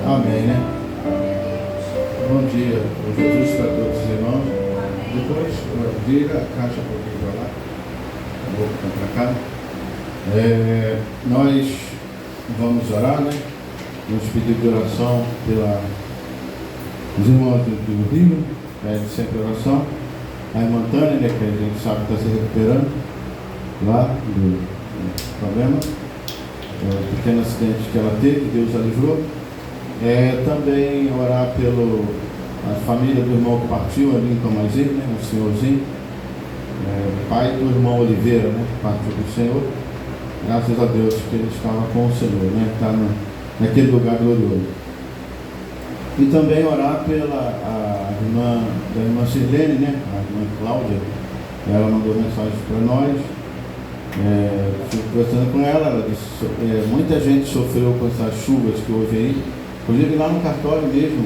Amém, né? Bom dia, Jesus para todos os irmãos. Depois, vira a caixa um pouquinho para lá. Vou para cá. Nós vamos orar, né? Vamos pedir de oração pelos irmãos do Rio, pede sempre oração. A irmã Tânia, né, que a gente sabe que está se recuperando lá do problema, pequeno acidente que ela teve, Deus a livrou. Também orar a família do irmão que partiu ali em Tomazinho, né, um senhorzinho, pai do irmão Oliveira, né, que partiu do Senhor. Graças a Deus que ele estava com o Senhor, né, está naquele lugar glorioso. E também orar pela irmã Sirlene, né, a irmã Cláudia. Ela mandou mensagem para nós. Estive conversando com ela disse, muita gente sofreu com essas chuvas que houve aí, inclusive lá no cartório mesmo,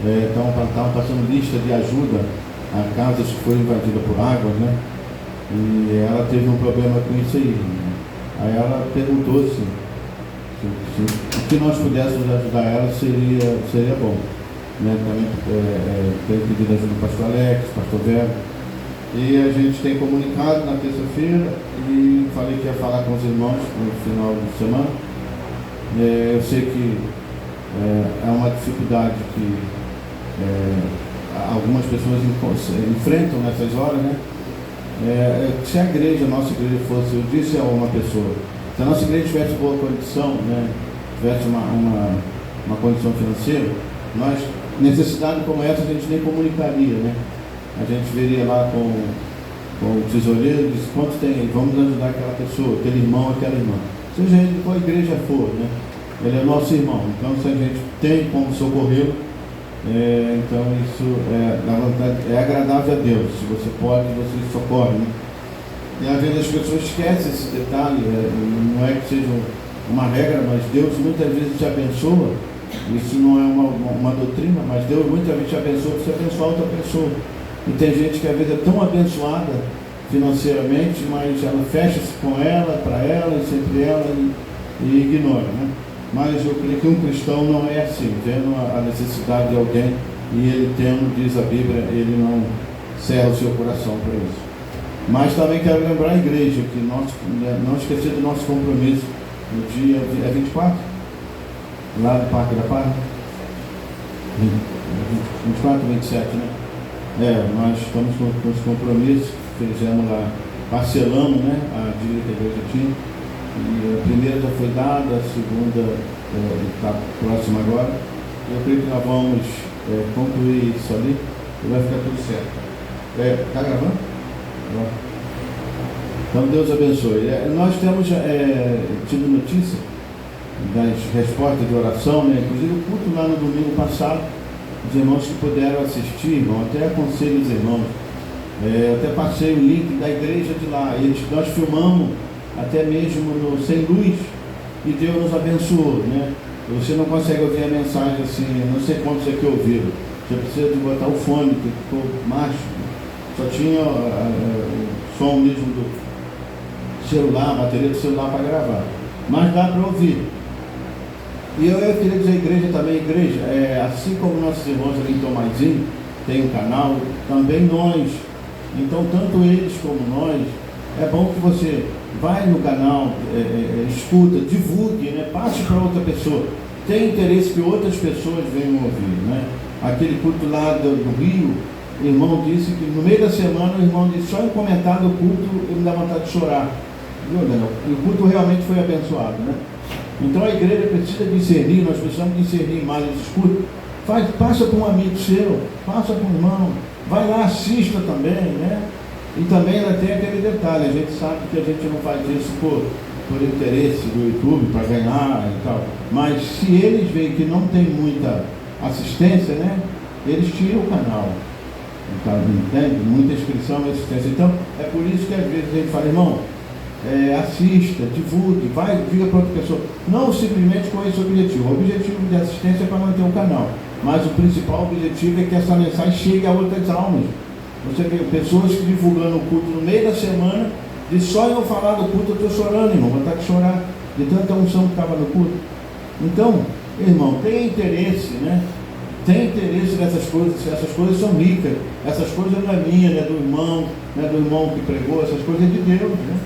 estavam passando lista de ajuda a casas que foram invadidas por águas, né? E ela teve um problema com isso aí. Aí ela perguntou se o que nós pudéssemos ajudar ela seria bom, né? Também tem pedido ajuda do pastor Alex, pastor Vera. E a gente tem comunicado na terça-feira e falei que ia falar com os irmãos no final de semana. Eu sei que é uma dificuldade que algumas pessoas enfrentam nessas horas, né? Se a nossa igreja fosse, eu disse a uma pessoa, se a nossa igreja tivesse boa condição, né? Tivesse uma condição financeira, necessidade como essa a gente nem comunicaria, né? A gente veria lá com o tesoureiro e disse, quanto tem aí? Vamos ajudar aquela pessoa, aquele irmão, aquela irmã. Seja ele qual igreja for, né? Ele é nosso irmão. Então, se a gente tem como socorrê-lo, então isso é agradável a Deus. Se você pode, você socorre, né? E às vezes as pessoas esquecem esse detalhe. Não é que seja uma regra, mas Deus muitas vezes te abençoa. Isso não é uma doutrina, mas Deus muitas vezes te abençoa para você abençoar outra pessoa. E tem gente que às vezes é tão abençoada financeiramente, mas ela fecha-se com ela, para ela e sempre ela e ignora, né? Mas eu creio que um cristão não é assim, vendo a necessidade de alguém e ele tendo, diz a Bíblia, ele não cerra o seu coração para isso. Mas também quero lembrar a igreja que não esquecer do nosso compromisso no dia 24, lá no Parque da Paz, 24 ou 27, né? Nós estamos com os compromissos, fizemos lá, parcelamos, né, a dívida que a igreja tinha, e a primeira já foi dada, a segunda está próxima agora. Eu creio que nós vamos concluir isso ali e vai ficar tudo certo. Está gravando? Então Deus abençoe. Nós temos tido notícia das respostas de oração, né? Inclusive o culto lá no domingo passado, os irmãos que puderam assistir, irmão, até aconselho os irmãos, até passei o link da igreja de lá, nós filmamos até mesmo sem luz e Deus nos abençoou, né? Você não consegue ouvir a mensagem assim, não sei quantos aqui ouviram, você precisa de botar o fone, que ficou macho, só tinha o som mesmo do celular, a bateria do celular para gravar, mas dá para ouvir. E eu queria dizer à igreja também, assim como nossos irmãos ali em Tomazinho tem um canal, também nós, então tanto eles como nós, é bom que você vai no canal, escuta, divulgue, né? Passe para outra pessoa, tem interesse que outras pessoas venham ouvir, né? Aquele culto lá do Rio, o irmão disse que no meio da semana o irmão disse, só em comentar do culto ele dá vontade de chorar, viu, Daniel? E o culto realmente foi abençoado, né? Então a igreja precisa discernir, nós precisamos discernir mais esses cultos. Passa para um amigo seu, passa para um irmão, vai lá, assista também, né? E também ela tem aquele detalhe, a gente sabe que a gente não faz isso por interesse do YouTube, para ganhar e tal, mas se eles veem que não tem muita assistência, né? Eles tiram o canal, então, entende? Muita inscrição e assistência. Então é por isso que às vezes a gente fala, irmão, assista, divulgue, vai, diga para outra pessoa, não simplesmente com esse objetivo. O objetivo de assistência é para manter o canal, mas o principal objetivo é que essa mensagem chegue a outras almas. Você vê pessoas que divulgando o culto no meio da semana, e só eu falar do culto eu estou chorando, irmão, vou estar que chorar de tanta unção que estava no culto. Então, Irmão, tem interesse, né? Tem interesse nessas coisas, essas coisas são ricas, essas coisas não é minha, não é do irmão que pregou, essas coisas é de Deus, né?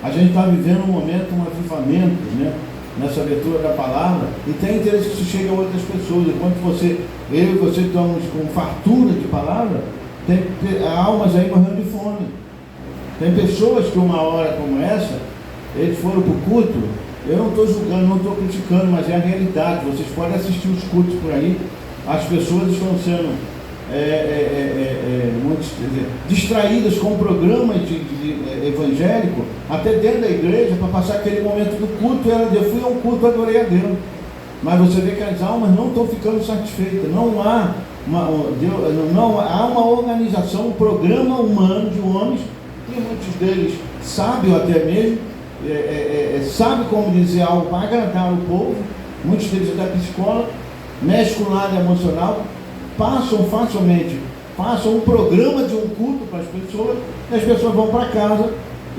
A gente está vivendo um momento, um avivamento, né? Nessa leitura da palavra, e tem interesse que isso chegue a outras pessoas. Enquanto eu e você estamos com fartura de palavra, tem almas aí morrendo de fome. Tem pessoas que uma hora como essa, eles foram para o culto. Eu não estou julgando, não estou criticando, mas é a realidade. Vocês podem assistir os cultos por aí, as pessoas estão sendo distraídas com programas evangélico, até dentro da igreja, para passar aquele momento do culto. Eu fui a um culto, adorei a Deus, mas você vê que as almas não estão ficando satisfeitas. Não há uma organização, um programa humano de homens, e muitos deles sabem até mesmo, sabe como dizer algo para agradar o povo. Muitos deles até psicólogos, mexem com o lado emocional, passam um programa de um culto para as pessoas, e as pessoas vão para casa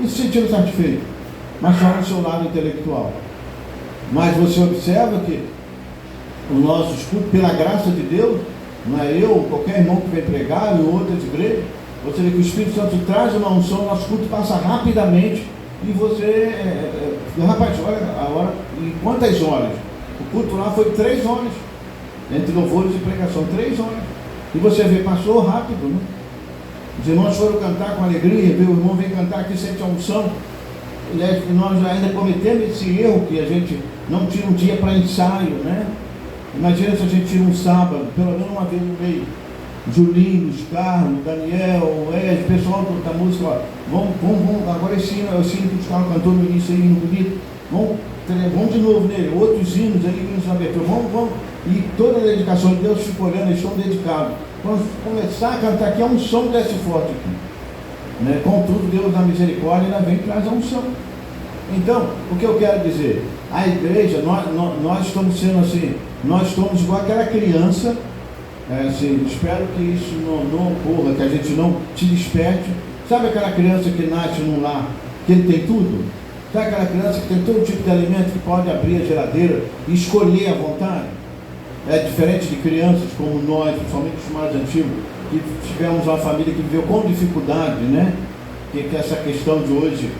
e se sentindo satisfeitas, mas só no seu lado intelectual. Mas você observa que os nossos cultos, pela graça de Deus, não é eu, qualquer irmão que vem pregar, ou outras igrejas, você vê que o Espírito Santo traz uma unção, o nosso culto passa rapidamente, e você, rapaz, olha a hora, e quantas horas? O culto lá foi 3 horas, entre louvores e pregação, 3 horas. E você vê, passou rápido, né? Os irmãos foram cantar com alegria, viu? O irmão vem cantar aqui, sente a unção. E nós ainda cometemos esse erro, que a gente não tira um dia para ensaio, né? Imagina se a gente tira um sábado, pelo menos uma vez no mês. Julinho, Carlos, Daniel, o pessoal da música, ó, vamos, agora esse hino que os Carlos cantou no início aí, hino bonito, vamos de novo nele, outros hinos aí que nos abertura, vamos, e toda a dedicação de Deus fica olhando, eles estão dedicados. Quando começar a cantar aqui, é um som desce forte aqui, né? Contudo, Deus na misericórdia ainda vem e traz a unção. Então, o que eu quero dizer, a igreja, nós estamos sendo assim, nós estamos igual aquela criança. Assim, espero que isso não ocorra, que a gente não te desperte. Sabe aquela criança que nasce num lar, que ele tem tudo? Sabe aquela criança que tem todo tipo de alimento, que pode abrir a geladeira e escolher à vontade? É diferente de crianças como nós, principalmente os mais antigos, que tivemos uma família que viveu com dificuldade, né? Que essa questão de hoje,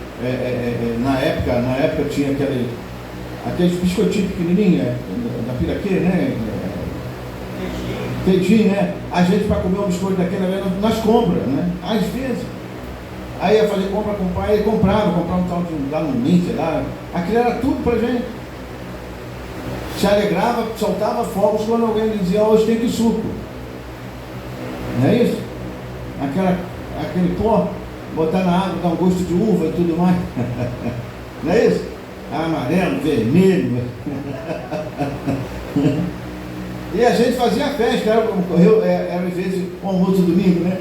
na época tinha aqueles biscoitinhos pequenininhos, da Piraquê, né? Entendi, né? A gente, para comer um biscoito daquele, nós compra, né? Às vezes. Aí ia fazer compra com o pai, ele comprava um tal de Danone, sei lá. Aquilo era tudo pra gente. Se alegrava, soltava fogos quando alguém dizia, hoje tem que suco. Não é isso? Aquele pó, botar na água, dar um gosto de uva e tudo mais. Não é isso? Amarelo, vermelho. E a gente fazia festa, era às vezes um almoço domingo, né?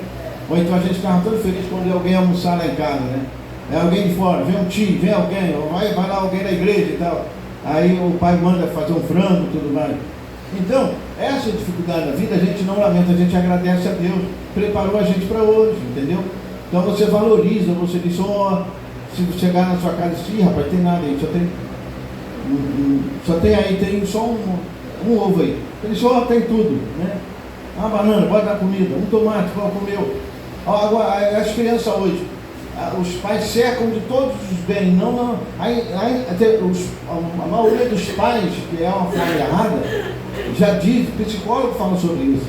Ou então a gente ficava todo feliz quando ia alguém almoçar lá em casa, né? É alguém de fora, vem um tio, vem alguém, ou vai lá alguém da igreja e tal. Aí o pai manda fazer um frango e tudo mais. Então, essa dificuldade da vida a gente não lamenta, a gente agradece a Deus, preparou a gente para hoje, entendeu? Então você valoriza, você diz, se chegar na sua casa e diz, rapaz, tem nada aí, tem só um ovo aí. Ele só tem tudo, né? Uma banana, bota na comida, um tomate, qual comeu. Agora, as crianças hoje, os pais cercam de todos os bens, a maioria dos pais, que é uma forma errada, já diz, o psicólogo fala sobre isso,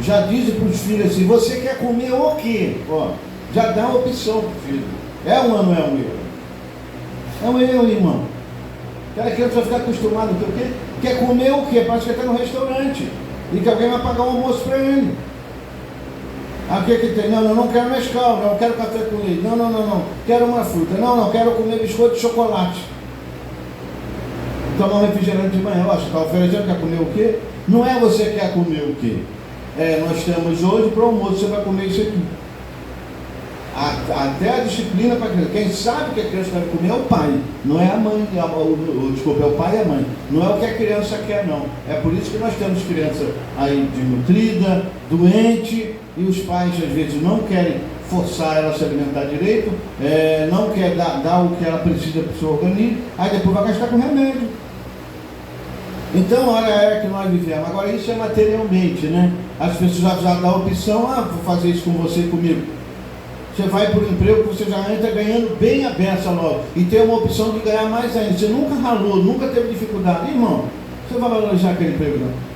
já diz para os filhos assim, você quer comer o quê? Já dá a opção para o filho. É um ou não é um erro? É um erro, irmão. Aquela criança vai ficar acostumada com o quê? Quer comer o quê? Parece que está no restaurante e que alguém vai pagar o almoço para ele. O que tem? Não quero Nescau, não quero café com leite, não, quero uma fruta, não, quero comer biscoito de chocolate. Tomar um refrigerante de manhã, você está oferecendo, quer comer o quê? Não é você que quer comer o quê? Nós temos hoje para o almoço, você vai comer isso aqui. Até a disciplina para a criança. Quem sabe que a criança deve comer é o pai, não é a mãe, desculpa, é o pai e a mãe. Não é o que a criança quer, não. É por isso que nós temos criança aí desnutrida, doente, e os pais às vezes não querem forçar ela a se alimentar direito, não quer dar o que ela precisa para o seu organismo, aí depois vai gastar com remédio. Então, olha a era que nós vivemos. Agora, isso é materialmente, né? As pessoas já dão a opção, vou fazer isso com você e comigo. Você vai para o emprego, você já entra ganhando bem a beça logo. E tem uma opção de ganhar mais ainda. Você nunca ralou, nunca teve dificuldade. Irmão, você vai valorizar aquele emprego, não?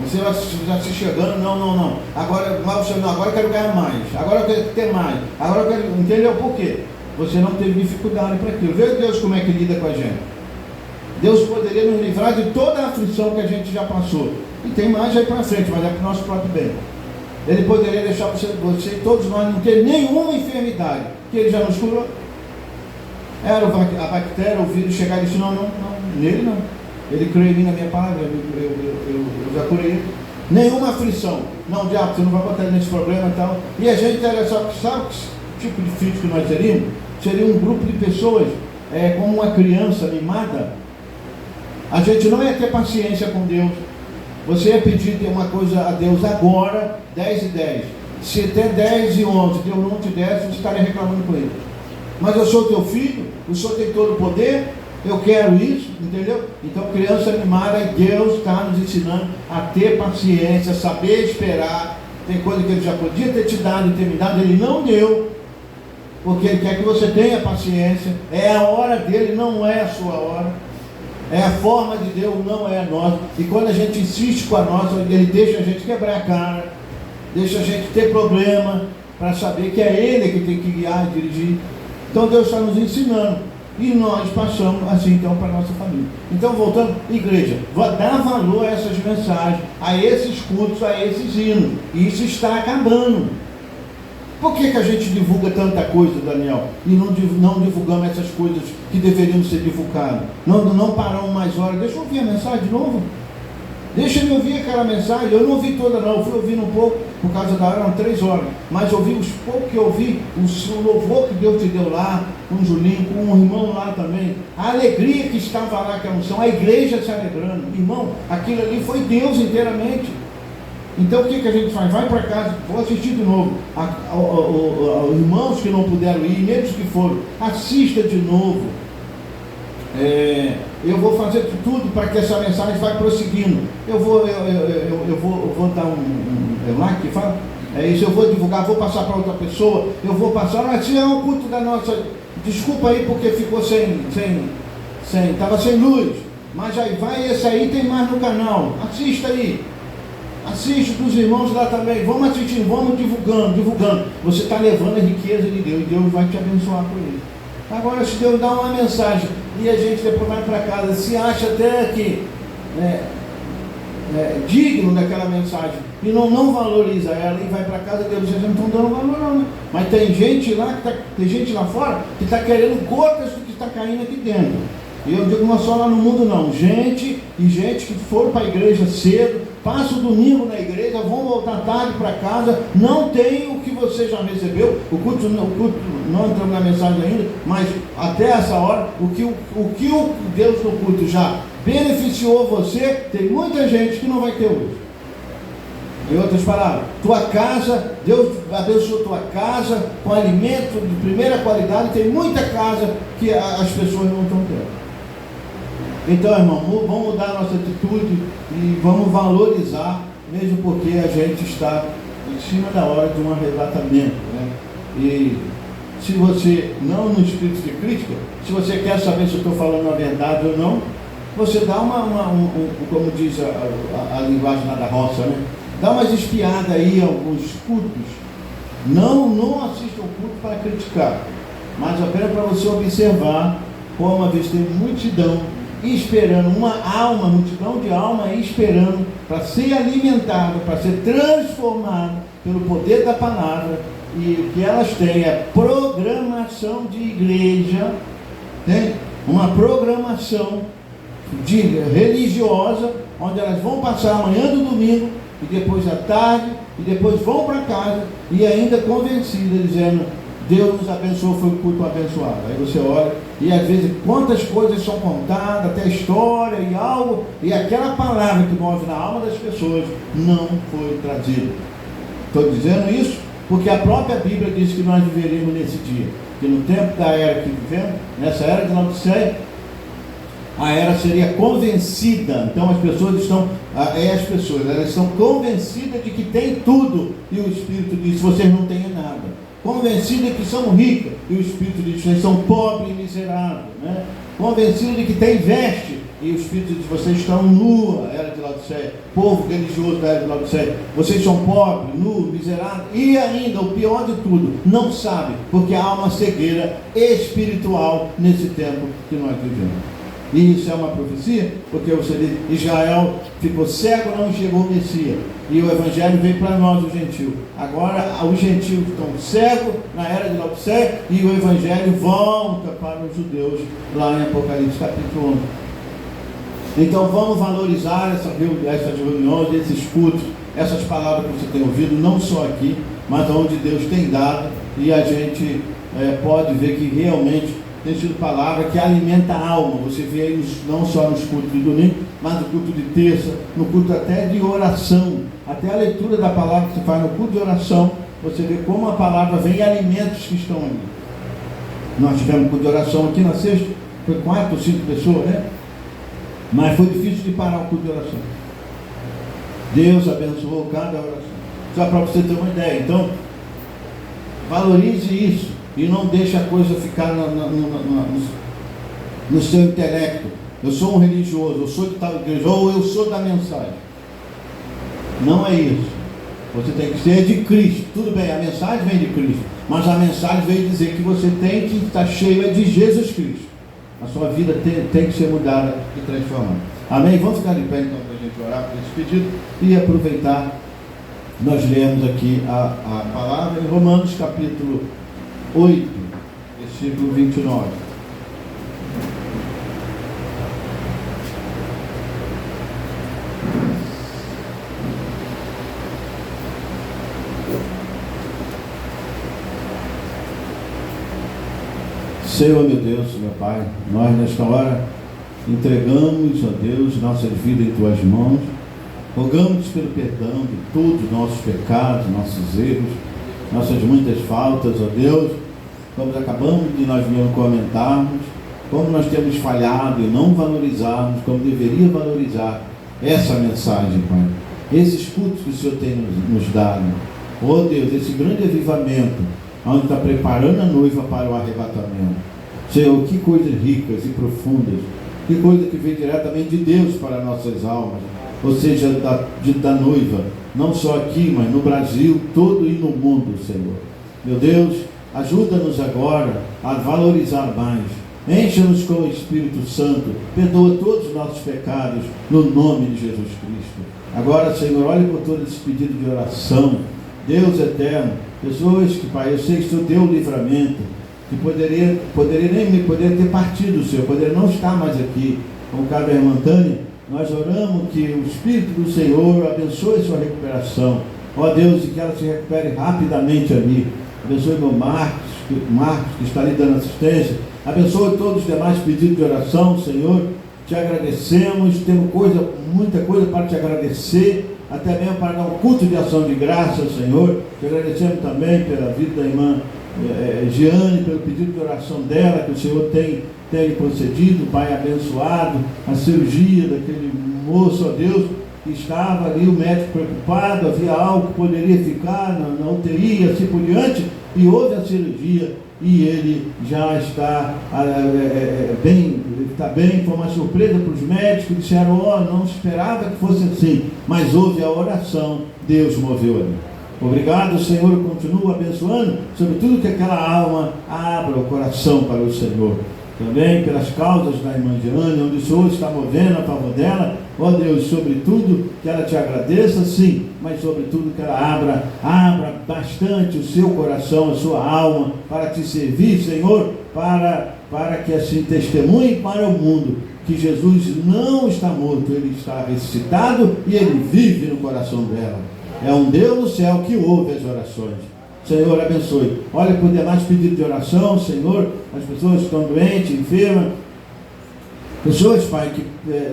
Você vai já se chegando, não. Agora eu quero ganhar mais. Agora eu quero ter mais. Agora eu quero... Entendeu por quê? Você não teve dificuldade para aquilo. Veja Deus como é que lida com a gente. Deus poderia nos livrar de toda a aflição que a gente já passou. E tem mais aí para frente, mas é para o nosso próprio bem. Ele poderia deixar você e todos nós não ter nenhuma enfermidade, que Ele já nos curou. Era a bactéria, o vírus chegar e disse, não, nele não. Ele crê em mim na minha palavra, eu já curei ele. Nenhuma aflição. Não, diabo, você não vai botar nesse problema e tal. E a gente era só, sabe que tipo de filho que nós teríamos? Seria um grupo de pessoas, como uma criança mimada. A gente não ia ter paciência com Deus. Você ia pedir uma coisa a Deus agora, 10 e 10. Se até 10 e 11 Deus não te desse, você estaria reclamando com Ele. Mas eu sou teu filho, o Senhor tem todo o poder, eu quero isso, entendeu? Então, criança mimada, e Deus está nos ensinando a ter paciência, saber esperar. Tem coisa que Ele já podia ter te dado e ter me dado, Ele não deu, porque Ele quer que você tenha paciência. É a hora dele, não é a sua hora. É a forma de Deus, não é a nossa. E quando a gente insiste com a nossa, Ele deixa a gente quebrar a cara, deixa a gente ter problema, para saber que é Ele que tem que guiar e dirigir. Então Deus está nos ensinando. E nós passamos assim então para a nossa família. Então, voltando, igreja, dá valor a essas mensagens, a esses cultos, a esses hinos. E isso está acabando. Por que a gente divulga tanta coisa, Daniel? E não divulgamos essas coisas que deveriam ser divulgadas? Não paramos mais horas. Deixa eu ouvir a mensagem de novo. Deixa eu ouvir aquela mensagem. Eu não ouvi toda não, eu fui ouvindo um pouco, por causa da hora, eram 3 horas. Mas ouvi os poucos que eu ouvi, o louvor que Deus te deu lá, com o Julinho, com um irmão lá também. A alegria que estava lá, que é a unção, a igreja se alegrando. Irmão, aquilo ali foi Deus inteiramente. Então o que a gente faz? Vai para casa, vou assistir de novo. Irmãos que não puderam ir, mesmo que foram, assista de novo. Eu vou fazer tudo para que essa mensagem vá prosseguindo. Eu vou dar um like que fala. É isso, eu vou divulgar, vou passar para outra pessoa, eu vou passar, mas se é um culto da nossa. Desculpa aí porque ficou estava sem luz. Mas aí vai, esse aí tem mais no canal. Assista aí. Assiste dos irmãos lá também. Vamos assistindo, vamos divulgando. Você está levando a riqueza de Deus e Deus vai te abençoar com isso. Agora, se Deus dá uma mensagem e a gente depois vai para casa, se acha até que digno daquela mensagem e não valoriza ela e vai para casa, Deus diz, não estão dando valor não, né? Mas tem gente lá fora que está querendo gotas do que está caindo aqui dentro. E eu digo, não é só lá no mundo não, gente que foram para a igreja cedo, passa o domingo na igreja, vão voltar tarde para casa, não tem o que você já recebeu, o culto não entramos na mensagem ainda, mas até essa hora, o que o Deus no culto já beneficiou você, tem muita gente que não vai ter hoje. Em outras palavras, tua casa, Deus abençoou tua casa com alimento de primeira qualidade, tem muita casa que as pessoas não estão tendo. Então, irmão, vamos mudar a nossa atitude e vamos valorizar, mesmo porque a gente está em cima da hora de um arrebatamento, né? E se você, não no espírito de crítica, se você quer saber se eu estou falando a verdade ou não, você dá como diz a linguagem lá da roça, né? Dá umas espiadas aí, alguns cultos. Não assista o culto para criticar, mas apenas para você observar como uma vez tem multidão esperando, multidão de alma esperando para ser alimentado, para ser transformado pelo poder da palavra, e o que elas têm é programação de igreja, né? Uma programação religiosa, onde elas vão passar a manhã do domingo, e depois à tarde, e depois vão para casa, e ainda convencidas, dizendo, Deus nos abençoou, foi um culto abençoado. Aí você olha, e às vezes quantas coisas são contadas, até história e algo, e aquela palavra que move na alma das pessoas não foi trazida. Estou dizendo isso porque a própria Bíblia diz que nós viveremos nesse dia, que no tempo da era que vivemos, nessa era de Laodiceia, A era seria convencida. Então as pessoas elas estão convencidas de que tem tudo. E o Espírito diz: vocês não têm nada. Convencidas de que são ricas. E o Espírito diz: vocês são pobres e miseráveis. Né? Convencidos de que tem veste. E o Espírito diz: vocês estão nua, era de Laodiceia. Povo religioso da era de Laodiceia. Vocês são pobres, nus, miseráveis. E ainda, o pior de tudo, não sabe. Porque há uma cegueira espiritual nesse tempo que nós vivemos. E isso é uma profecia, porque você diz: Israel ficou cego, não enxergou o Messias, e o Evangelho veio para nós, os gentios. Agora os gentios estão cegos na era de Laodiceia, e o Evangelho volta para os judeus, lá em Apocalipse capítulo 11. Então vamos valorizar essas reuniões, esses cultos, essas palavras que você tem ouvido, não só aqui, mas onde Deus tem dado, e a gente pode ver que realmente tem sido palavra que alimenta a alma. Você vê aí não só nos cultos de domingo, mas no culto de terça, no culto até de oração, até a leitura da palavra que se faz no culto de oração, você vê como a palavra vem e alimenta os que estão ali. Nós tivemos culto de oração aqui na sexta, foi 4 ou 5 pessoas, né? Mas foi difícil de parar o culto de oração. Deus abençoou cada oração. Só para você ter uma ideia. Então, valorize isso. E não deixe a coisa ficar no seu intelecto. Eu sou um religioso, eu sou de tal igreja, ou eu sou da mensagem. Não é isso. Você tem que ser de Cristo. Tudo bem, a mensagem vem de Cristo, mas a mensagem veio dizer que você tem que estar cheio de Jesus Cristo. A sua vida tem que ser mudada e transformada. Amém? Vamos ficar de pé então para a gente orar por esse pedido e aproveitar. Nós lemos aqui a palavra em Romanos capítulo 8, versículo 29. Senhor, meu Deus, meu Pai, nós nesta hora entregamos, ó Deus, nossa vida em Tuas mãos, rogamos pelo perdão de todos os nossos pecados, nossos erros, nossas muitas faltas, ó Deus, como acabamos de nós mesmos comentarmos, como nós temos falhado e não valorizarmos como deveria valorizar essa mensagem, Pai. Esses cultos que o Senhor tem nos dado, ó Deus, esse grande avivamento, onde está preparando a noiva para o arrebatamento. Senhor, que coisas ricas e profundas, que coisa que vem diretamente de Deus para nossas almas, ou seja, da noiva, não só aqui, mas no Brasil todo e no mundo, Senhor. Meu Deus, ajuda-nos agora a valorizar mais, encha-nos com o Espírito Santo, perdoa todos os nossos pecados, no nome de Jesus Cristo. Agora, Senhor, olhe por todo esse pedido de oração, Deus eterno, pessoas que, Pai, eu sei que o Senhor deu o livramento, que poderia ter partido, Senhor, poderia não estar mais aqui, como cada irmã Tânia. Nós oramos que o Espírito do Senhor abençoe sua recuperação, ó Deus, e que ela se recupere rapidamente ali. Abençoe meu Marcos, que está ali dando assistência, abençoe todos os demais pedidos de oração, Senhor. Te agradecemos, temos muita coisa para te agradecer, até mesmo para dar um culto de ação de graça, Senhor. Te agradecemos também pela vida da irmã Giane, pelo pedido de oração dela, que o Senhor tem lhe concedido, Pai, abençoado, a cirurgia daquele moço, ó Deus, que estava ali, o médico preocupado, havia algo que poderia ficar na UTI, assim por diante, e houve a cirurgia, e ele já está bem, foi uma surpresa para os médicos, disseram, não esperava que fosse assim, mas houve a oração, Deus moveu ali. Obrigado, Senhor, continua abençoando, sobretudo que aquela alma abra o coração para o Senhor. Também pelas causas da irmã Giane, onde o Senhor está movendo a favor dela, ó Deus, sobretudo que ela te agradeça, sim, mas sobretudo que ela abra bastante o seu coração, a sua alma, para te servir, Senhor, para que assim testemunhe para o mundo que Jesus não está morto, Ele está ressuscitado e Ele vive no coração dela. É um Deus no céu que ouve as orações. Senhor, abençoe. Olha por demais pedidos de oração, Senhor, as pessoas que estão doentes, enfermas, pessoas, Pai, que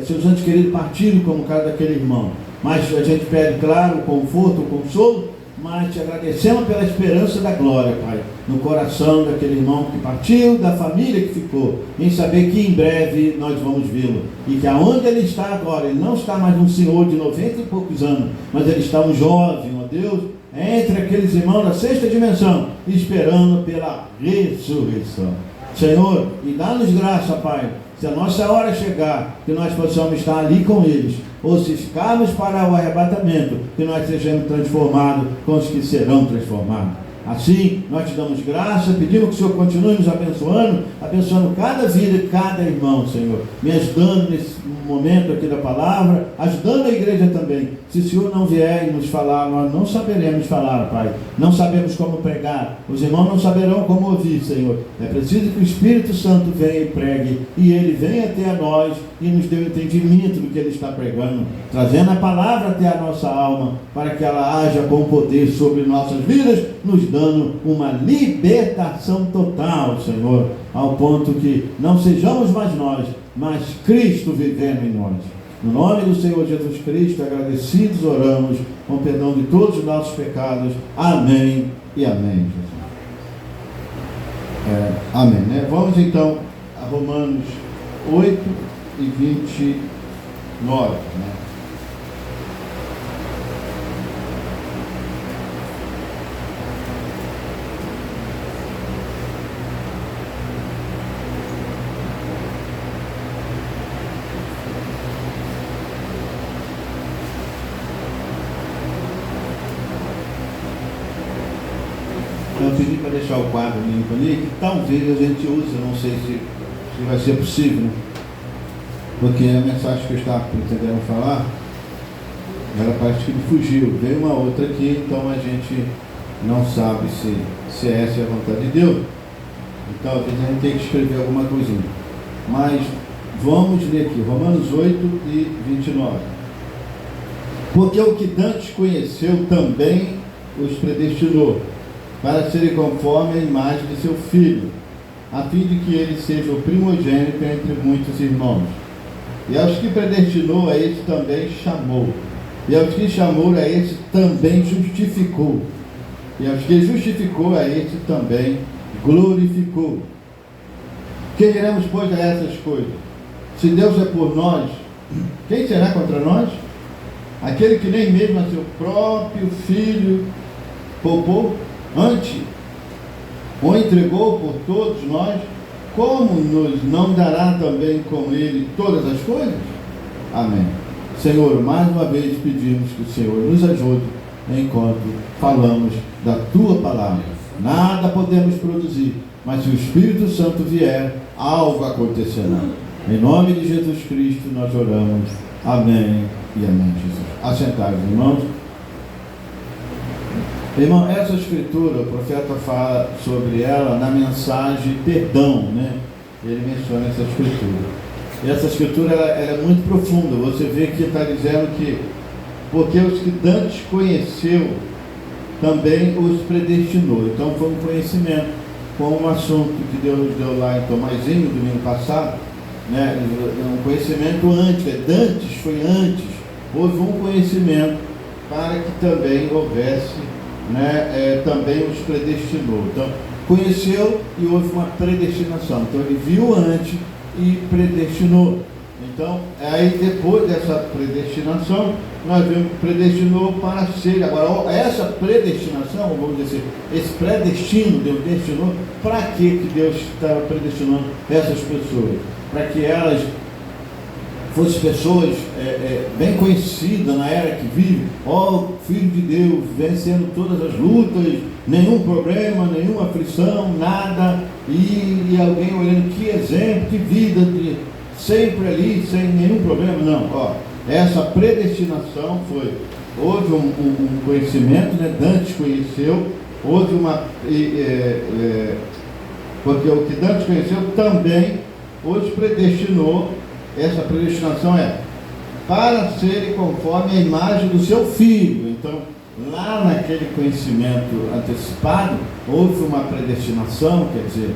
seus entes queridos partiram como o caso daquele irmão. Mas a gente pede, claro, o conforto, o consolo, mas te agradecemos pela esperança da glória, Pai, no coração daquele irmão que partiu, da família que ficou, em saber que em breve nós vamos vê-lo, e que aonde ele está agora, ele não está mais um senhor de 90 e poucos anos, mas ele está um jovem, ó Deus, entre aqueles irmãos da sexta dimensão, esperando pela ressurreição. Senhor, e dá-nos graça, Pai, se a nossa hora chegar, que nós possamos estar ali com eles, ou se ficarmos para o arrebatamento, que nós sejamos transformados com os que serão transformados. Assim, nós te damos graça, pedimos que o Senhor continue nos abençoando, abençoando cada vida, cada irmão, Senhor, me ajudando nesse momento aqui da palavra, ajudando a igreja também. Se o Senhor não vier e nos falar, nós não saberemos falar, Pai, não sabemos como pregar, os irmãos não saberão como ouvir, Senhor. É preciso que o Espírito Santo venha e pregue, e Ele venha até nós e nos dê o entendimento do que Ele está pregando, trazendo a palavra até a nossa alma, para que ela haja com poder sobre nossas vidas, nos dando uma libertação total, Senhor, ao ponto que não sejamos mais nós, mas Cristo vivendo em nós. No nome do Senhor Jesus Cristo, agradecidos oramos, com perdão de todos os nossos pecados. Amém e amém. Amém, né? Vamos então a Romanos 8 e 29, né? Eu pedi para deixar o quadro limpo ali, que talvez a gente use, não sei se vai ser possível, né? Porque a mensagem que eu estava pretendendo falar, ela parece que fugiu, veio uma outra aqui, então a gente não sabe se essa é a vontade de Deus. Então talvez a gente tenha que escrever alguma coisinha. Mas vamos ler aqui, Romanos 8 e 29. Porque o que dantes conheceu também os predestinou, para serem conforme a imagem de seu Filho, a fim de que ele seja o primogênito entre muitos irmãos. E aos que predestinou, a esse também chamou. E aos que chamou, a esse também justificou. E aos que justificou, a esse também glorificou. Que diremos, pois, a essas coisas? Se Deus é por nós, quem será contra nós? Aquele que nem mesmo a seu próprio Filho poupou, antes o entregou por todos nós, como nos não dará também com ele todas as coisas? Amém. Senhor, mais uma vez pedimos que o Senhor nos ajude enquanto falamos da Tua palavra. Nada podemos produzir, mas se o Espírito Santo vier, algo acontecerá. Em nome de Jesus Cristo nós oramos. Amém e amém, Jesus. Assentados, irmãos. Irmão, essa escritura, o profeta fala sobre ela na mensagem Perdão, né? Ele menciona essa escritura. E essa escritura ela é muito profunda. Você vê que está dizendo que porque os que dantes conheceu, também os predestinou. Então foi um conhecimento, como um assunto que Deus nos deu lá em Tomazinho, domingo passado, né? Um conhecimento antes, dantes foi antes, houve um conhecimento para que também houvesse, né, também os predestinou. Então, conheceu e houve uma predestinação. Então, ele viu antes e predestinou. Então, aí depois dessa predestinação, nós vemos que predestinou para ser. Agora, essa predestinação, vamos dizer, esse predestino, Deus destinou, para que Deus estava predestinando essas pessoas? Para que elas fossem pessoas bem conhecidas na era que vive, Filho de Deus, vencendo todas as lutas, nenhum problema, nenhuma aflição, nada, e alguém olhando que exemplo, que vida, sempre ali, sem nenhum problema. Não, essa predestinação houve um conhecimento, né? Dantes conheceu, houve uma, porque o que Dantes conheceu também os predestinou. Essa predestinação para serem conforme a imagem do seu Filho. Então, lá naquele conhecimento antecipado, houve uma predestinação, quer dizer,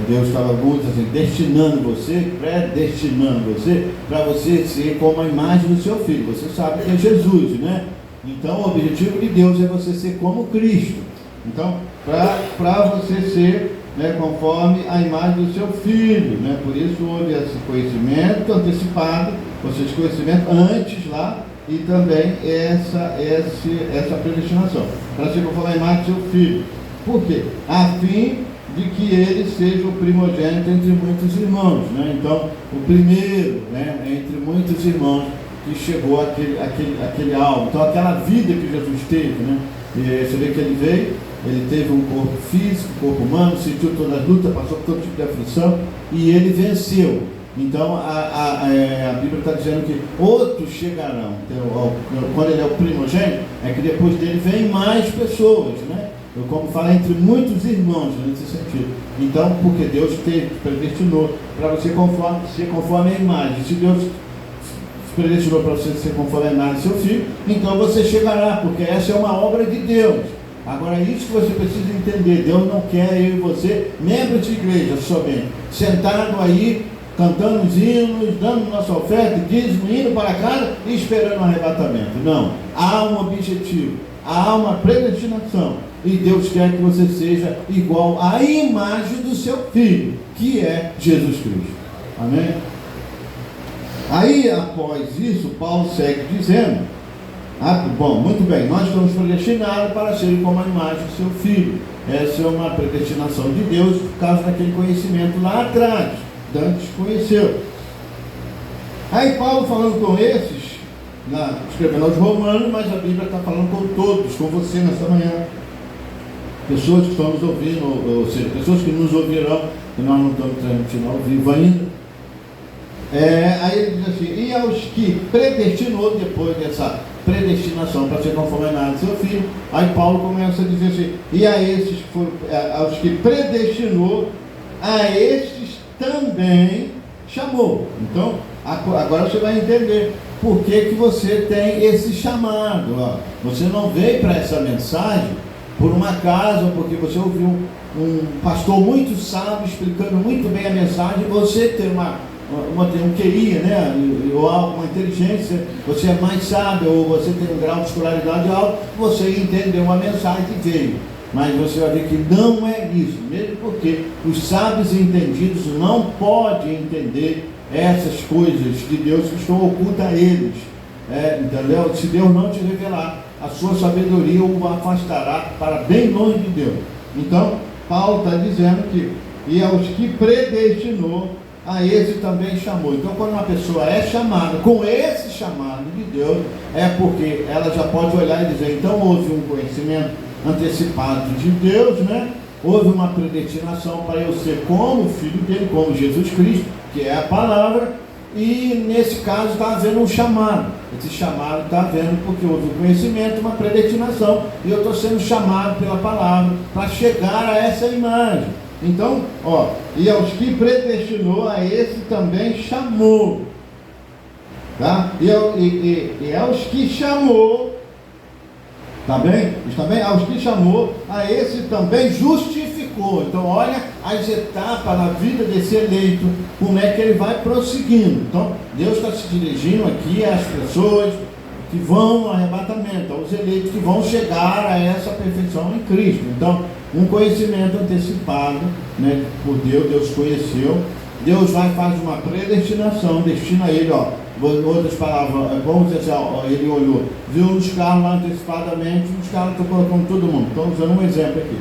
Deus estava muito assim, destinando você, predestinando você, para você ser como a imagem do seu Filho. Você sabe que é Jesus, né? Então, o objetivo de Deus é você ser como Cristo. Então, para você ser, né, conforme a imagem do seu Filho, né? Por isso houve esse conhecimento antecipado, ou seja, conhecimento antes lá, e também essa predestinação, para ser conforme a imagem do seu Filho. Por quê? A fim de que ele seja o primogênito entre muitos irmãos, né? Então, o primeiro, né, entre muitos irmãos que chegou àquele alvo. Então, aquela vida que Jesus teve, né? E você vê que ele veio, ele teve um corpo físico, corpo humano, sentiu todas as lutas, passou por todo tipo de aflição e ele venceu. Então, a Bíblia está dizendo que outros chegarão. Então, quando ele é o primogênito, é que depois dele vem mais pessoas, né? Como fala, entre muitos irmãos, nesse sentido. Então, porque Deus te predestinou para você ser conforme a imagem. Se Deus predestinou para você ser conforme a imagem do seu Filho, então você chegará, porque essa é uma obra de Deus. Agora, isso que você precisa entender: Deus não quer eu e você, membros de igreja somente, sentado aí, cantando os hinos, dando nossa oferta, dízimo, indo para casa e esperando o arrebatamento. Não, há um objetivo, há uma predestinação, e Deus quer que você seja igual à imagem do seu Filho, que é Jesus Cristo. Amém? Aí, após isso, Paulo segue dizendo: bom, muito bem, nós estamos predestinados para serem como a imagem do seu Filho. Essa é uma predestinação de Deus por causa daquele conhecimento lá atrás. Dantes conheceu. Aí Paulo falando com esses, escrevendo aos Romanos, mas a Bíblia está falando com todos, com você nessa manhã. Pessoas que estão nos ouvindo, ou seja, pessoas que nos ouvirão, que nós não estamos transmitindo ao vivo ainda. Aí ele diz assim: e aos que predestinou, depois dessa predestinação para ser conforme a imagem do seu Filho, aí Paulo começa a dizer assim: e a esses que foram, aos que predestinou, a estes também chamou. Então, agora você vai entender por que você tem esse chamado. Ó. Você não veio para essa mensagem por um acaso, porque você ouviu um pastor muito sábio explicando muito bem a mensagem, e você tem um QI, né? Ou uma inteligência, você é mais sábio, ou você tem um grau de escolaridade alto, você entendeu uma mensagem que veio. Mas você vai ver que não é isso, mesmo porque os sábios e entendidos não podem entender essas coisas de Deus que estão ocultas a eles. Entendeu? Se Deus não te revelar, a sua sabedoria o afastará para bem longe de Deus. Então, Paulo está dizendo que, e aos que predestinou, a esse também chamou. Então, quando uma pessoa é chamada com esse chamado de Deus, é porque ela já pode olhar e dizer: então houve um conhecimento antecipado de Deus, né? Houve uma predestinação para eu ser como o Filho dele, como Jesus Cristo, que é a palavra, e nesse caso está havendo um chamado. Esse chamado está havendo porque houve um conhecimento, uma predestinação, e eu estou sendo chamado pela palavra para chegar a essa imagem. Então, e aos que predestinou, a esse também chamou. Tá? E aos que chamou, tá bem? Está bem? Aos que chamou, a esse também justificou. Então, olha as etapas na vida desse eleito, como é que ele vai prosseguindo. Então, Deus está se dirigindo aqui às pessoas que vão ao arrebatamento, aos eleitos que vão chegar a essa perfeição em Cristo. Então, um conhecimento antecipado, né, por Deus, Deus conheceu, Deus vai fazer uma predestinação, destina ele, outras palavras, vamos dizer assim, ele olhou, viu nos carros lá antecipadamente, nos carros estou colocando todo mundo, estou usando um exemplo aqui,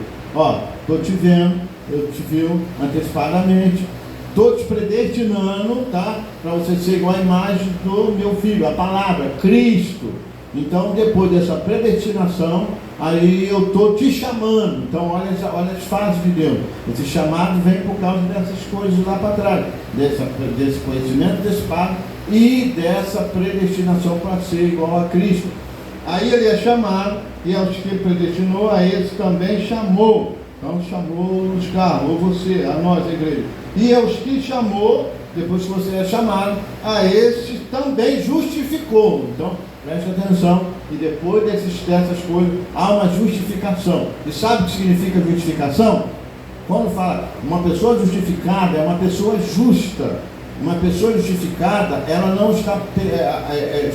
estou te vendo, eu te vi antecipadamente, estou te predestinando, tá, para você ser igual à imagem do meu Filho, a palavra, Cristo. Então, depois dessa predestinação, aí eu estou te chamando. Então, olha as fases de Deus. Esse chamado vem por causa dessas coisas lá para trás, desse conhecimento antecipado e dessa predestinação para ser igual a Cristo. Aí ele é chamado, e aos que predestinou, a esse também chamou. Então, chamou os carros, ou você, a nós, a igreja. E aos que chamou, depois que você é chamado, a esse também justificou. Então, preste atenção, e depois dessas coisas, há uma justificação. E sabe o que significa justificação? Quando fala uma pessoa justificada, é uma pessoa justa. Uma pessoa justificada, ela não está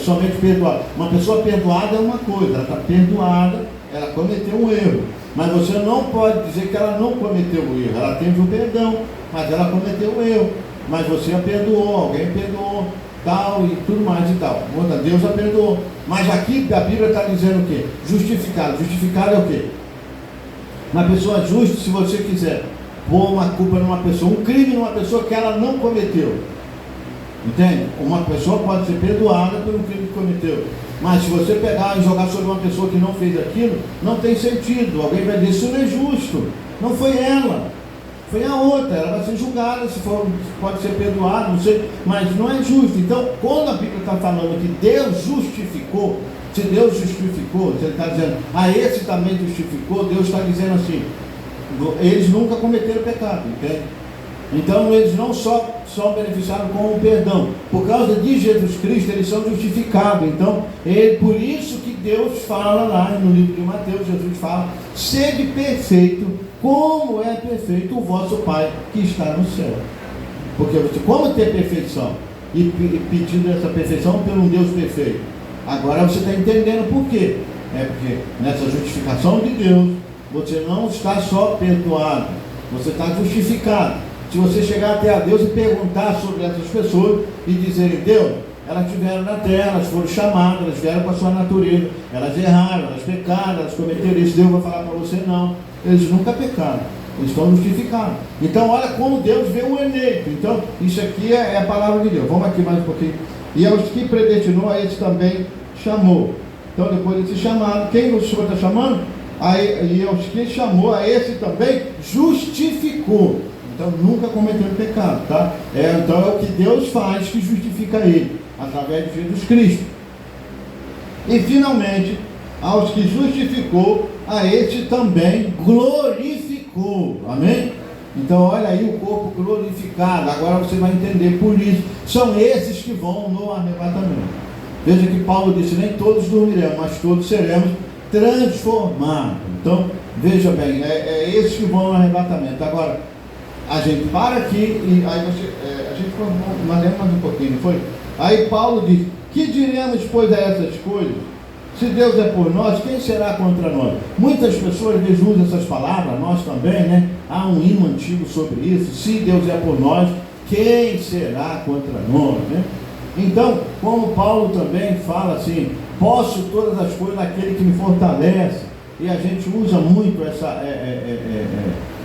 somente perdoada. Uma pessoa perdoada é uma coisa, ela está perdoada, ela cometeu um erro. Mas você não pode dizer que ela não cometeu o erro. Ela teve o perdão, mas ela cometeu o erro. Mas você a perdoou, alguém perdoou, tal e tudo mais e tal. Deus a perdoou. Mas aqui a Bíblia está dizendo o quê? Justificado. Justificado é o quê? Uma pessoa justa, se você quiser pôr uma culpa numa pessoa, um crime numa pessoa que ela não cometeu. Entende? Uma pessoa pode ser perdoada pelo crime que cometeu. Mas se você pegar e jogar sobre uma pessoa que não fez aquilo, não tem sentido. Alguém vai dizer, isso não é justo. Não foi ela, foi a outra. Ela vai ser julgada, se for, pode ser perdoada, não sei, mas não é justo. Então, quando a Bíblia está falando que Deus justificou, se Deus justificou, se Ele está dizendo, esse também justificou, Deus está dizendo assim, eles nunca cometeram pecado, entende? Então eles não só são beneficiados com o perdão, por causa de Jesus Cristo eles são justificados. Então por isso que Deus fala lá no livro de Mateus, Jesus fala, sede perfeito como é perfeito o vosso Pai que está no céu. Porque como ter perfeição e pedindo essa perfeição pelo um Deus perfeito? Agora você está entendendo por quê. É porque nessa justificação de Deus você não está só perdoado, você está justificado. Se você chegar até a Deus e perguntar sobre essas pessoas e dizerem, Deus, elas estiveram na terra, elas foram chamadas, elas vieram com a sua natureza, elas erraram, elas pecaram, elas cometeram isso, Deus vai falar para você, não, eles nunca pecaram, eles estão justificados. Então olha como Deus vê o eleito. Então isso aqui é a palavra de Deus. Vamos aqui mais um pouquinho. E aos que predestinou, a esse também chamou. Então depois de ser chamado, quem o Senhor está chamando? E aos que chamou, a esse também justificou. Então nunca cometeu pecado, tá? Então é o que Deus faz que justifica ele, através de Jesus Cristo. E finalmente, aos que justificou, a este também glorificou. Amém? Então olha aí o corpo glorificado. Agora você vai entender por isso. São esses que vão no arrebatamento. Veja que Paulo disse, nem todos dormiremos, mas todos seremos transformados. Então, veja bem, esses que vão no arrebatamento. Agora, a gente para aqui e aí a gente mandemos mais um pouquinho, não foi? Aí Paulo diz, que diremos pois a essas coisas? Se Deus é por nós, quem será contra nós? Muitas pessoas às vezes usam essas palavras, nós também, né? Há um hino antigo sobre isso. Se Deus é por nós, quem será contra nós, né? Então, como Paulo também fala assim, posso todas as coisas naquele que me fortalece. E a gente usa muito essa...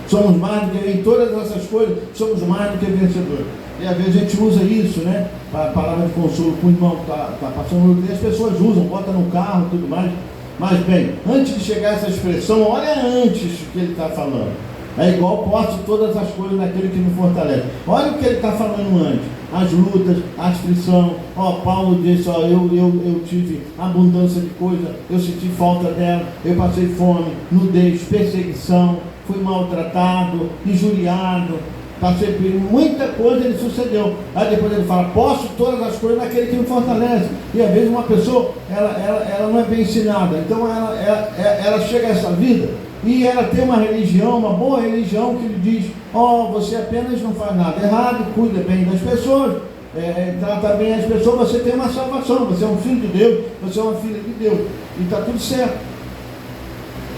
somos mais do que, em todas essas coisas, somos mais do que vencedores. E às vezes a gente usa isso, né? Para palavra de consolo com o irmão que está passando, e as pessoas usam, botam no carro e tudo mais. Mas bem, antes de chegar a essa expressão, olha antes o que ele está falando. É igual, posso todas as coisas naquele que me fortalece. Olha o que ele está falando antes. As lutas, a aflição. Paulo disse, eu tive abundância de coisa, eu senti falta dela, eu passei fome, nudez, perseguição, fui maltratado, injuriado, passei por muita coisa, ele sucedeu. Aí depois ele fala, posso todas as coisas naquele que me fortalece. E às vezes uma pessoa, ela não é bem ensinada, então ela chega a essa vida e ela tem uma religião, uma boa religião que lhe diz, você apenas não faz nada errado, cuida bem das pessoas, trata bem as pessoas, você tem uma salvação, você é um filho de Deus, você é uma filha de Deus, e está tudo certo.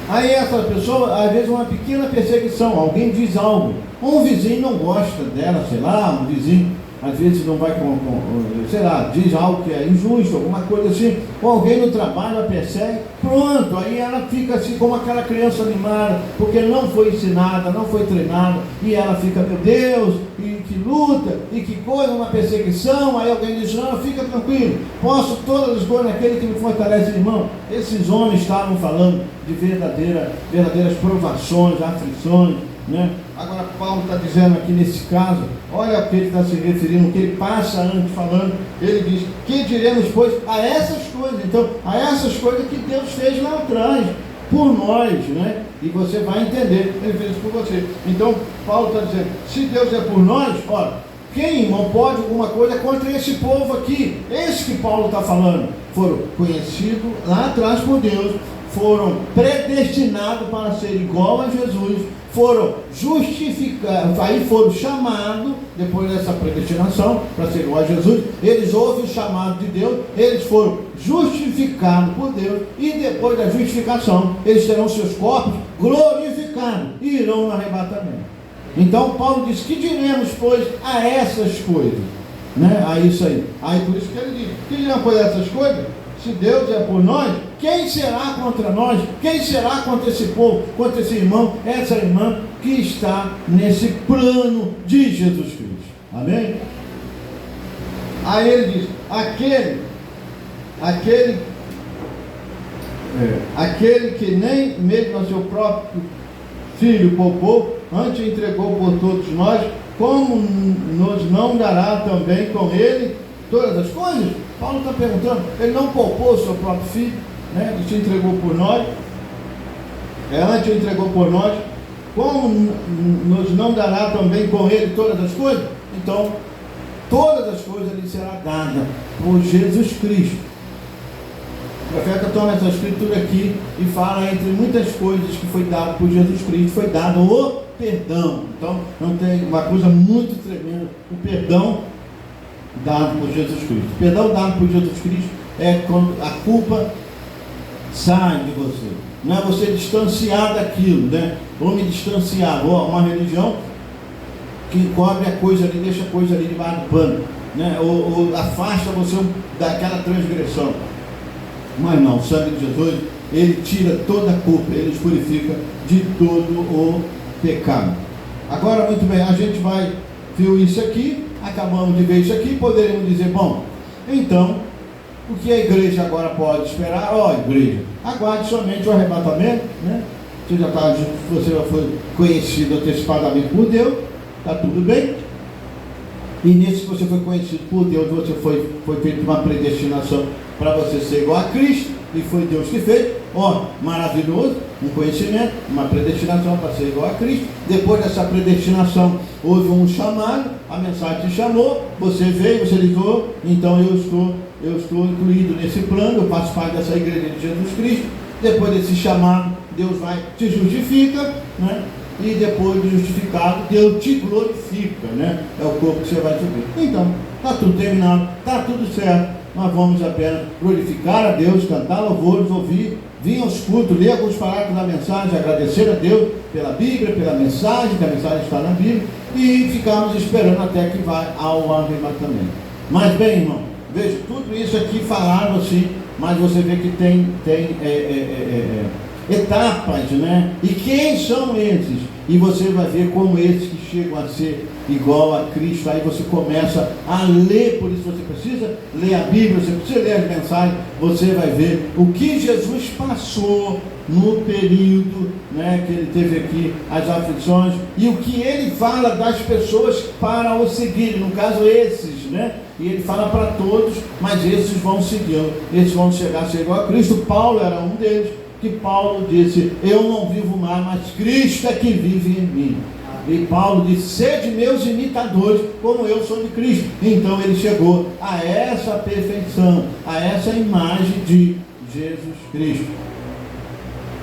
Aí essa pessoa, às vezes uma pequena perseguição, alguém diz algo, um vizinho não gosta dela, sei lá, um vizinho às vezes não vai sei lá, diz algo que é injusto, alguma coisa assim, ou alguém no trabalho a persegue, pronto, aí ela fica assim como aquela criança animada, porque não foi ensinada, não foi treinada, e ela fica, meu Deus, e que luta, e que coisa, uma perseguição. Aí alguém diz, não, fica tranquilo, posso todas as coisas naquele que me fortalece. Irmão, esses homens estavam falando de verdadeiras provações, aflições, né? Agora Paulo está dizendo aqui nesse caso, olha o que ele está se referindo, o que ele passa antes falando, ele diz, que diremos pois a essas coisas? Então, a essas coisas que Deus fez lá atrás, por nós, né? E você vai entender, ele fez isso por você. Então, Paulo está dizendo, se Deus é por nós, olha, quem, irmão, pode alguma coisa contra esse povo aqui? Esse que Paulo está falando, foram conhecidos lá atrás por Deus, foram predestinados para ser igual a Jesus, foram justificados, aí foram chamados, depois dessa predestinação, para ser igual a Jesus, eles ouvem o chamado de Deus, eles foram justificados por Deus, e depois da justificação, eles terão seus corpos glorificados, e irão no arrebatamento. Então Paulo diz, que diremos, pois, a essas coisas? Né? A isso aí. Aí por isso que ele diz, que diremos, pois, a essas coisas? Se Deus é por nós, quem será contra nós? Quem será contra esse povo, contra esse irmão, essa irmã que está nesse plano de Jesus Cristo? Amém? Aí ele diz, aquele que nem mesmo a seu próprio filho poupou, antes entregou por todos nós, como nos não dará também com ele todas as coisas? Paulo está perguntando, ele não poupou o seu próprio filho, né? Ele te entregou por nós, antes entregou por nós, como nos não dará também com ele todas as coisas? Então, todas as coisas lhe será dada por Jesus Cristo. O profeta toma essa escritura aqui e fala, entre muitas coisas que foi dado por Jesus Cristo, foi dado o perdão. Então, não tem uma coisa muito tremenda, o perdão dado por Jesus Cristo. O perdão dado por Jesus Cristo é quando a culpa sai de você. Não é você distanciar daquilo, né? Ou me distanciar. Uma religião que cobre a coisa ali, deixa a coisa ali debaixo do pano, né? Ou afasta você daquela transgressão. Mas não, o sangue de Jesus, ele tira toda a culpa, ele os purifica de todo o pecado. Agora, muito bem, a gente viu isso aqui, acabamos de ver isso aqui, poderíamos dizer, bom, então, o que a igreja agora pode esperar? Igreja, aguarde somente o arrebatamento, né? Você já foi conhecido antecipadamente por Deus, está tudo bem. E nisso que você foi conhecido por Deus, você foi feito uma predestinação para você ser igual a Cristo, e foi Deus que fez. Maravilhoso, um conhecimento, uma predestinação para ser igual a Cristo. Depois dessa predestinação, houve um chamado, a mensagem te chamou, você veio, você ligou, então eu estou incluído nesse plano, eu faço parte dessa igreja de Jesus Cristo. Depois desse chamado, Deus te justifica, né? E depois de justificado, Deus te glorifica, né? É o corpo que você vai subir. Então, está tudo terminado, está tudo certo. Nós vamos apenas glorificar a Deus, cantar louvores, ouvir, vir aos cultos, ler alguns parágrafos da mensagem, agradecer a Deus pela Bíblia, pela mensagem, que a mensagem está na Bíblia, e ficarmos esperando até que vai ao arrebatamento. Mas bem, irmão, veja, tudo isso aqui falado assim, mas você vê que tem etapas, né? E quem são esses? E você vai ver como esses que chegam a ser igual a Cristo. Aí você começa a ler, por isso você precisa ler a Bíblia, você precisa ler as mensagens, você vai ver o que Jesus passou no período, né, que ele teve aqui as aflições, e o que ele fala das pessoas para o seguir, no caso esses, né? E ele fala para todos, mas esses vão seguir, esses vão chegar a ser igual a Cristo. Paulo era um deles, que Paulo disse, eu não vivo mais, mas Cristo é que vive em mim. E Paulo disse, sede meus imitadores, como eu sou de Cristo. Então ele chegou a essa perfeição, a essa imagem de Jesus Cristo.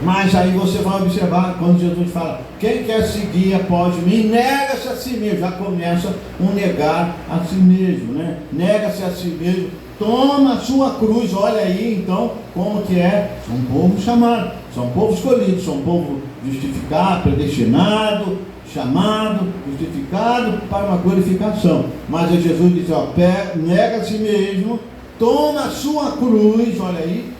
Mas aí você vai observar, quando Jesus fala, quem quer seguir após mim, nega-se a si mesmo. Já começa um negar a si mesmo, né? Nega-se a si mesmo, toma a sua cruz. Olha aí então como que é. São um povo chamado, são um povo escolhido, são um povo justificado, predestinado, chamado, justificado para uma glorificação. Mas Jesus diz, nega a si mesmo, toma a sua cruz, olha aí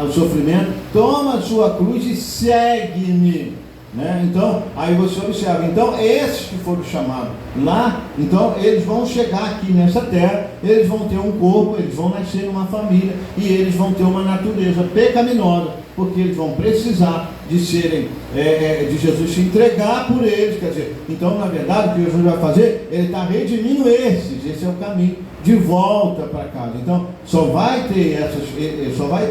o sofrimento, toma a sua cruz e segue-me, né? Então, aí você observa, então esses que foram chamados lá, então eles vão chegar aqui nessa terra, eles vão ter um corpo, eles vão nascer numa família, e eles vão ter uma natureza pecaminosa, porque eles vão precisar de serem, de Jesus se entregar por eles. Quer dizer, então na verdade o que Jesus vai fazer, ele está redimindo esse é o caminho de volta para casa. Então só vai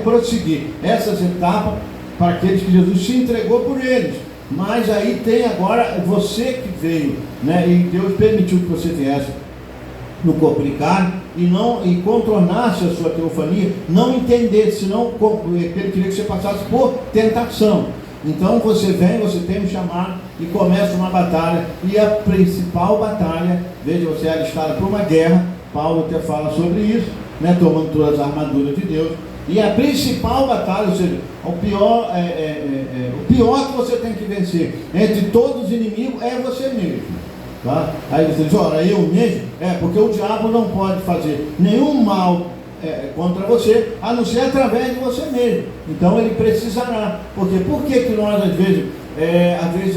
prosseguir essas etapas para aqueles que Jesus se entregou por eles. Mas aí tem agora você que veio, né? E Deus permitiu que você viesse no corpo de carne, e contornasse a sua teofania, não entendesse, senão ele queria que você passasse por tentação. Então você vem, você tem um chamado e começa uma batalha, e a principal batalha, veja, você é alistado para uma guerra. Paulo até fala sobre isso, né, tomando todas as armaduras de Deus. E a principal batalha, ou seja, o pior que você tem que vencer entre todos os inimigos é você mesmo. Tá? Aí você diz, ora, eu mesmo? Porque o diabo não pode fazer nenhum mal contra você, a não ser através de você mesmo. Então ele precisará. Por que que nós, às vezes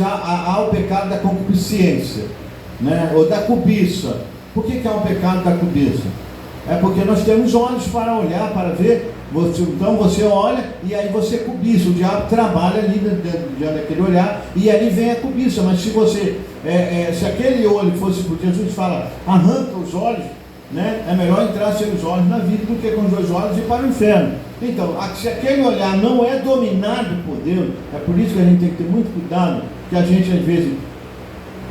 há o pecado da concupiscência, né? Ou da cobiça? Por que há o pecado da cobiça? É porque nós temos olhos para olhar, para ver. Então você olha e aí você cobiça. O diabo trabalha ali diante daquele olhar, e ali vem a cobiça. Mas se você, se aquele olho fosse por Jesus, fala, arranca os olhos, né? É melhor entrar sem os olhos na vida do que com os dois olhos ir para o inferno. Então, se aquele olhar não é dominado por Deus, é por isso que a gente tem que ter muito cuidado, que a gente às vezes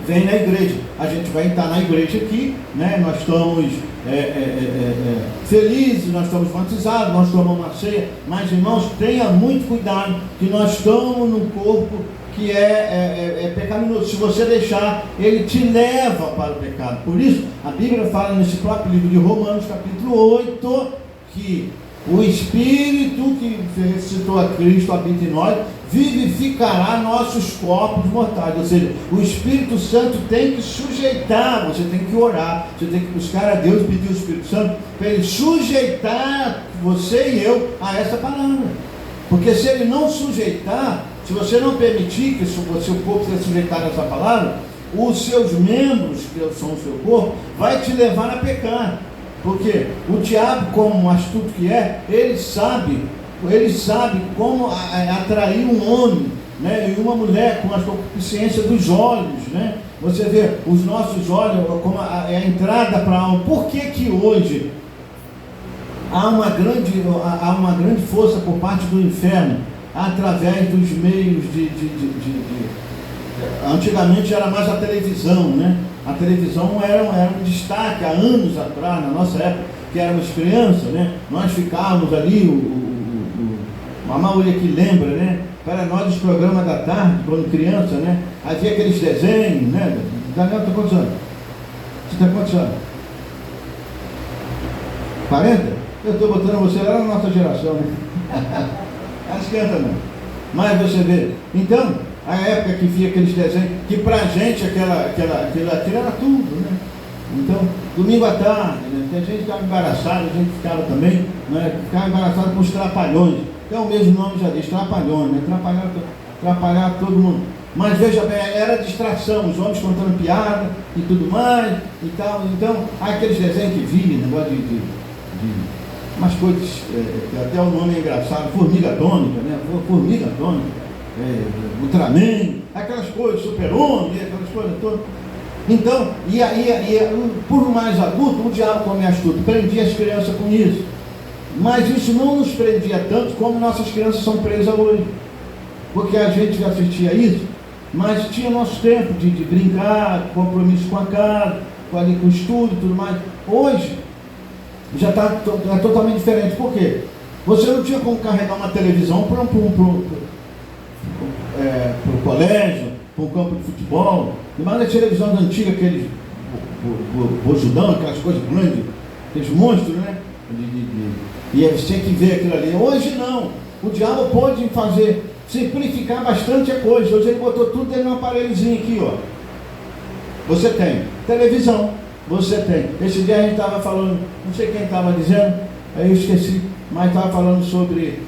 vem na igreja, a gente vai estar na igreja aqui, né? Nós estamos felizes, nós estamos batizados, nós tomamos uma ceia, mas irmãos, tenha muito cuidado, que nós estamos num corpo que é pecaminoso. Se você deixar, ele te leva para o pecado. Por isso, a Bíblia fala nesse próprio livro de Romanos, capítulo 8, que o Espírito que ressuscitou a Cristo habita em nós, vivificará nossos corpos mortais. Ou seja, o Espírito Santo tem que sujeitar, você tem que orar, você tem que buscar a Deus, pedir ao Espírito Santo para ele sujeitar você e eu a essa palavra. Porque se ele não sujeitar, se você não permitir que o seu corpo seja sujeitado a essa palavra, os seus membros, que são o seu corpo, vai te levar a pecar. Porque o diabo, como astuto que é, ele sabe como atrair um homem, né, e uma mulher com a concupiscência dos olhos, né? Você vê, os nossos olhos como a entrada para a alma. Por que hoje há uma grande força por parte do inferno através dos meios antigamente era mais a televisão, né? A televisão era um destaque há anos atrás, na nossa época, que éramos crianças, né? Nós ficávamos ali, a maioria que lembra, né? Para nós, os programas da tarde, quando criança, né? Havia aqueles desenhos, né? Daniel, está quantos anos? Você está quantos anos? 40? Eu estou botando você lá na nossa geração, né? Não esquenta não. Mas você vê, então, a época que via aqueles desenhos, que pra gente aquilo era tudo, né? Então, domingo à tarde, né? Tem gente que ficava embaraçada, a gente ficava também, né? Ficava embaraçado com os trapalhões. Então o mesmo nome já diz, trapalhões, né? Atrapalhar todo mundo. Mas veja bem, era distração, os homens contando piada e tudo mais e tal. Então, aqueles desenhos que via, negócio de umas coisas, até o nome é engraçado, formiga atômica, né? Formiga atômica, Ultraman, aquelas coisas, super-homem, aquelas coisas todas. Então, por mais adulto, o diabo, como é astuto, prendia as crianças com isso. Mas isso não nos prendia tanto como nossas crianças são presas hoje. Porque a gente já assistia isso, mas tinha nosso tempo de brincar, compromisso com a casa, com o estudo e tudo mais. Hoje, já está totalmente diferente. Por quê? Você não tinha como carregar uma televisão para o colégio, para um campo de futebol. Mas a televisão antiga, aqueles bojudão, aquelas coisas grandes, aqueles monstros, né? E você tinha que ver aquilo ali. Hoje não. O diabo pode simplificar bastante a coisa. Hoje ele botou tudo dentro de um aparelhozinho aqui, ó. Você tem televisão, você tem. Esse dia a gente estava falando, não sei quem estava dizendo, aí eu esqueci, mas estava falando sobre,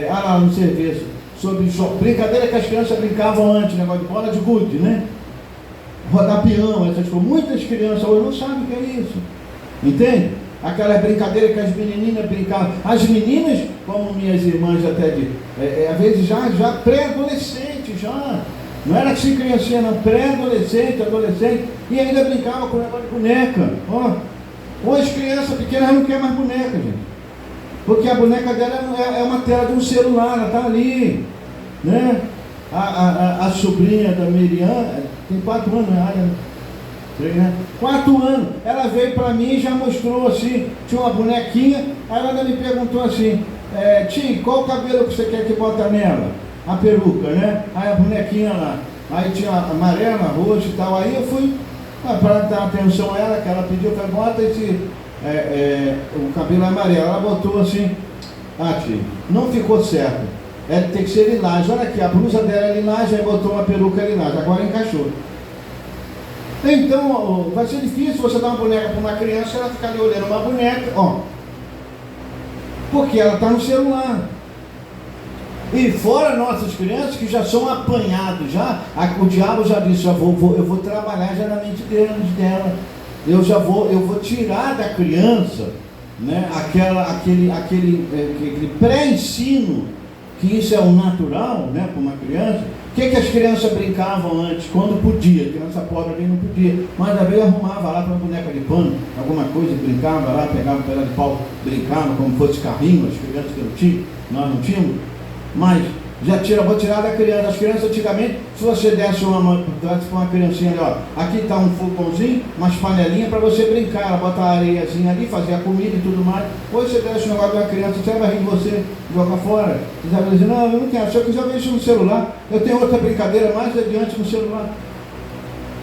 lá no serviço, sobre brincadeira que as crianças brincavam antes, negócio de bola de gude, né? Rodar peão, essas coisas. Muitas crianças hoje não sabem o que é isso. Entende? Aquela brincadeira que as meninas brincavam. As meninas, como minhas irmãs até às vezes já pré-adolescente, já. Não era assim criancinha, não. Pré-adolescente, adolescente. E ainda brincava com negócio de boneca. Ó. Hoje criança pequena não quer mais boneca, gente. Porque a boneca dela é uma tela de um celular, ela está ali. Né? A sobrinha da Miriam tem 4 anos, né? 3, né? 4 anos. Ela veio para mim e já mostrou assim, tinha uma bonequinha, aí ela ainda me perguntou assim, Tim, qual o cabelo que você quer que bota nela? A peruca, né? Aí a bonequinha lá. Aí tinha amarela, roxa e tal. Aí eu fui para dar atenção a ela, que ela pediu, eu falei, bota esse, o cabelo amarelo. Ela botou assim, tio, não ficou certo. Tem que ser lilás. Olha aqui, a blusa dela é lilás, aí botou uma peruca lilás, agora encaixou. Então, vai ser difícil você dar uma boneca para uma criança e ela ficar ali olhando uma boneca, porque ela está no celular. E fora nossas crianças que já são apanhados, o diabo já disse, eu vou trabalhar já na mente dela. Eu vou tirar da criança, né, aquele pré-ensino, que isso é o natural, né, para uma criança. O que as crianças brincavam antes, quando podia? Criança pobre ali não podia, mas às vezes arrumava lá para uma boneca de pano, alguma coisa, brincava lá, pegava um pedaço de pau, brincava como fosse carrinho, as crianças que não tinham, nós não tínhamos, mas vou tirar da criança. As crianças antigamente, se você desse uma criancinha ali, aqui está um fogãozinho, umas panelinhas para você brincar, ela bota a areiazinha ali, fazer a comida e tudo mais. Hoje você desse um negócio de uma criança, você vai rir de você, joga fora. Você vai dizer, não, eu não quero, se eu quiser ver isso no celular, eu tenho outra brincadeira mais adiante no celular.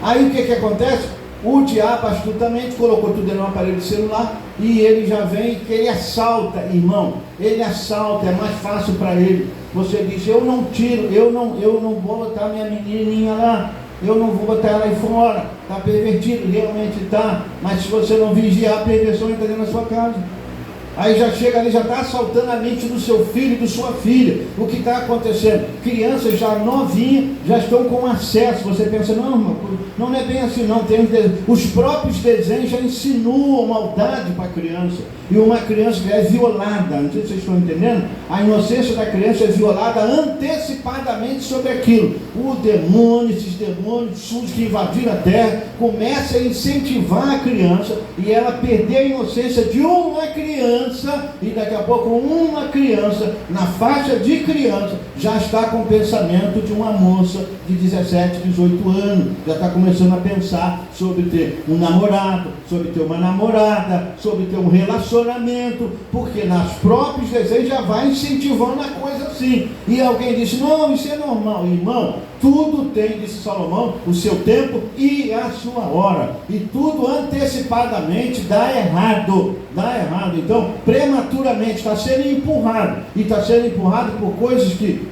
Aí o que acontece? O diabo astutamente colocou tudo no aparelho de celular e ele já vem, que ele assalta, irmão, ele assalta, é mais fácil para ele. Você diz, eu não tiro, eu não vou botar minha menininha lá, eu não vou botar ela aí fora, está pervertido, realmente está, mas se você não vigiar, a perversão entra dentro da sua casa. Aí já chega ali, já está assaltando a mente do seu filho e da sua filha. O que está acontecendo? Crianças já novinhas, já estão com acesso. Você pensa, não é bem assim não. Os próprios desenhos já insinuam maldade para a criança. E uma criança que é violada, não sei se vocês estão entendendo, a inocência da criança é violada antecipadamente sobre aquilo. O demônio, esses demônios sujos que invadiram a terra, começam a incentivar a criança e ela perder a inocência de uma criança. E daqui a pouco uma criança, na faixa de criança, já está com o pensamento de uma moça de 17, 18 anos, já está começando a pensar sobre ter um namorado, sobre ter uma namorada, sobre ter um relacionamento, porque nas próprios desejos já vai incentivando a coisa assim. E alguém disse, não, isso é normal. Irmão, tudo tem, disse Salomão, o seu tempo e a sua hora. E tudo antecipadamente dá errado. Então, prematuramente está sendo empurrado. E está sendo empurrado por coisas que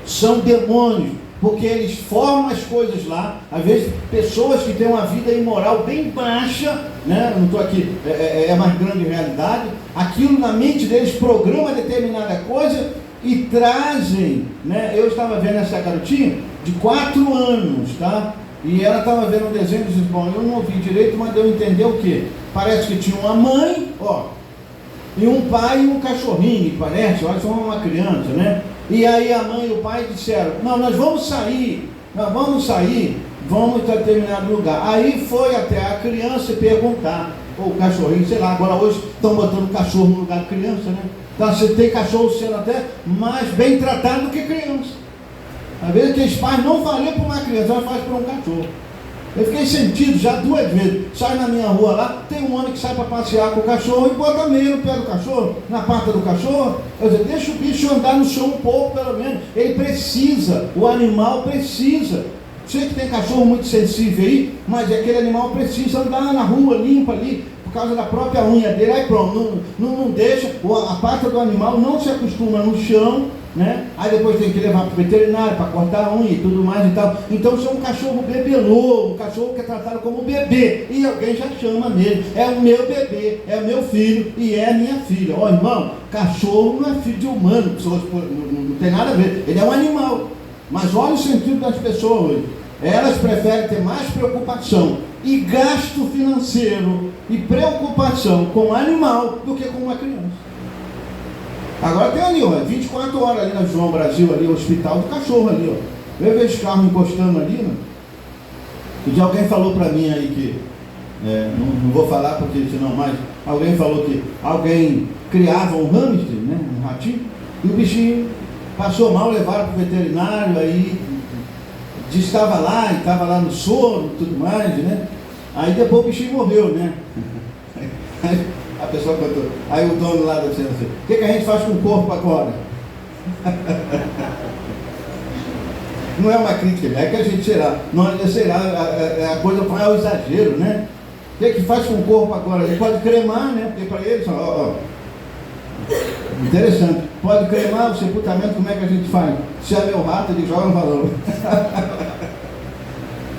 são demônios. Porque eles formam as coisas lá. Às vezes, pessoas que têm uma vida imoral bem baixa, né? Eu não estou aqui, é mais grande realidade. Aquilo na mente deles programa determinada coisa e trazem, né? Eu estava vendo essa garotinha de 4 anos, tá? E ela estava vendo um desenho e disse, bom, eu não ouvi direito, mas deu a entender o quê? Parece que tinha uma mãe, e um pai e um cachorrinho, parece, olha, só uma criança, né? E aí a mãe e o pai disseram, não, nós vamos sair, vamos para determinado lugar. Aí foi até a criança perguntar, ou o cachorrinho, sei lá, agora hoje estão botando cachorro no lugar de criança, né? Então você tem cachorro sendo até mais bem tratado do que criança. Às vezes aqueles pais não fariam para uma criança, mas faz para um cachorro. Eu fiquei sentido já 2 vezes. Sai na minha rua lá, tem um homem que sai para passear com o cachorro e bota meio no pé do cachorro, na pata do cachorro. Eu digo, deixa o bicho andar no chão um pouco, pelo menos. Ele precisa, o animal precisa. Sei que tem cachorro muito sensível aí, mas aquele animal precisa andar na rua, limpa ali, por causa da própria unha dele. Aí pronto, não deixa, a pata do animal não se acostuma no chão, né? Aí depois tem que levar para o veterinário para cortar a unha e tudo mais e tal. Então isso é um cachorro bebelô, um cachorro que é tratado como bebê, e alguém já chama nele, é o meu bebê, é o meu filho e é a minha filha. Irmão, cachorro não é filho de humano, não tem nada a ver, ele é um animal. Mas olha o sentido das pessoas hoje. Elas preferem ter mais preocupação e gasto financeiro e preocupação com o animal do que com uma criança. Agora tem ali, 24 horas ali na João Brasil, ali, o hospital do cachorro ali, Eu vejo os carros encostando ali, né? E já alguém falou para mim aí que, não vou falar porque senão mais, alguém falou que alguém criava um hamster, né? Um ratinho, e o bichinho passou mal, levaram para o veterinário, aí estava lá no sono e tudo mais, né? Aí depois o bichinho morreu, né? Aí a pessoa contou. Aí o dono lá dizendo assim, o que a gente faz com o corpo agora? Não é uma crítica, é que a gente, sei lá, a coisa é o exagero, né? O que faz com o corpo agora? Ele pode cremar, né? Porque para eles, interessante, pode cremar o sepultamento, como é que a gente faz? Se é meu rato, ele joga no valor.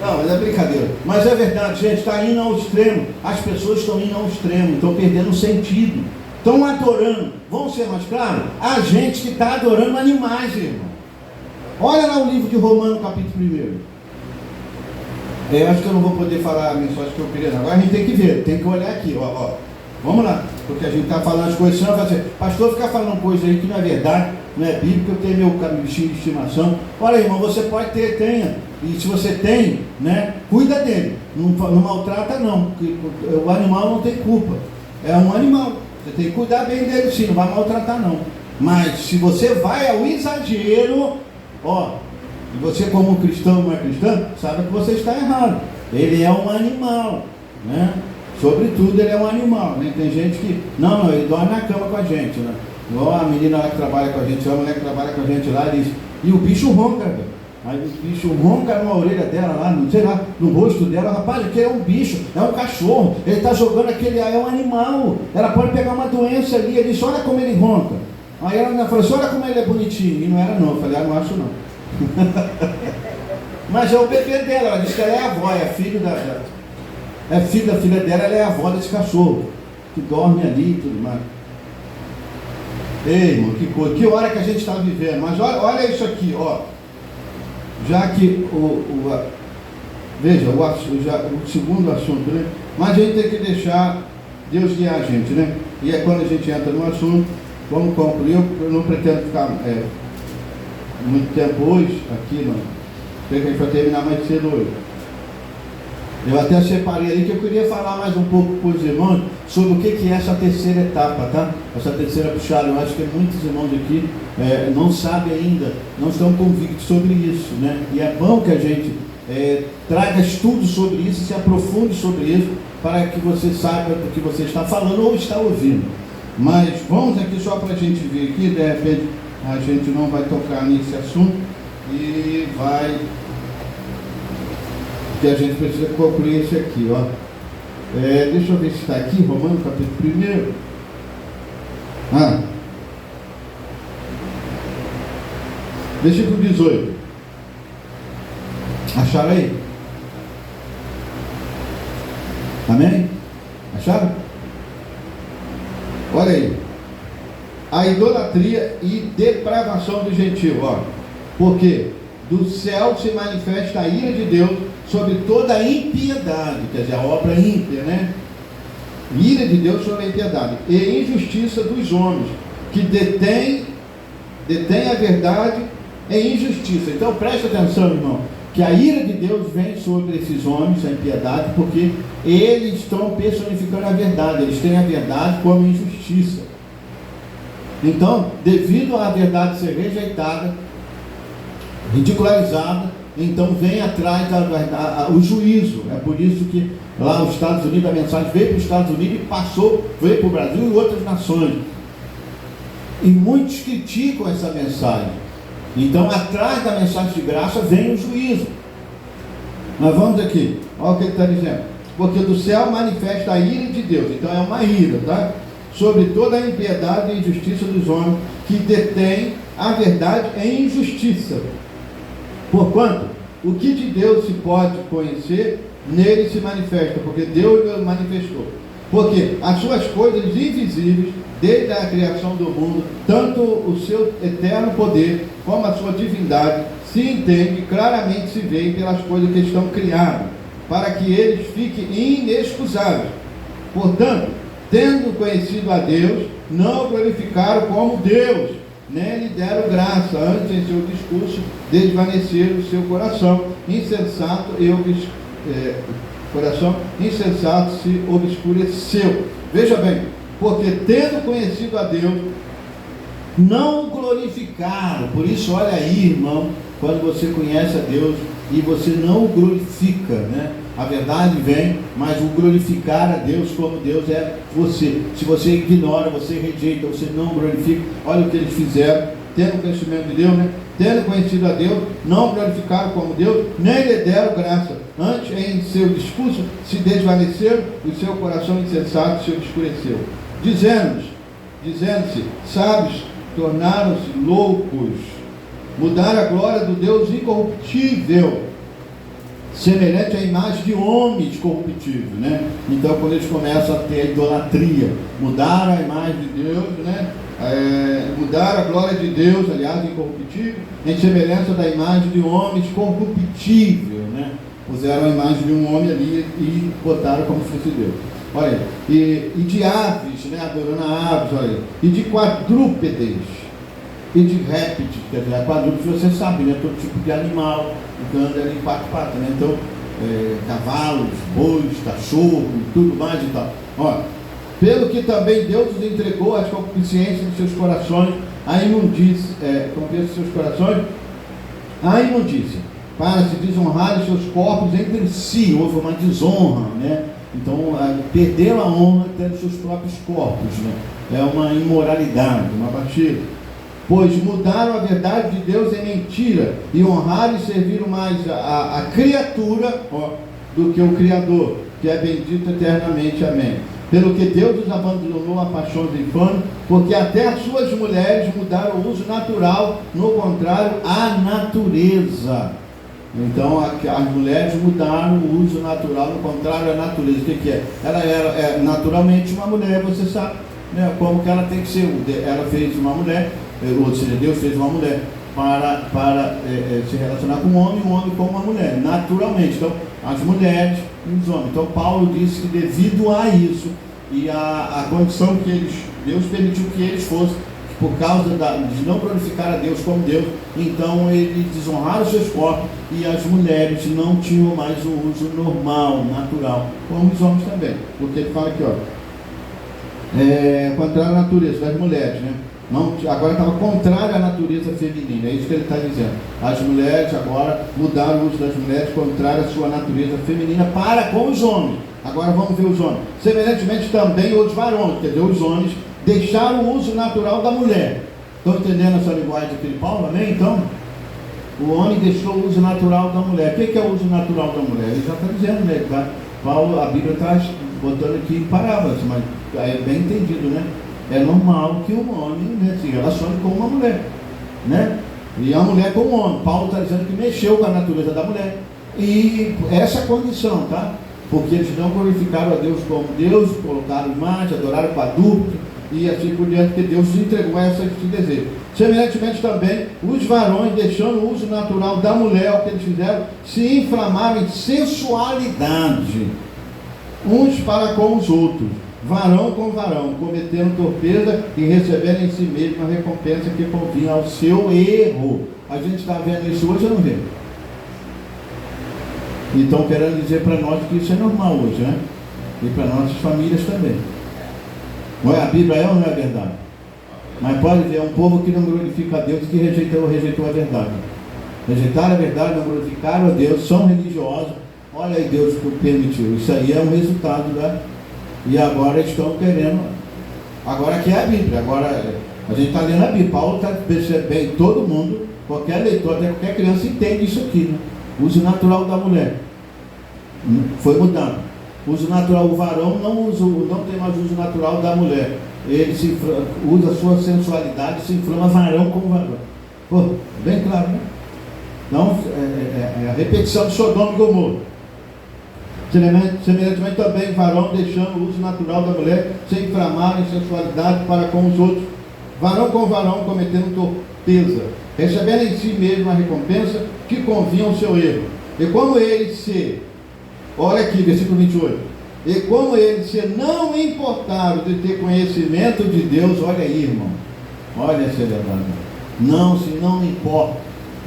Não, mas é brincadeira. Mas é verdade, gente, está indo ao extremo. As pessoas estão indo ao extremo, estão perdendo o sentido. Estão adorando, vamos ser mais claros? A gente que está adorando animais, irmão. Olha lá o livro de Romanos, capítulo 1. Eu acho que eu não vou poder falar a mensagem que eu queria. Agora a gente tem que ver, tem que olhar aqui, ó. Vamos lá, porque a gente está falando as coisas, senão vai ser, pastor, ficar falando coisa aí que não é verdade, não é bíblico, eu tenho meu bichinho de estimação. Olha, irmão, você pode ter, tenha. E se você tem, né, cuida dele. Não maltrata não, porque o animal não tem culpa. É um animal. Você tem que cuidar bem dele sim, não vai maltratar não. Mas se você vai ao exagero, e você como cristão não é cristão, sabe que você está errado. Ele é um animal, né? Sobretudo ele é um animal, né? Tem gente que, não, ele dorme na cama com a gente, né? Igual a menina lá que trabalha com a gente, a mulher que trabalha com a gente lá, diz, e o bicho ronca, velho. Aí o bicho ronca numa orelha dela lá, não sei lá, no rosto dela, rapaz, aquele é um bicho, é um cachorro, ele está jogando aquele, é um animal, ela pode pegar uma doença ali, ele disse, olha como ele ronca. Aí ela falou assim, olha como ele é bonitinho, e não era não, eu falei, não acho não. Mas é o bebê dela, ela disse que ela é a avó, é filho da filha dela, ela é a avó desse cachorro, que dorme ali e tudo mais. Ei, irmão, que coisa, que hora que a gente está vivendo, mas olha isso aqui, já que veja, o segundo assunto, né? Mas a gente tem que deixar Deus guiar a gente, né? E é quando a gente entra no assunto, vamos concluir, eu não pretendo ficar muito tempo hoje, aqui não, sei que a gente vai terminar mais cedo hoje. Eu até separei ali que eu queria falar mais um pouco para os irmãos sobre o que é essa terceira etapa, tá? Essa terceira puxada. Eu acho que muitos irmãos aqui não sabem ainda, não estão convictos sobre isso, né? E é bom que a gente traga estudos sobre isso, se aprofunde sobre isso, para que você saiba do que você está falando ou está ouvindo. Mas vamos aqui só para a gente ver aqui, de repente a gente não vai tocar nesse assunto e vai... que a gente precisa concluir esse aqui, deixa eu ver se está aqui, Romanos capítulo 1. Versículo 18. Acharam aí? Amém? Acharam? Olha aí. A idolatria e depravação do gentio, porque do céu se manifesta a ira de Deus sobre toda a impiedade, quer dizer, a obra ímpia, né? Ira de Deus sobre a impiedade e injustiça dos homens, que detém a verdade em injustiça. Então preste atenção, irmão, que a ira de Deus vem sobre esses homens, a impiedade, porque eles estão personificando a verdade, eles têm a verdade como injustiça. Então, devido à verdade ser rejeitada, ridicularizada, então vem atrás o juízo. É por isso que lá nos Estados Unidos, a mensagem veio para os Estados Unidos e veio para o Brasil e outras nações. E muitos criticam essa mensagem. Então, atrás da mensagem de graça vem o juízo. Mas vamos aqui, olha o que ele está dizendo. Porque do céu manifesta a ira de Deus. Então é uma ira, tá? Sobre toda a impiedade e injustiça dos homens, que detêm a verdade em injustiça. Porquanto, o que de Deus se pode conhecer, nele se manifesta, porque Deus o manifestou. Porque as suas coisas invisíveis, desde a criação do mundo, tanto o seu eterno poder, como a sua divindade, se entende, claramente se vê pelas coisas que estão criadas, para que eles fiquem inexcusáveis. Portanto, tendo conhecido a Deus, não o glorificaram como Deus, nem lhe deram graça, antes em seu discurso desvaneceram o seu coração insensato se obscureceu. Veja bem, porque tendo conhecido a Deus, não o glorificaram. Por isso, olha aí, irmão, quando você conhece a Deus e você não o glorifica, né? A verdade vem, mas o glorificar a Deus como Deus é você. Se você ignora, você rejeita, você não glorifica, olha o que eles fizeram, tendo o conhecimento de Deus, né? Tendo conhecido a Deus, não glorificaram como Deus, nem lhe deram graça. Antes, em seu discurso, se desvaneceram, e o seu coração insensato se obscureceu. Dizendo-se, sábios, tornaram-se loucos, mudaram a glória do Deus incorruptível, semelhante à imagem de homens corruptíveis, né? Então, quando eles começam a ter a idolatria, mudaram a imagem de Deus, né? Mudaram a glória de Deus, aliás, incorruptível, em semelhança da imagem de homens corruptível, né? Puseram a imagem de um homem ali e botaram como se fosse Deus. Olha, e de aves, né? Adorando a aves, olha, e de quadrúpedes, e de répteis, quer dizer, a quadrúpede você sabe, né? Todo tipo de animal que anda ali em quatro patas, né? Então, cavalos, bois, cachorro, tudo mais e tal. Olha, pelo que também Deus os entregou às concupiscências de seus corações, a imundícia, a imundícia, para se desonrarem seus corpos entre si. Houve uma desonra, né? Então, perderam a honra tendo seus próprios corpos, né? É uma imoralidade, uma batida. Pois mudaram a verdade de Deus em mentira, e honraram e serviram mais a criatura, ó, do que o Criador, que é bendito eternamente. Amém. Pelo que Deus os abandonou a paixões infames, porque até as suas mulheres mudaram o uso natural, no contrário, à natureza. Então, as mulheres mudaram o uso natural, no contrário à natureza. O que é? Ela era naturalmente uma mulher, você sabe, né, como que ela tem que ser. Ela fez uma mulher, ou seja, Deus fez uma mulher para se relacionar com um homem com uma mulher, naturalmente. Então, as mulheres e os homens. Então, Paulo disse que devido a isso, e a condição que Deus permitiu que eles fossem, por causa de não glorificar a Deus como Deus, então eles desonraram seus corpos, e as mulheres não tinham mais o uso normal, natural, como os homens também. Porque ele fala aqui, ó, contrário à natureza das mulheres, né? Não, agora estava contrário à natureza feminina, é isso que ele está dizendo. As mulheres agora mudaram o uso das mulheres, contrário à sua natureza feminina para com os homens. Agora vamos ver os homens. Semelhantemente também os varões, quer dizer, os homens deixaram o uso natural da mulher. Estão entendendo essa linguagem aqui de Paulo? Amém? Então, o homem deixou o uso natural da mulher. O que é o uso natural da mulher? Ele já está dizendo, né? Tá? Paulo, a Bíblia está botando aqui em parábolas, mas é bem entendido, né? É normal que um homem, né, se relacione com uma mulher, né? E a mulher com o homem. Paulo está dizendo que mexeu com a natureza da mulher. E essa condição, tá? Porque eles não glorificaram a Deus como Deus, colocaram imagem, adoraram quadrúpede, e assim por diante, que Deus entregou a esse desejo. Semelhantemente também, os varões, deixando o uso natural da mulher, o que eles fizeram, se inflamaram em sensualidade, uns para com os outros, varão com varão, cometendo torpeza e recebendo em si mesmo a recompensa que convinha ao seu erro. A gente está vendo isso hoje ou não vê? E estão querendo dizer para nós que isso é normal hoje, né? E para nossas famílias também. Não é? A Bíblia é ou não é verdade? Mas pode ver, é um povo que não glorifica a Deus e que rejeitou a verdade. Rejeitaram a verdade, não glorificaram a Deus, são religiosos. Olha aí, Deus permitiu. Isso aí é um resultado da... E agora estão querendo... Agora aqui é a Bíblia. Agora a gente está lendo a Bíblia. Paulo está percebendo, todo mundo, qualquer leitor, até qualquer criança entende isso aqui, né? O uso natural da mulher foi mudado. O uso natural, o varão não tem mais uso natural da mulher. Ele usa a sua sensualidade, se inflama varão com varão. Pô, bem claro, né? Então, é a repetição de Sodoma e Gomorra. Semelhantemente também, varão deixando o uso natural da mulher, se inflamar em sensualidade para com os outros. Varão com varão, cometendo torpeza, recebendo em si mesmo a recompensa que convinha ao seu erro. E como ele olha aqui, versículo 28, e como eles se não importaram de ter conhecimento de Deus, olha aí, irmão, olha essa verdade, não me importa,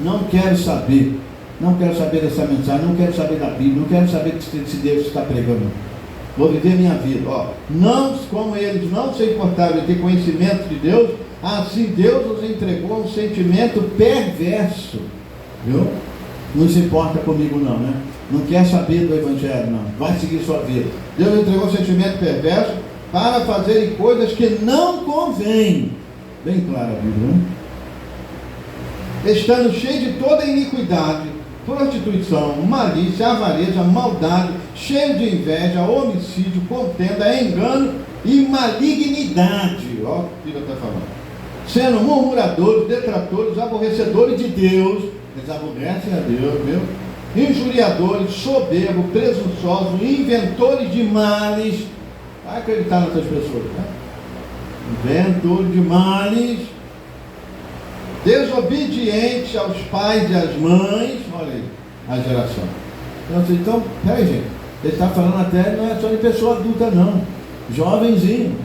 não quero saber dessa mensagem, não quero saber da Bíblia, não quero saber se Deus está pregando, vou viver minha vida, ó. Não, como eles não se importaram de ter conhecimento de Deus, assim Deus os entregou um sentimento perverso, viu? Não se importa comigo não, né? não quer saber do Evangelho, não. Vai seguir sua vida. Deus entregou o sentimento perverso para fazerem coisas que não convêm. Bem claro a Bíblia, né? Estando cheio de toda iniquidade, prostituição, malícia, avareza, maldade, cheio de inveja, homicídio, contenda, engano e malignidade. Olha o que ele está falando. Sendo murmuradores, detratores, aborrecedores de Deus, eles aborrecem a Deus, viu? Injuriadores, soberbos, presunçosos, inventores de males. Vai acreditar nessas pessoas, né? Inventores de males, desobedientes aos pais e às mães. Olha aí a geração. Então, peraí, gente, ele está falando até, não é só de pessoa adulta, não, jovenzinho.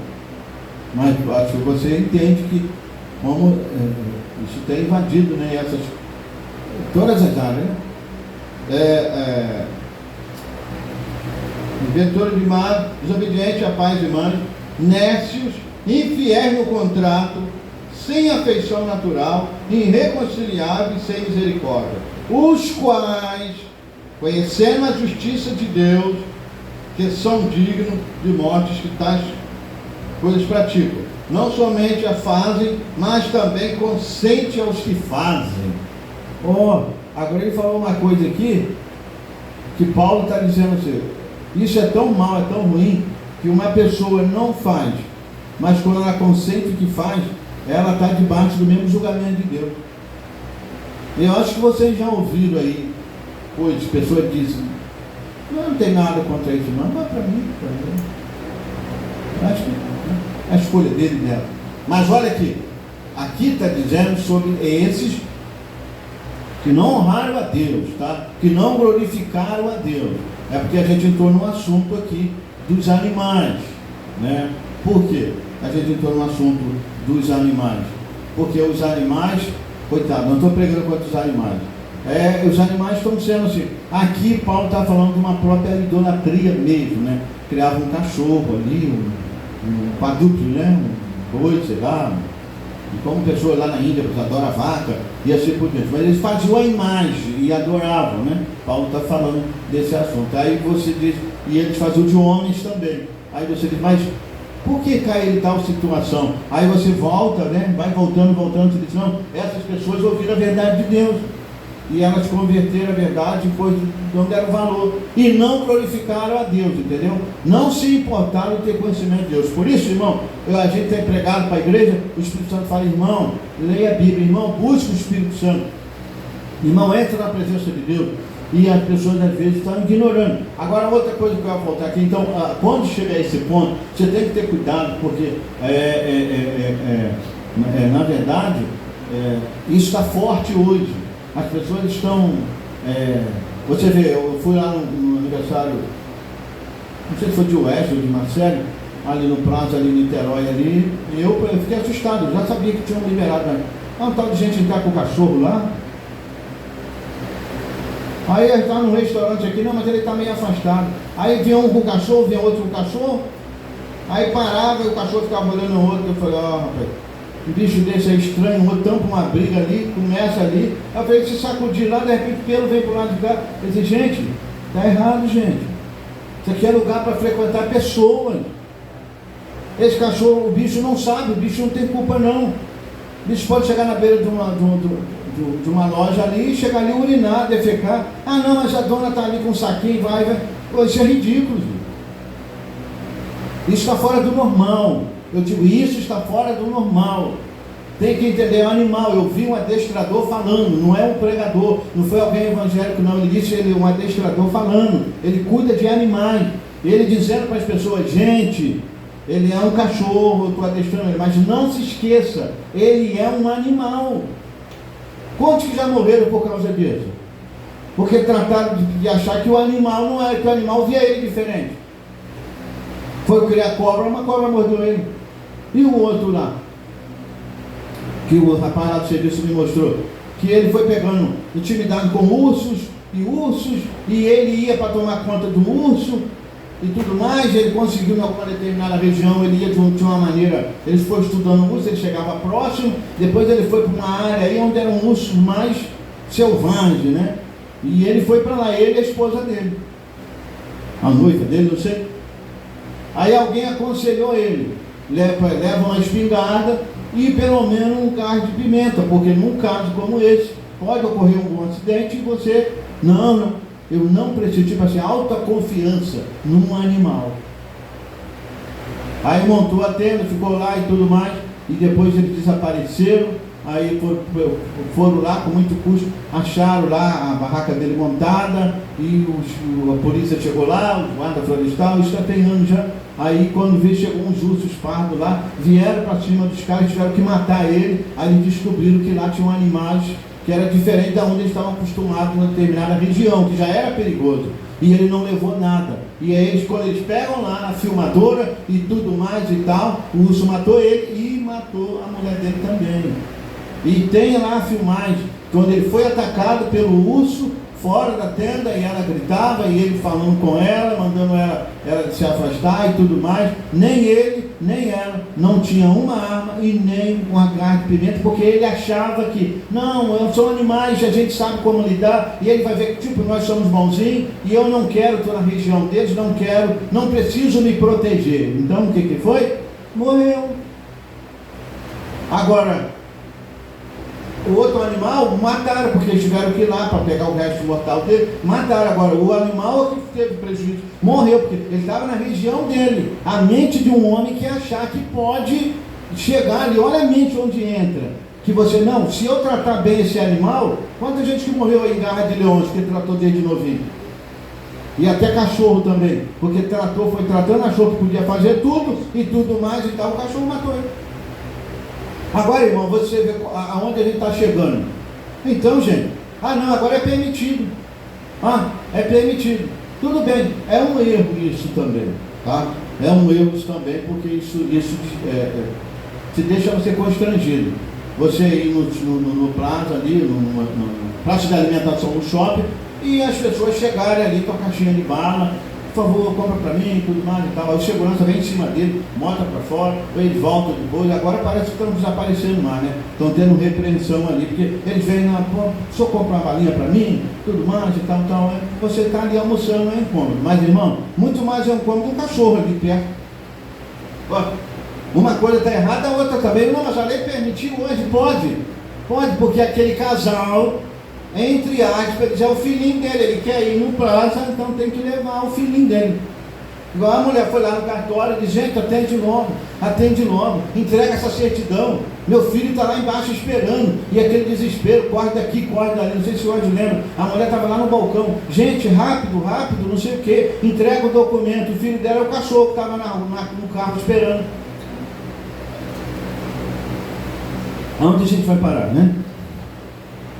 Mas acho que você entende que como isso tem invadido, né, todas as áreas, né? Inventores de mal, desobedientes a pais e mães, nécios, infiéis no contrato, sem afeição natural, irreconciliáveis, sem misericórdia, os quais, conhecendo a justiça de Deus, que são dignos de mortes, que tais coisas praticam, não somente a fazem, mas também consentem aos que fazem. Agora ele falou uma coisa aqui, que Paulo está dizendo assim, isso é tão mal, é tão ruim, que uma pessoa não faz, mas quando ela consente o que faz, ela está debaixo do mesmo julgamento de Deus. Eu acho que vocês já ouviram aí, pois pessoas dizem, não tem nada contra isso não, mas para mim. Acho que é a escolha dele e dela. Mas olha aqui está dizendo sobre esses que não honraram a Deus, tá? Que não glorificaram a Deus. É porque a gente entrou num assunto aqui dos animais, né? Por quê? A gente entrou no assunto dos animais, porque os animais, coitado, não estou pregando contra os animais, os animais estão sendo assim, aqui Paulo está falando de uma própria idolatria mesmo, né? Criava um cachorro ali, um quadrúpede, né? Um boi, sei lá, e como pessoas lá na Índia que adoram a vaca, e assim por diante, mas eles faziam a imagem e adoravam, né? Paulo está falando desse assunto, aí você diz, e eles faziam de homens também, aí você diz, mas por que cai em tal situação? Aí você volta, né? Vai voltando, você diz, não, essas pessoas ouviram a verdade de Deus, e elas converteram a verdade e depois não deram valor, e não glorificaram a Deus, entendeu? Não se importaram em ter conhecimento de Deus. Por isso, irmão, a gente tem pregado para a igreja, o Espírito Santo fala, irmão, leia a Bíblia, irmão, busque o Espírito Santo, irmão, entra na presença de Deus, e as pessoas às vezes estão ignorando. Agora, outra coisa que eu vou voltar aqui, então, quando chegar a esse ponto, você tem que ter cuidado, porque na verdade, isso está forte hoje. As pessoas estão, você vê, eu fui lá no aniversário, não sei se foi de Oeste ou de Marcelo, ali no Prazo, ali em Niterói, ali, e eu fiquei assustado, eu já sabia que tinham liberado, né? Um tal de gente entrar com o cachorro lá. Aí ele está no restaurante aqui, não, mas ele está meio afastado. Aí vinha um com o cachorro, vinha outro com o cachorro, aí parava e o cachorro ficava olhando o outro. Eu falei, rapaz, um bicho desse é estranho, o outro tampa uma briga ali, começa ali. Aí eu falei, se sacudir lá, de repente o pelo vem para o lado de cá. Eu disse, gente, está errado, gente. Isso aqui é lugar para frequentar pessoas. Esse cachorro, o bicho não sabe, o bicho não tem culpa não. O bicho pode chegar na beira de uma loja ali, chegar ali, urinar, defecar. Ah não, mas a dona está ali com um saquinho, vai. Pô, isso é ridículo, gente. Isso está fora do normal. Eu digo, isso está fora do normal. Tem que entender, é um animal. Eu vi um adestrador falando, não é um pregador, não foi alguém evangélico não, ele disse, um adestrador falando, ele cuida de animais, ele dizendo para as pessoas, gente, ele é um cachorro, eu estou adestrando ele, mas não se esqueça, ele é um animal. Quantos que já morreram por causa disso? Porque trataram de achar que o animal não era, que o animal via ele diferente. Foi criar cobra, uma cobra mordeu ele. E o outro lá, que o rapaz lá do serviço me mostrou, que ele foi pegando intimidade com ursos, e ele ia para tomar conta do urso, e tudo mais, ele conseguiu em alguma determinada região, ele ia de uma maneira, ele foi estudando o urso, ele chegava próximo, depois ele foi para uma área aí onde eram ursos mais selvagens, né? E ele foi para lá, ele e a esposa dele, a noiva dele, não sei. Aí alguém aconselhou ele, leva uma espingarda e pelo menos um carro de pimenta, porque num caso como esse, pode ocorrer um acidente e você, eu não preciso, tipo assim, alta confiança num animal. Aí montou a tenda, ficou lá e tudo mais, e depois eles desapareceram. Aí foram lá com muito custo, acharam lá a barraca dele montada, e a polícia chegou lá, o guarda florestal, está tem anos já. Aí quando veio, chegou uns ursos pardos lá, vieram para cima dos caras, tiveram que matar ele. Aí eles descobriram que lá tinham animais que era diferente da onde eles estavam acostumados na determinada região, que já era perigoso. E ele não levou nada. E aí quando eles pegam lá na filmadora e tudo mais e tal, o urso matou ele e matou a mulher dele também. E tem lá a filmagem, quando ele foi atacado pelo urso, fora da tenda, e ela gritava, e ele falando com ela, mandando ela se afastar e tudo mais. Nem ele, nem ela, não tinha uma arma e nem um agarre de pimenta, porque ele achava que, não, são animais, a gente sabe como lidar, e ele vai ver que, tipo, nós somos bonzinhos, e eu não quero, estou na região deles, não preciso me proteger. Então, o que foi? Morreu. Agora, o outro animal mataram, porque eles tiveram que ir lá para pegar o resto mortal dele, mataram. Agora, o animal que teve prejuízo, morreu, porque ele estava na região dele. A mente de um homem que achar que pode chegar ali, olha a mente onde entra, que você, se eu tratar bem esse animal, quanta gente que morreu aí em garra de leões, que tratou desde novinho, e até cachorro também, porque foi tratando, achou que podia fazer tudo, e tudo mais e tal, o cachorro matou ele. Agora, irmão, você vê aonde a gente está chegando. Então, gente, agora é permitido. É permitido. Tudo bem, é um erro isso também, tá? É um erro isso também, porque isso te deixa você constrangido. Você ir no prazo ali, no prazo de alimentação no shopping, e as pessoas chegarem ali com a caixinha de bala, por favor, compra para mim, tudo mais e tal. Aí o segurança vem em cima dele, mostra para fora, ele volta depois. Agora parece que estão desaparecendo mais, né? Estão tendo repreensão ali, porque eles vêm só comprar uma balinha para mim, tudo mais e tal. Você está ali almoçando, é um incômodo. Mas, irmão, muito mais é um incômodo um cachorro ali perto. Uma coisa está errada, a outra também. Não, mas a lei permitiu hoje, pode, porque aquele casal, entre aspas, é o filhinho dele, ele quer ir no prazo, então tem que levar o filhinho dele. Igual a mulher foi lá no cartório e disse, gente, atende logo, entrega essa certidão, meu filho está lá embaixo esperando, e aquele desespero, corre daqui, corre dali, não sei se hoje lembra, a mulher estava lá no balcão, gente, rápido, não sei o que, entrega o documento, o filho dela é o cachorro que estava no carro esperando. Aonde a gente vai parar, né?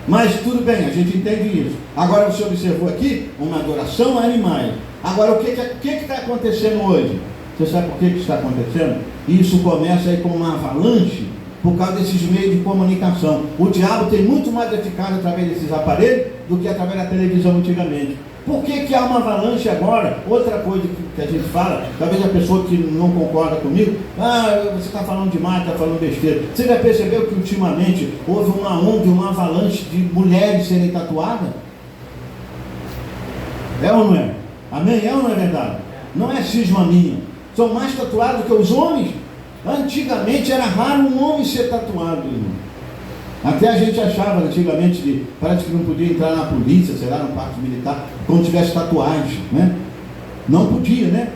Mas tudo bem, a gente entende isso. Agora você observou aqui uma adoração a animais. Agora o que está acontecendo hoje? Você sabe por que está acontecendo? Isso começa aí com uma avalanche por causa desses meios de comunicação. O diabo tem muito mais eficácia através desses aparelhos do que através da televisão antigamente. Por que há uma avalanche agora? Outra coisa que a gente fala, talvez a pessoa que não concorda comigo, você está falando demais, está falando besteira. Você já percebeu que ultimamente houve uma onda, uma avalanche de mulheres serem tatuadas? É ou não é? Amém? É ou não é verdade? Não é cisma minha. São mais tatuados que os homens. Antigamente era raro um homem ser tatuado, irmão. Até a gente achava antigamente, parece que não podia entrar na polícia, sei lá, no parque militar, quando tivesse tatuagem, né? Não podia, né?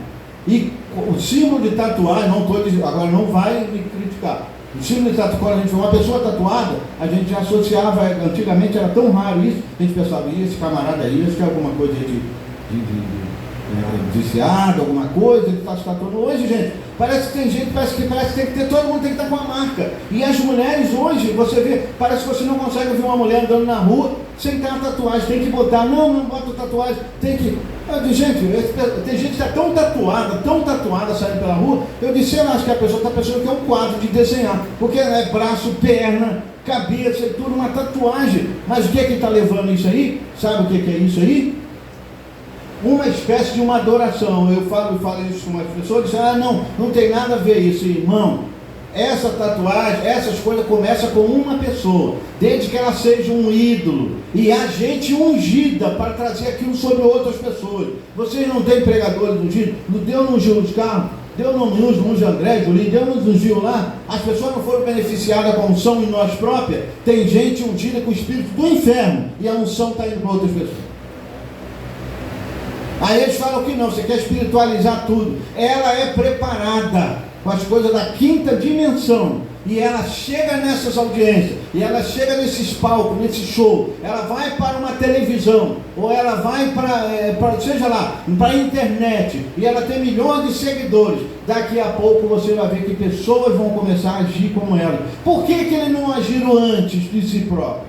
E o símbolo de tatuagem, agora não vai me criticar. O símbolo de tatuagem, quando a gente vê uma pessoa tatuada, a gente já associava, antigamente era tão raro isso, a gente pensava, esse camarada aí, acho que é alguma coisa de viciado, alguma coisa, ele está se tatuando. Hoje, gente, parece que tem gente, parece que tem que ter, todo mundo tem que estar com a marca. E as mulheres hoje, você vê, parece que você não consegue ver uma mulher andando na rua sem ter uma tatuagem, tem que botar, não bota tatuagem, tem que... Gente, tem gente que está tão tatuada saindo pela rua, eu disse, eu acho que a pessoa está pensando que é um quadro de desenhar, porque é braço, perna, cabeça, tudo uma tatuagem. Mas o que é que está levando isso aí? Sabe o que é isso aí? Uma espécie de uma adoração. Eu falo isso com uma pessoa, diz, não tem nada a ver isso, irmão. essa tatuagem, essas coisas começam com uma pessoa, desde que ela seja um ídolo, e a gente ungida para trazer aquilo sobre outras pessoas. Vocês não têm pregadores ungidos? Deus não ungiu os carros? Deus não unge André, Julinho? Deus não ungiu lá? As pessoas não foram beneficiadas com a unção em nós próprias? Tem gente ungida com o espírito do inferno, e a unção está indo para outras pessoas. Aí eles falam que não, você quer espiritualizar tudo. Ela é preparada com as coisas da quinta dimensão, e ela chega nessas audiências, e ela chega nesses palcos, nesse show, ela vai para uma televisão, ou ela vai para seja lá, para a internet, e ela tem milhões de seguidores. Daqui a pouco você vai ver que pessoas vão começar a agir como ela. Por que eles não agiram antes de si próprio?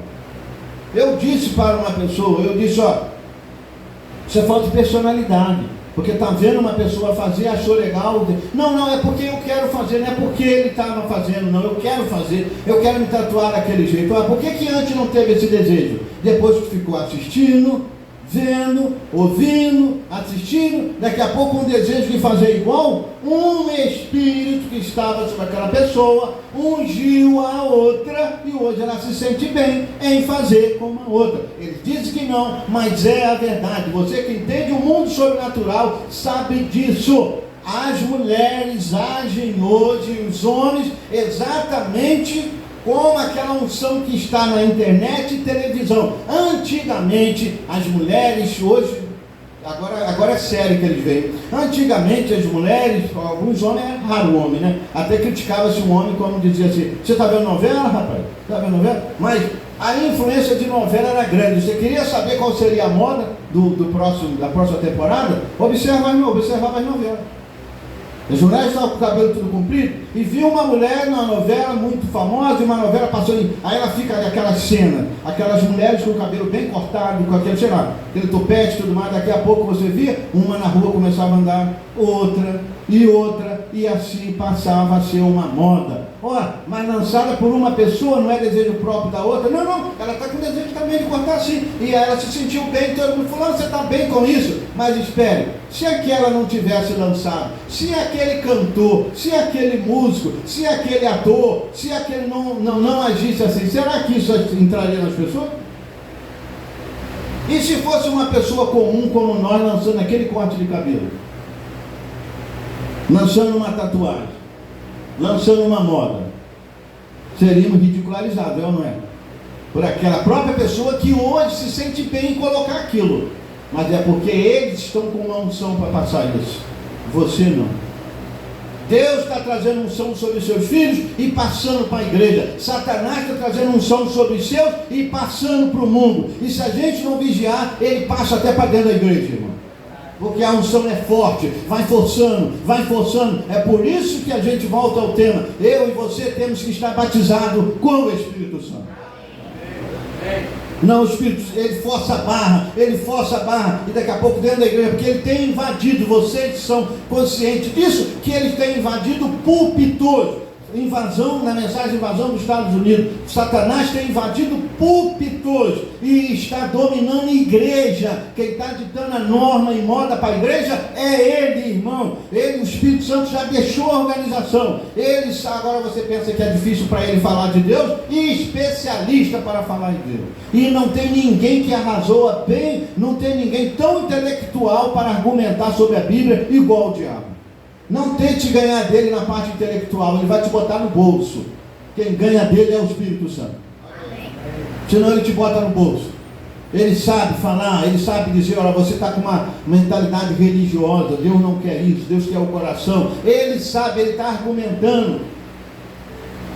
Eu disse para uma pessoa, isso é falta de personalidade. Porque está vendo uma pessoa fazer, achou legal. Não, é porque eu quero fazer, não é porque ele estava fazendo, não, eu quero fazer, eu quero me tatuar daquele jeito. Por que antes não teve esse desejo? Depois que ficou assistindo, vendo, ouvindo, assistindo, daqui a pouco um desejo de fazer igual, um espírito que estava sobre aquela pessoa, ungiu a outra, e hoje ela se sente bem em fazer como a outra. Eles dizem que não, mas é a verdade. Você que entende o mundo sobrenatural sabe disso. As mulheres agem hoje, os homens, exatamente como aquela unção que está na internet e televisão. Antigamente, as mulheres, hoje, agora é sério que eles veem. Antigamente, as mulheres, alguns homens, é raro o homem, né? Até criticava-se um homem como dizia assim: você está vendo novela, rapaz? Está vendo novela? Mas a influência de novela era grande. Você queria saber qual seria a moda da próxima temporada? Observava as novelas. As mulheres estavam com o cabelo tudo comprido e viu uma mulher numa novela muito famosa, e uma novela passou aí ela fica aquela cena, aquelas mulheres com o cabelo bem cortado, com aquele, sei lá, aquele topete e tudo mais. Daqui a pouco você via uma na rua começava a andar, outra, e assim passava a ser uma moda. Mas lançada por uma pessoa, não é desejo próprio da outra. Não, ela está com desejo também de cortar assim, e ela se sentiu bem, todo mundo falando: você está bem com isso? Mas espere, se aquela não tivesse lançado, se aquele cantor, se aquele músico, se aquele ator, se aquele não agisse assim, será que isso entraria nas pessoas? E se fosse uma pessoa comum como nós, lançando aquele corte de cabelo, lançando uma tatuagem, lançando uma moda, seríamos ridicularizados, é ou não é? Por aquela própria pessoa que hoje se sente bem em colocar aquilo, mas é porque eles estão com uma unção para passar isso, você não. Deus está trazendo unção sobre os seus filhos e passando para a igreja. Satanás está trazendo unção sobre os seus e passando para o mundo. E se a gente não vigiar, ele passa até para dentro da igreja, irmão. Porque a unção é forte, vai forçando. É por isso que a gente volta ao tema. Eu e você temos que estar batizados com o Espírito Santo. Não, o Espírito, ele força a barra, e daqui a pouco dentro da igreja, porque ele tem invadido, vocês são conscientes disso, que ele tem invadido púlpitos. Invasão, na mensagem invasão dos Estados Unidos, Satanás tem invadido púlpitos e está dominando a igreja. Quem está ditando a norma e moda para a igreja é ele, irmão. Ele, o Espírito Santo, já deixou a organização. Agora você pensa que é difícil para ele falar de Deus, e especialista para falar de Deus. E não tem ninguém que arrasou bem, não tem ninguém tão intelectual para argumentar sobre a Bíblia igual o diabo. Não tente ganhar dele na parte intelectual, ele vai te botar no bolso. Quem ganha dele é o Espírito Santo. Senão ele te bota no bolso. Ele sabe falar, ele sabe dizer: olha, você está com uma mentalidade religiosa, Deus não quer isso, Deus quer o coração. Ele sabe, ele está argumentando.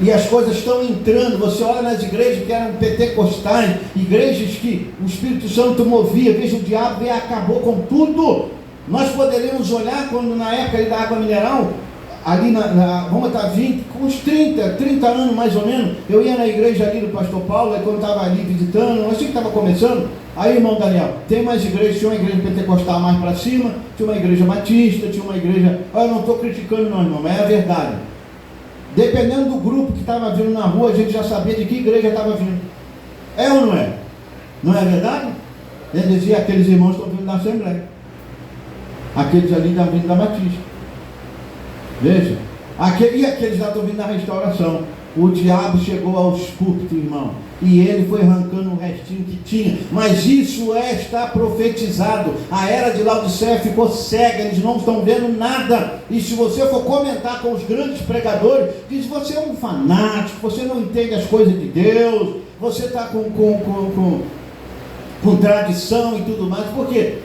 E as coisas estão entrando. Você olha nas igrejas que eram pentecostais, igrejas que o Espírito Santo movia, veja, o diabo veio e acabou com tudo. Nós poderíamos olhar quando na época da água mineral, ali vamos estar 20, com uns 30 anos mais ou menos, eu ia na igreja ali do pastor Paulo, aí quando estava ali visitando, assim que estava começando, aí irmão Daniel, tem mais igrejas, tinha uma igreja pentecostal mais para cima, tinha uma igreja batista, tinha uma igreja, eu não estou criticando não, irmão, mas é a verdade. Dependendo do grupo que estava vindo na rua, a gente já sabia de que igreja estava vindo. É ou não é? Não é verdade? Ele dizia: aqueles irmãos estão vindo da Assembleia. Aqueles ali estão vindo da Batista. Veja, E aqueles lá estão vindo da restauração. O diabo chegou aos púlpitos, irmão, e ele foi arrancando o restinho que tinha. Mas isso está profetizado. A era de Laodiceia ficou cega, eles não estão vendo nada. E se você for comentar com os grandes pregadores, diz: você é um fanático, você não entende as coisas de Deus, você está com tradição e tudo mais. Por quê?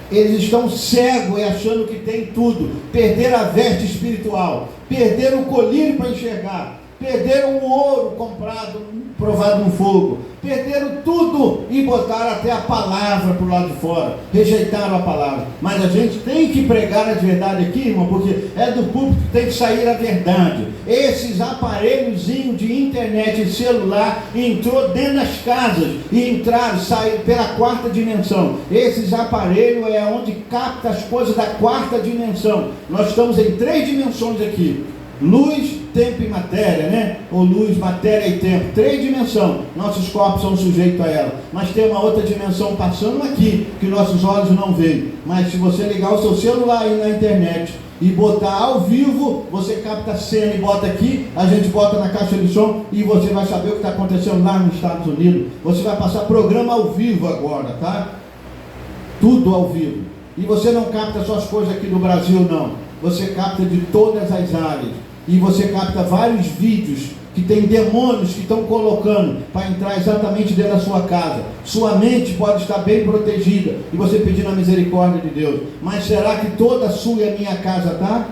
Eles estão cegos e achando que tem tudo. Perderam a veste espiritual, perderam o colírio para enxergar, perderam o ouro comprado, provado no fogo, perderam tudo e botaram até a palavra para o lado de fora, rejeitaram a palavra. Mas a gente tem que pregar a verdade aqui, irmão, porque é do púlpito que tem que sair a verdade. Esses aparelhozinhos de internet e celular entrou dentro das casas e saíram pela quarta dimensão. Esses aparelhos é onde capta as coisas da quarta dimensão. Nós estamos em 3 dimensões aqui: luz, tempo e matéria, né? Ou luz, matéria e tempo, 3 dimensões. Nossos corpos são sujeitos a ela. Mas tem uma outra dimensão passando aqui, que nossos olhos não veem. Mas se você ligar o seu celular aí na internet e botar ao vivo, você capta a cena e bota aqui, a gente bota na caixa de som e você vai saber o que está acontecendo lá nos Estados Unidos. Você vai passar programa ao vivo agora, tá? Tudo ao vivo. E você não capta só as coisas aqui do Brasil, não. Você capta de todas as áreas. E você capta vários vídeos que tem demônios que estão colocando para entrar exatamente dentro da sua casa. Sua mente pode estar bem protegida e você pedindo a misericórdia de Deus. Mas será que toda a sua e a minha casa está?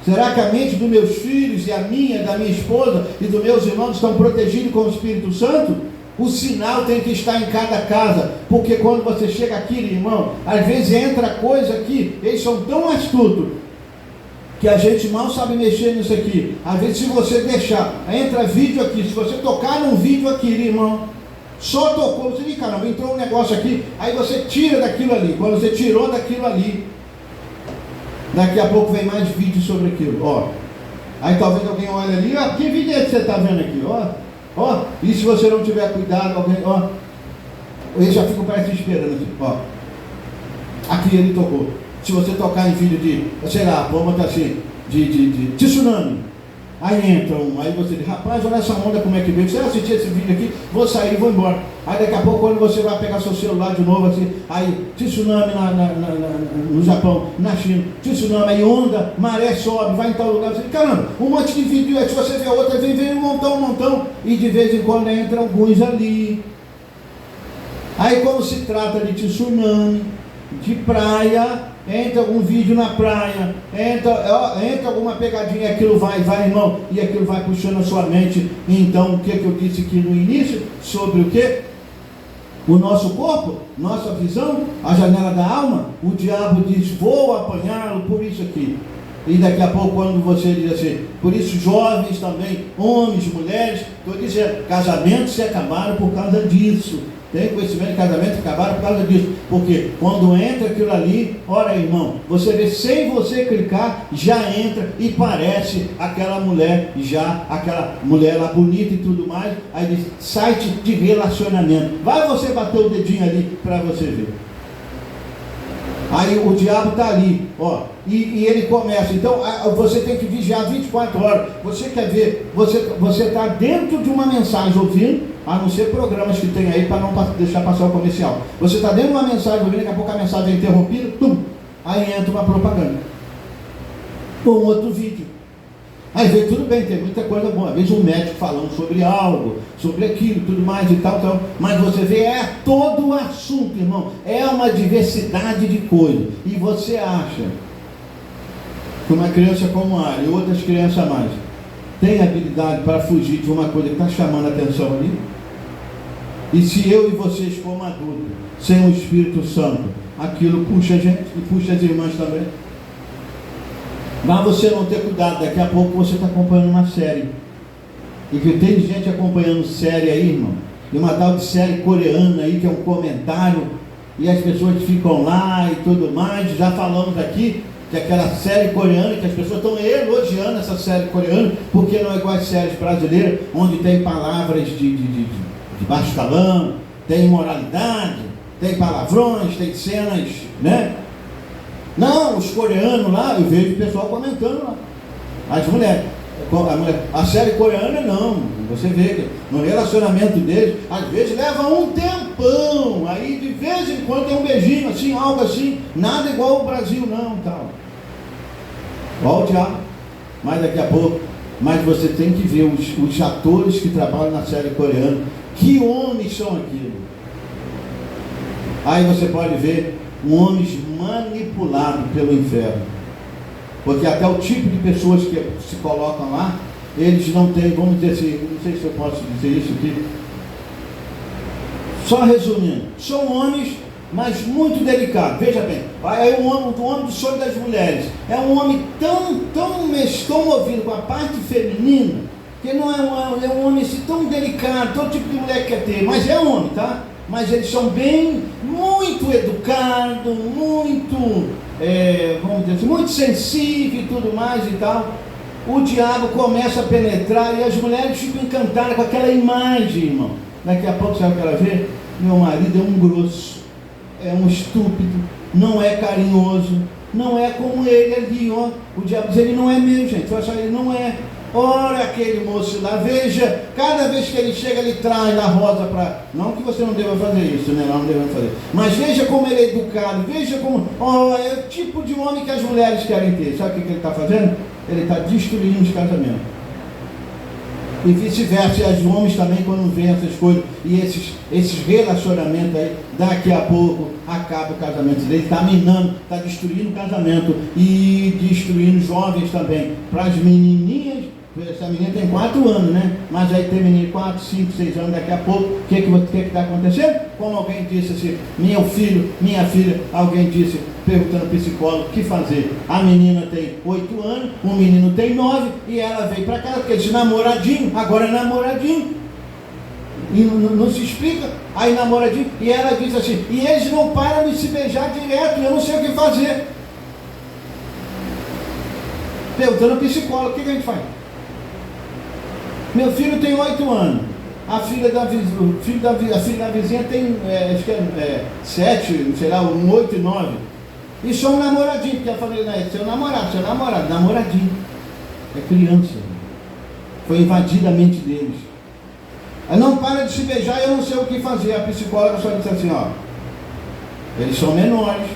Será que a mente dos meus filhos e a minha, da minha esposa e dos meus irmãos estão protegidos com o Espírito Santo? O sinal tem que estar em cada casa, porque quando você chega aqui, irmão, às vezes entra coisa aqui, eles são tão astutos que a gente mal sabe mexer nisso aqui. Às vezes, se você deixar, entra vídeo aqui, se você tocar num vídeo aqui, irmão, só tocou, você diz: caramba, entrou um negócio aqui, aí você tira daquilo ali. Quando você tirou daquilo ali, daqui a pouco vem mais vídeo sobre aquilo, ó. Aí talvez alguém olhe ali: ó, que vídeo é que você está vendo aqui, ó, e se você não tiver cuidado, alguém, ó, ele já fica parece esperando aqui, ó, aqui ele tocou. Se você tocar em vídeo de, sei lá, vamos botar assim, de tsunami, aí entra um, aí você diz: rapaz, olha essa onda como é que veio, se eu assistir esse vídeo aqui, vou sair e vou embora. Aí daqui a pouco, quando você vai pegar seu celular de novo assim, aí tsunami no Japão, na China, tsunami, aí onda, maré sobe, vai em tal lugar, você diz: caramba, um monte de vídeo, aí se você vê outra, vem um montão, e de vez em quando entra alguns ali. Aí como se trata de tsunami, de praia, entra algum vídeo na praia, entra alguma pegadinha, aquilo vai, irmão, e aquilo vai puxando a sua mente. Então, o que eu disse aqui no início, sobre o que? O nosso corpo, nossa visão, a janela da alma. O diabo diz: vou apanhá-lo por isso aqui. E daqui a pouco, quando você diz assim, por isso jovens também, homens, mulheres, estou dizendo, casamentos se acabaram por causa disso. Tem conhecimento de casamento que acabaram por causa disso. Porque quando entra aquilo ali, ora, irmão, você vê, sem você clicar, já entra e parece aquela mulher lá bonita e tudo mais. Aí diz: site de relacionamento. Vai você bater o dedinho ali para você ver. Aí o diabo está ali, ó, e ele começa. Então você tem que vigiar 24 horas. Você quer ver, você está dentro de uma mensagem ouvindo, a não ser programas que tem aí para não deixar passar o comercial. Você está dentro de uma mensagem ouvindo, daqui a pouco a mensagem é interrompida, aí entra uma propaganda, ou um outro vídeo. Aí vê, tudo bem, tem muita coisa boa. Às vezes um médico falando sobre algo, sobre aquilo, tudo mais e tal. Mas você vê, é todo o assunto, irmão. É uma diversidade de coisas. E você acha que uma criança como a Ari e outras crianças a mais tem habilidade para fugir de uma coisa que está chamando a atenção ali? E se eu e vocês, como adultos, sem o Espírito Santo, aquilo puxa a gente e puxa as irmãs também? Mas você não ter cuidado, daqui a pouco você está acompanhando uma série. E que tem gente acompanhando série aí, irmão. E uma tal de série coreana aí, que é um comentário, e as pessoas ficam lá e tudo mais. Já falamos aqui que aquela série coreana, que as pessoas estão elogiando essa série coreana, porque não é igual às séries brasileiras, onde tem palavras de baixo calão, tem imoralidade, tem palavrões, tem cenas, né? Não, os coreanos lá, eu vejo o pessoal comentando lá, as mulheres, A série coreana não, você vê que no relacionamento deles, às vezes leva um tempão, aí de vez em quando tem um beijinho assim, algo assim, nada igual ao Brasil não, tal. Volte lá, mas daqui a pouco, mas você tem que ver os atores que trabalham na série coreana, que homens são aquilo. Aí você pode ver homens manipulados pelo inferno. Porque até o tipo de pessoas que se colocam lá, eles não têm, vamos dizer assim, não sei se eu posso dizer isso aqui. Só resumindo, são homens, mas muito delicados. Veja bem, é um homem do sonho das mulheres. É um homem tão movido com a parte feminina, que não é um homem assim, tão delicado, todo tipo de mulher que quer ter, mas é homem, tá? Mas eles são muito educados, muito, vamos dizer assim, muito sensíveis e tudo mais e tal. O diabo começa a penetrar e as mulheres ficam encantadas com aquela imagem, irmão. Daqui a pouco, sabe o que ela vê? Meu marido é um grosso, é um estúpido, não é carinhoso, não é como ele ali, ó. O diabo diz, ele não é mesmo, gente, ele não é. Ora, aquele moço lá, veja, cada vez que ele chega, ele traz a rosa para... Não que você não deva fazer isso, né? Não deva fazer. Mas veja como ele é educado, veja como... é o tipo de homem que as mulheres querem ter. Sabe o que ele está fazendo? Ele está destruindo os casamentos. E vice-versa, e os homens também, quando veem essas coisas, e esses relacionamentos aí, daqui a pouco acaba o casamento dele, está minando, está destruindo o casamento e destruindo jovens também. Para as menininhas, essa menina tem 4 anos, né? Mas aí tem menino de 4, 5, 6 anos, daqui a pouco, o que está acontecendo? Como alguém disse assim, meu filho, minha filha, alguém disse, perguntando ao psicólogo, o que fazer? A menina tem 8 anos, o menino tem 9, e ela veio para casa, porque disse namoradinho, agora é namoradinho. E não se explica, aí namoradinho, e ela diz assim, e eles não param de se beijar direto, eu não sei o que fazer. Perguntando ao psicólogo, o que a gente faz? Meu filho tem 8 anos, a filha da vizinha tem, acho que 7, sei lá, 8 e 9. E só um namoradinho, porque a família não é seu namorado, namoradinho. É criança. Foi invadida a mente deles. Ela não para de se beijar e eu não sei o que fazer. A psicóloga só disse assim, ó, eles são menores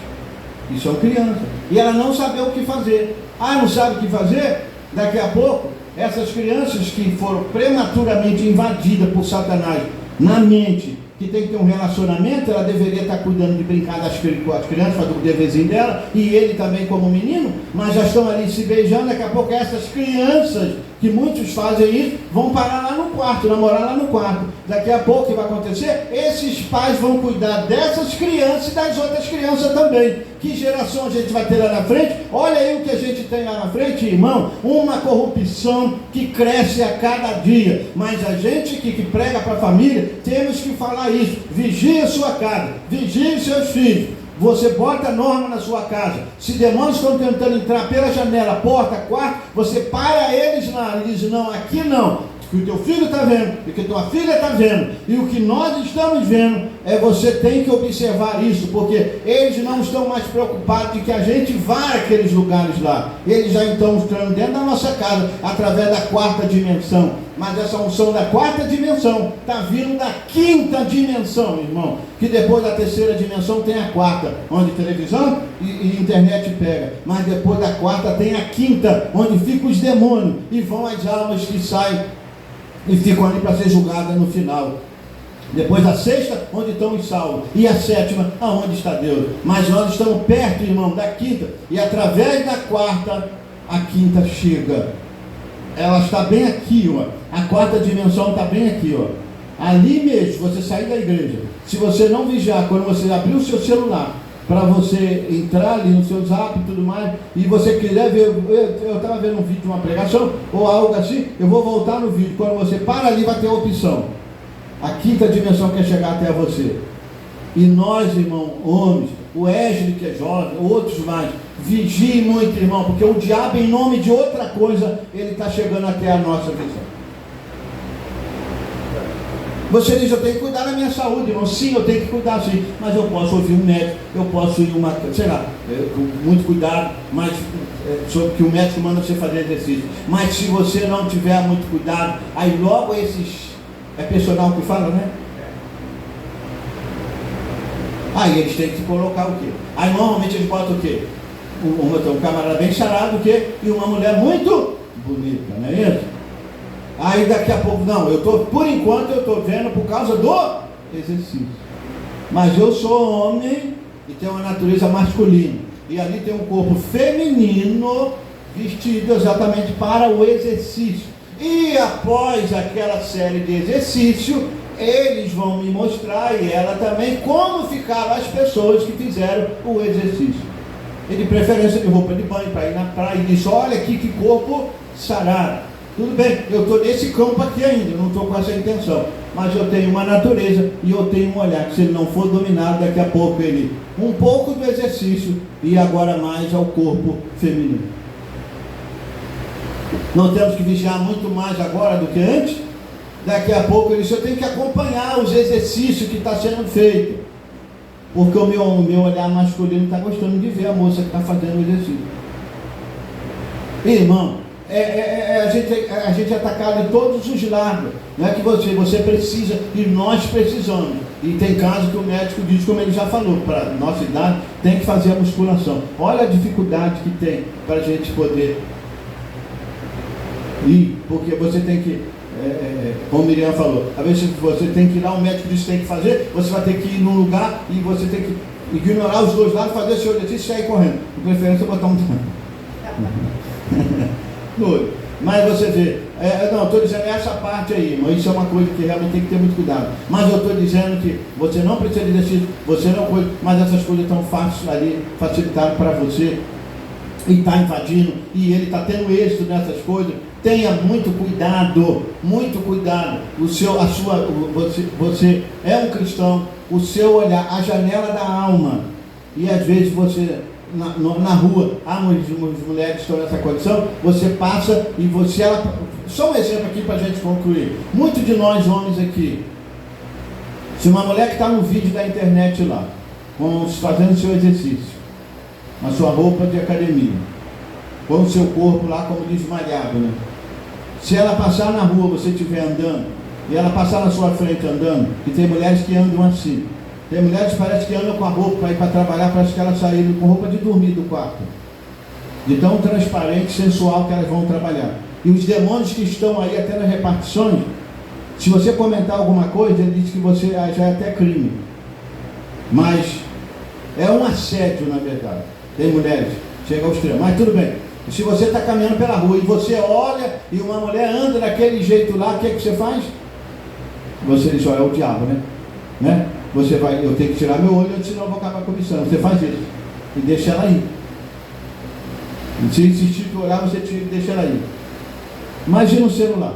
e são crianças. E ela não sabe o que fazer. Não sabe o que fazer? Daqui a pouco, essas crianças que foram prematuramente invadidas por Satanás na mente, que tem que ter um relacionamento, ela deveria estar cuidando de brincar com as crianças, fazer o deverzinho dela, e ele também como menino, mas já estão ali se beijando. Daqui a pouco essas crianças, que muitos fazem isso, vão parar lá no quarto, namorar lá no quarto. Daqui a pouco o que vai acontecer? Esses pais vão cuidar dessas crianças e das outras crianças também. Que geração a gente vai ter lá na frente? Olha aí o que a gente tem lá na frente, irmão, uma corrupção que cresce a cada dia. Mas a gente que prega para a família, temos que falar isso. Vigie a sua casa, vigie os seus filhos. Você bota norma na sua casa. Se demônios estão tentando entrar pela janela, porta, quarto, você para eles lá e diz, não, aqui não. O que o teu filho está vendo, o que a tua filha está vendo, e o que nós estamos vendo, você tem que observar isso, porque eles não estão mais preocupados de que a gente vá àqueles lugares lá. Eles já estão entrando dentro da nossa casa, através da 4ª dimensão. Mas essa unção da 4ª dimensão está vindo da 5ª dimensão, irmão. Que depois da 3ª dimensão tem a 4ª, onde televisão e internet pega. Mas depois da 4ª tem a 5ª, onde ficam os demônios e vão as almas que saem e ficam ali para ser julgadas no final. Depois da 6ª, onde estão os salvos. E a 7ª, aonde está Deus. Mas nós estamos perto, irmão, da 5ª. E através da 4ª, a 5ª chega. Ela está bem aqui, ó. A 4ª dimensão está bem aqui, ó. Ali mesmo, você sair da igreja. Se você não vigiar, quando você abrir o seu celular, para você entrar ali no seu zap e tudo mais, e você quiser ver, eu estava vendo um vídeo de uma pregação, ou algo assim, eu vou voltar no vídeo. Quando você para ali, vai ter a opção. A 5ª dimensão quer chegar até você. E nós, irmão, homens, o Égide que é jovem, outros mais, vigie muito, irmão, porque o diabo, em nome de outra coisa, ele está chegando até a nossa visão. Você diz, eu tenho que cuidar da minha saúde, irmão. Sim, eu tenho que cuidar, sim. Mas eu posso ouvir um médico, eu posso ir sei lá, com muito cuidado, mas sobre que o médico manda você fazer exercício. Mas se você não tiver muito cuidado, aí logo é personal que fala, né? Aí eles têm que colocar o quê? Aí normalmente eles botam o quê? Um camarada bem sarado, o quê? E uma mulher muito bonita, não é isso? Aí daqui a pouco, não, por enquanto eu estou vendo por causa do exercício. Mas eu sou homem e tenho uma natureza masculina. E ali tem um corpo feminino vestido exatamente para o exercício. E após aquela série de exercício, eles vão me mostrar, e ela também, como ficaram as pessoas que fizeram o exercício. E de preferência de roupa de banho, para ir na praia, e disse, olha aqui que corpo sarado. Tudo bem, eu estou nesse campo aqui ainda, eu não estou com essa intenção. Mas eu tenho uma natureza e eu tenho um olhar, que se ele não for dominado, daqui a pouco ele, um pouco do exercício e agora mais ao corpo feminino. Não temos que vigiar muito mais agora do que antes? Daqui a pouco ele disse, eu tenho que acompanhar os exercícios que está sendo feito. Porque o meu olhar masculino está gostando de ver a moça que está fazendo o exercício. Irmão, a gente é atacado em todos os lados. Não é que você precisa, e nós precisamos. E tem casos que o médico diz, como ele já falou, para nossa idade, tem que fazer a musculação. Olha a dificuldade que tem para a gente poder ir, porque você tem que, como Miriam falou, às vezes você tem que ir lá, o médico diz que tem que fazer, você vai ter que ir num lugar e você tem que ignorar os dois lados, fazer seu exercício e sair correndo. De preferência, botar um mas você vê, não, estou dizendo essa parte aí, irmão, isso é uma coisa que realmente tem que ter muito cuidado. Mas eu estou dizendo que você não precisa de exercício, você não coisa, mas essas coisas estão fáceis ali, facilitadas para você, e está invadindo, e ele está tendo êxito nessas coisas. Tenha muito cuidado, muito cuidado. Você é um cristão, o seu olhar, a janela da alma, e às vezes você na rua, as mulheres estão nessa condição, você passa e só um exemplo aqui para a gente concluir. Muitos de nós homens aqui, se uma mulher que está no vídeo da internet lá, fazendo seu exercício, na sua roupa de academia, com o seu corpo lá, como diz malhado, né? Se ela passar na rua, você estiver andando, e ela passar na sua frente andando, e tem mulheres que andam assim, tem mulheres que parece que andam com a roupa para ir para trabalhar, parece que elas saíram com roupa de dormir do quarto, de tão transparente, sensual que elas vão trabalhar. E os demônios que estão aí até nas repartições, se você comentar alguma coisa, ele diz que você já é até crime, mas é um assédio na verdade. Tem mulheres, chega ao extremo, mas tudo bem. Se você está caminhando pela rua e você olha e uma mulher anda daquele jeito lá, o que você faz? Você diz, olha, é o diabo, né? Você vai, eu tenho que tirar meu olho, senão eu vou acabar com a missão. Você faz isso e deixa ela ir. E se insistir em olhar, você deixa ela ir. Imagina um celular.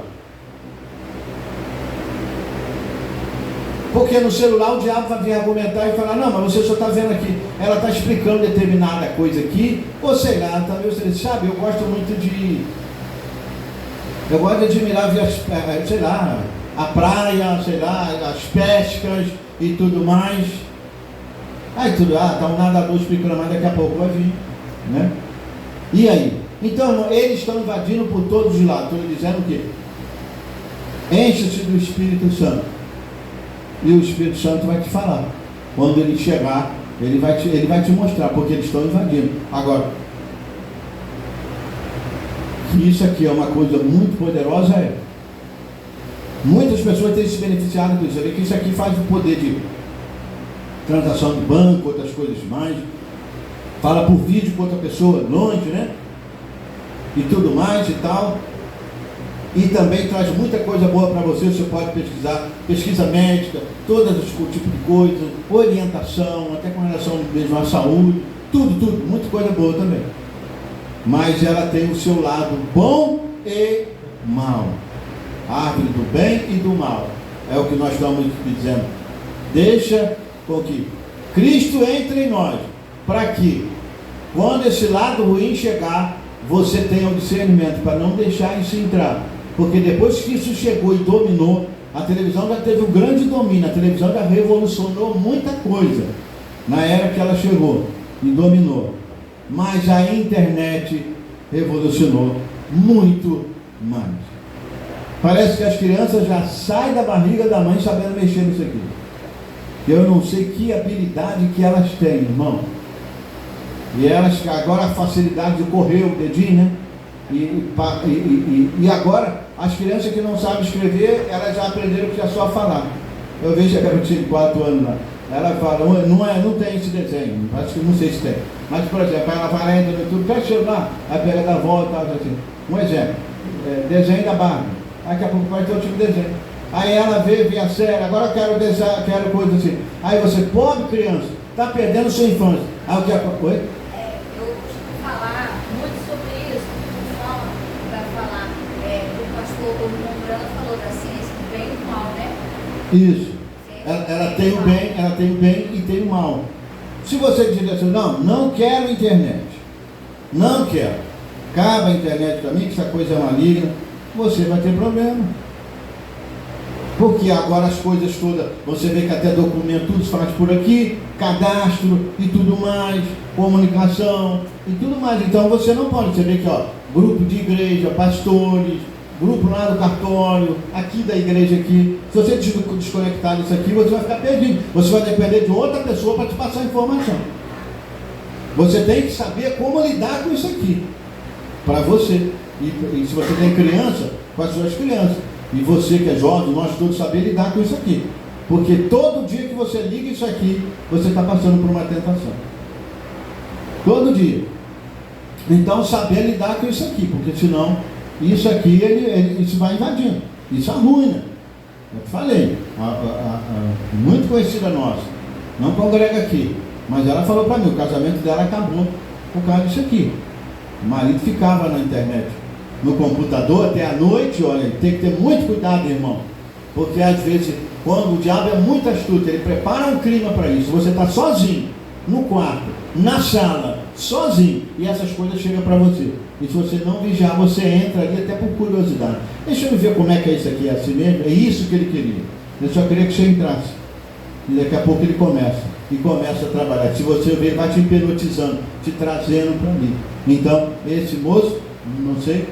Porque no celular o diabo vai vir argumentar e falar, não, mas você só está vendo aqui, ela está explicando determinada coisa aqui, ou sei lá, talvez você sabe, eu gosto de admirar, sei lá, a praia, sei lá, as pescas e tudo mais. Aí tudo, tá um nadador explicando, mas daqui a pouco vai vir, né? E aí? Então, eles estão invadindo por todos os lados, estou dizendo o quê? Enche-se do Espírito Santo. E o Espírito Santo vai te falar. Quando ele chegar, ele vai te mostrar, porque eles estão invadindo. Agora, isso aqui é uma coisa muito poderosa, muitas pessoas têm se beneficiado disso. Que isso aqui faz o poder de transação de banco, outras coisas mais. Fala por vídeo com outra pessoa, longe, né? E tudo mais e tal. E também traz muita coisa boa para você. Você pode pesquisar, pesquisa médica, todos os tipos de coisa, orientação, até com relação mesmo à saúde, tudo, muita coisa boa também. Mas ela tem o seu lado bom e mal. Árvore do bem e do mal. É o que nós estamos dizendo. Deixa com que Cristo entre em nós, para que, quando esse lado ruim chegar, você tenha o discernimento para não deixar isso entrar. Porque depois que isso chegou e dominou, A televisão já teve um grande domínio, a televisão já revolucionou muita coisa na era que ela chegou e dominou. Mas a internet revolucionou muito mais. Parece que as crianças já saem da barriga da mãe sabendo mexer nisso aqui. Eu não sei que habilidade que elas têm, irmão. E elas, agora a facilidade de correr o dedinho, né? E agora, as crianças que não sabem escrever, elas já aprenderam que é só falar. Eu vejo a garotinha de 4 anos lá. Ela fala, não tem esse desenho, acho que não sei se tem. Mas, por exemplo, ela vai lá, entra no YouTube, quer celular, aí pega da volta, assim. Um exemplo, desenho da Barbie. Daqui a pouco vai ter outro tipo de desenho. Aí ela vê a série, agora eu quero desenhar, quero coisa assim. Aí você, pobre criança, está perdendo sua infância. Aí o que é? Oi? Eu costumo falar muito sobre isso, vai falar, o pastor Rombrano falou da ciência do bem e do mal, né? Isso. Ela tem o bem, ela tem o bem e tem o mal. Se você dizer assim, não quero internet, não quero, acaba a internet para mim, que essa coisa é maligna, você vai ter problema. Porque agora as coisas todas, você vê que até documento tudo se faz por aqui, cadastro e tudo mais, comunicação e tudo mais. Então você não pode, você vê que grupo de igreja, pastores, grupo lá do cartório, aqui da igreja aqui. Se você desconectar disso aqui, você vai ficar perdido. Você vai depender de outra pessoa para te passar a informação. Você tem que saber como lidar com isso aqui, para você. E se você tem criança, com as suas crianças. E você que é jovem, nós todos saber lidar com isso aqui. Porque todo dia que você liga isso aqui, você está passando por uma tentação. Todo dia. Então saber lidar com isso aqui, porque senão isso aqui isso vai invadindo. Isso arruina. Eu te falei, muito conhecida nossa, não congrega aqui, mas ela falou para mim, o casamento dela acabou por causa disso aqui. O marido ficava na internet, no computador até a noite. Olha, tem que ter muito cuidado, irmão, porque às vezes, quando o diabo é muito astuto, ele prepara um clima para isso. Você está sozinho, no quarto, na sala, sozinho, e essas coisas chegam para você. E se você não vigiar, você entra ali até por curiosidade. Deixa eu ver como é que é isso aqui, é assim mesmo? É isso que ele queria. Ele só queria que você entrasse. E daqui a pouco ele começa a trabalhar. Se você ver, ele vai te hipnotizando, te trazendo para mim. Então, esse moço, não sei,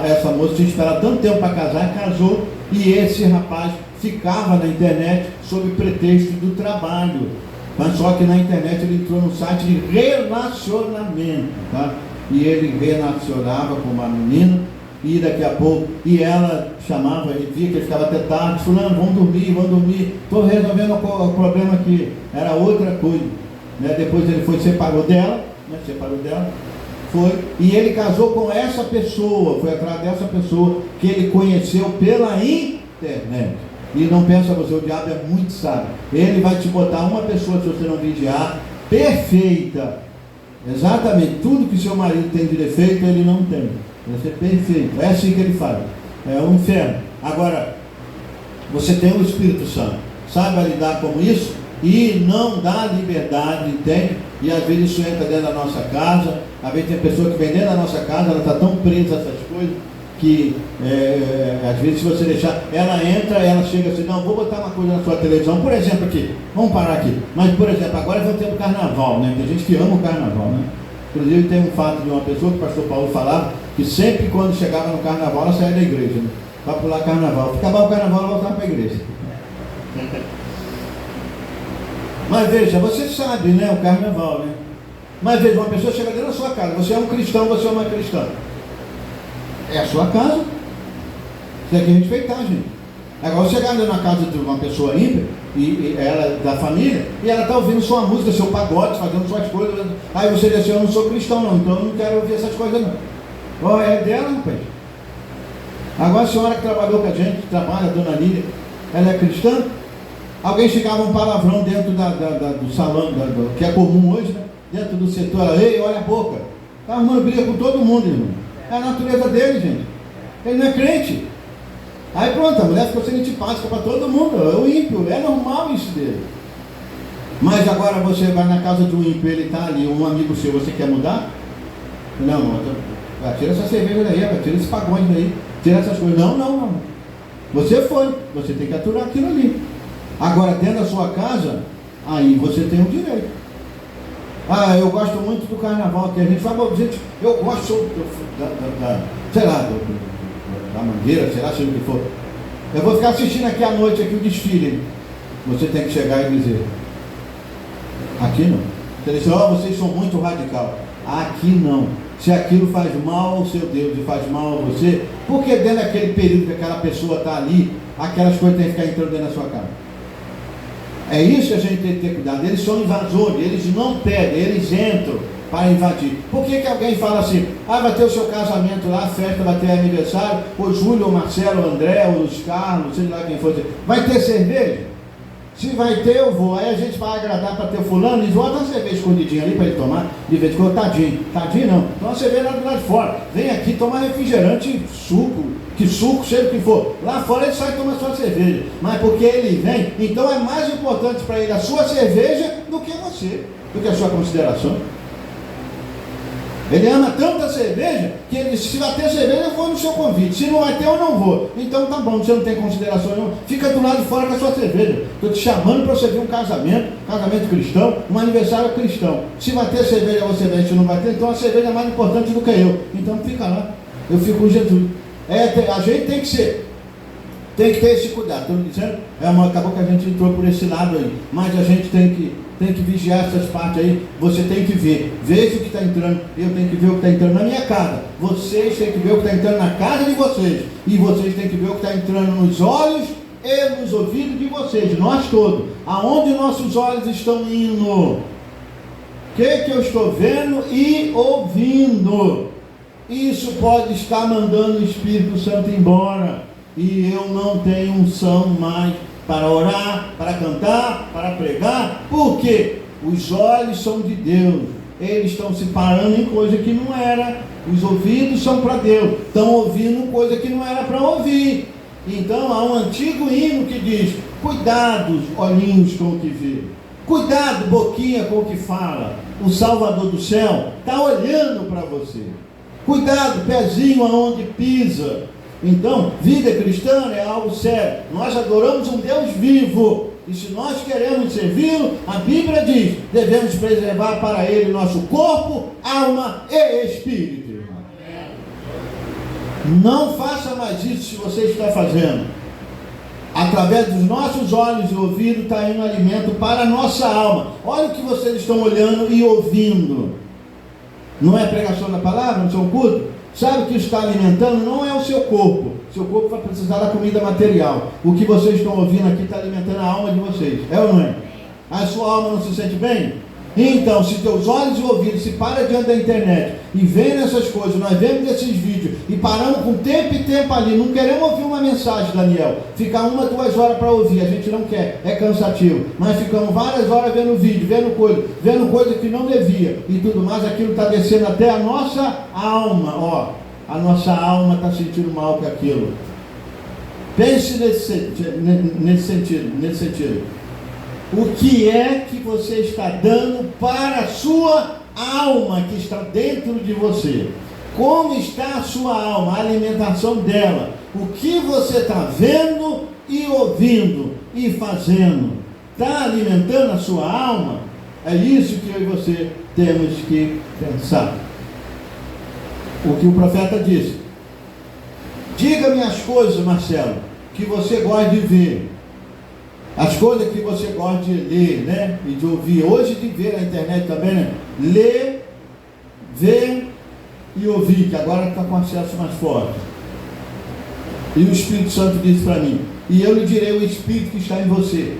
essa moça tinha esperado tanto tempo para casar, casou, e esse rapaz ficava na internet sob pretexto do trabalho. Mas só que na internet ele entrou no site de relacionamento, tá? E ele relacionava com uma menina, e daqui a pouco, e ela chamava, e via que ele ficava até tarde, fulano, vamos dormir, estou resolvendo o problema aqui, era outra coisa, né? Depois ele separou dela, foi, e ele casou com essa pessoa, foi atrás dessa pessoa que ele conheceu pela internet. E não pensa você, o diabo é muito sábio, ele vai te botar uma pessoa, se você não vigiar, perfeita, exatamente tudo que seu marido tem de defeito, ele não tem. Vai ser perfeito, é assim que ele faz, é um inferno. Agora, você tem o Espírito Santo, saiba lidar com isso e não dá liberdade, entende? E às vezes isso entra dentro da nossa casa, às vezes tem pessoa que vem dentro da nossa casa, ela está tão presa a essas coisas, que às vezes se você deixar, ela entra, ela chega assim, não, vou botar uma coisa na sua televisão, por exemplo aqui, vamos parar aqui, mas por exemplo, agora vai ter o carnaval, né? Tem gente que ama o carnaval, né? Inclusive tem um fato de uma pessoa que o pastor Paulo falava, que sempre quando chegava no carnaval, ela saía da igreja, né? Para pular carnaval, ficava o carnaval, ela voltava para a igreja. Mas veja, você sabe, né, o carnaval, né? Mas veja, uma pessoa chega dentro da sua casa, você é um cristão, você é uma cristã. É a sua casa. Você tem que respeitar, gente. Agora, você chegar na casa de uma pessoa ímpia, e ela da família, e ela está ouvindo sua música, seu pagode, fazendo suas coisas. Aí você diz assim, eu não sou cristão não, então eu não quero ouvir essas coisas não. É dela, rapaz. Agora a senhora que trabalhou com a gente, que trabalha, a dona Lília, ela é cristã? Alguém chegava um palavrão dentro do salão, que é comum hoje, né? Dentro do setor, ela, ei, olha a boca. Está arrumando briga com todo mundo, irmão. É a natureza dele, gente. Ele não é crente. Aí pronto, a mulher ficou sendo antipática para todo mundo. É o ímpio, é normal isso dele. Mas agora você vai na casa de um ímpio, ele está ali, um amigo seu, você quer mudar? Não, tira essa cerveja daí, tira esse pagode daí, tira essas coisas. Não. Você foi, você tem que aturar aquilo ali. Agora, dentro da sua casa, aí você tem o direito. Ah, eu gosto muito do carnaval, que a gente fala, gente, eu gosto da Mangueira, sei lá, seja o que for. Eu vou ficar assistindo aqui à noite aqui o desfile. Você tem que chegar e dizer, aqui não. Você diz, vocês são muito radical. Aqui não. Se aquilo faz mal ao seu Deus e faz mal a você, por que dentro daquele período que aquela pessoa está ali, aquelas coisas têm que ficar entrando dentro da sua casa? É isso que a gente tem que ter cuidado. Eles são invasores, eles não pedem, eles entram para invadir. Por que alguém fala assim, vai ter o seu casamento lá, a festa, vai ter aniversário, o Júlio, o Marcelo, o André, o Luiz Carlos, sei lá quem for, vai ter cerveja? Se vai ter, eu vou. Aí a gente vai agradar para ter o fulano, eles botam uma cerveja escondidinha ali para ele tomar, de vez em quando, tadinho não, toma uma cerveja lá do lado de fora, vem aqui tomar refrigerante, suco, seja o que for, lá fora ele sai tomar sua cerveja, mas porque ele vem, então é mais importante para ele a sua cerveja do que você, do que a sua consideração. Ele ama tanto a cerveja, que ele disse, se vai ter cerveja, eu vou no seu convite. Se não vai ter, eu não vou. Então tá bom, você não tem consideração nenhuma, fica do lado de fora com a sua cerveja. Estou te chamando para você ver um casamento cristão, um aniversário cristão. Se vai ter cerveja, você vem, se não vai ter, então a cerveja é mais importante do que eu. Então fica lá, eu fico com Jesus. A gente tem que ter esse cuidado. Estou dizendo, acabou que a gente entrou por esse lado aí, mas a gente tem que vigiar essas partes aí. Você tem que ver, veja o que está entrando, eu tenho que ver o que está entrando na minha casa, vocês têm que ver o que está entrando na casa de vocês, e vocês têm que ver o que está entrando nos olhos e nos ouvidos de vocês, nós todos, aonde nossos olhos estão indo, o que eu estou vendo e ouvindo. Isso pode estar mandando o Espírito Santo embora, e eu não tenho unção mais para orar, para cantar, para pregar, porque os olhos são de Deus, eles estão se parando em coisa que não era, os ouvidos são para Deus, estão ouvindo coisa que não era para ouvir. Então há um antigo hino que diz, cuidado olhinhos com o que vê, cuidado boquinha com o que fala, o Salvador do céu está olhando para você, cuidado pezinho aonde pisa. Então, vida cristã é algo sério. Nós adoramos um Deus vivo. E se nós queremos servi-lo, a Bíblia diz, devemos preservar para Ele nosso corpo, alma e espírito. Não faça mais isso se você está fazendo. Através dos nossos olhos e ouvidos está indo alimento para a nossa alma. Olha o que vocês estão olhando e ouvindo. Não é pregação da palavra, não são culto? Sabe o que está alimentando? Não é o seu corpo. Seu corpo vai precisar da comida material. O que vocês estão ouvindo aqui está alimentando a alma de vocês. É ou não é? A sua alma não se sente bem? Então, se teus olhos e ouvidos se param diante da internet e vendo essas coisas, nós vemos esses vídeos e paramos com tempo e tempo ali, não queremos ouvir uma mensagem, Daniel, ficar 1, 2 horas para ouvir, a gente não quer, é cansativo, mas ficamos várias horas vendo vídeo, vendo coisa que não devia e tudo mais, aquilo está descendo até a nossa alma, a nossa alma está sentindo mal com aquilo. Pense nesse sentido. O que é que você está dando para a sua alma que está dentro de você? Como está a sua alma, a alimentação dela? O que você está vendo e ouvindo e fazendo? Está alimentando a sua alma? É isso que eu e você temos que pensar. O que o profeta disse. Diga-me as coisas, Marcelo, que você gosta de ver. As coisas que você gosta de ler, né? E de ouvir. Hoje de ver na internet também, né? Ler, ver e ouvir, que agora está com acesso mais forte. E o Espírito Santo disse para mim, e eu lhe direi o Espírito que está em você.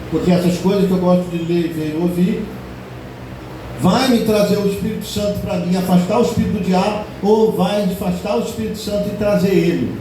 Porque essas coisas que eu gosto de ler, ver e ouvir, vai me trazer o Espírito Santo para mim, afastar o Espírito do diabo, ou vai afastar o Espírito Santo e trazer ele.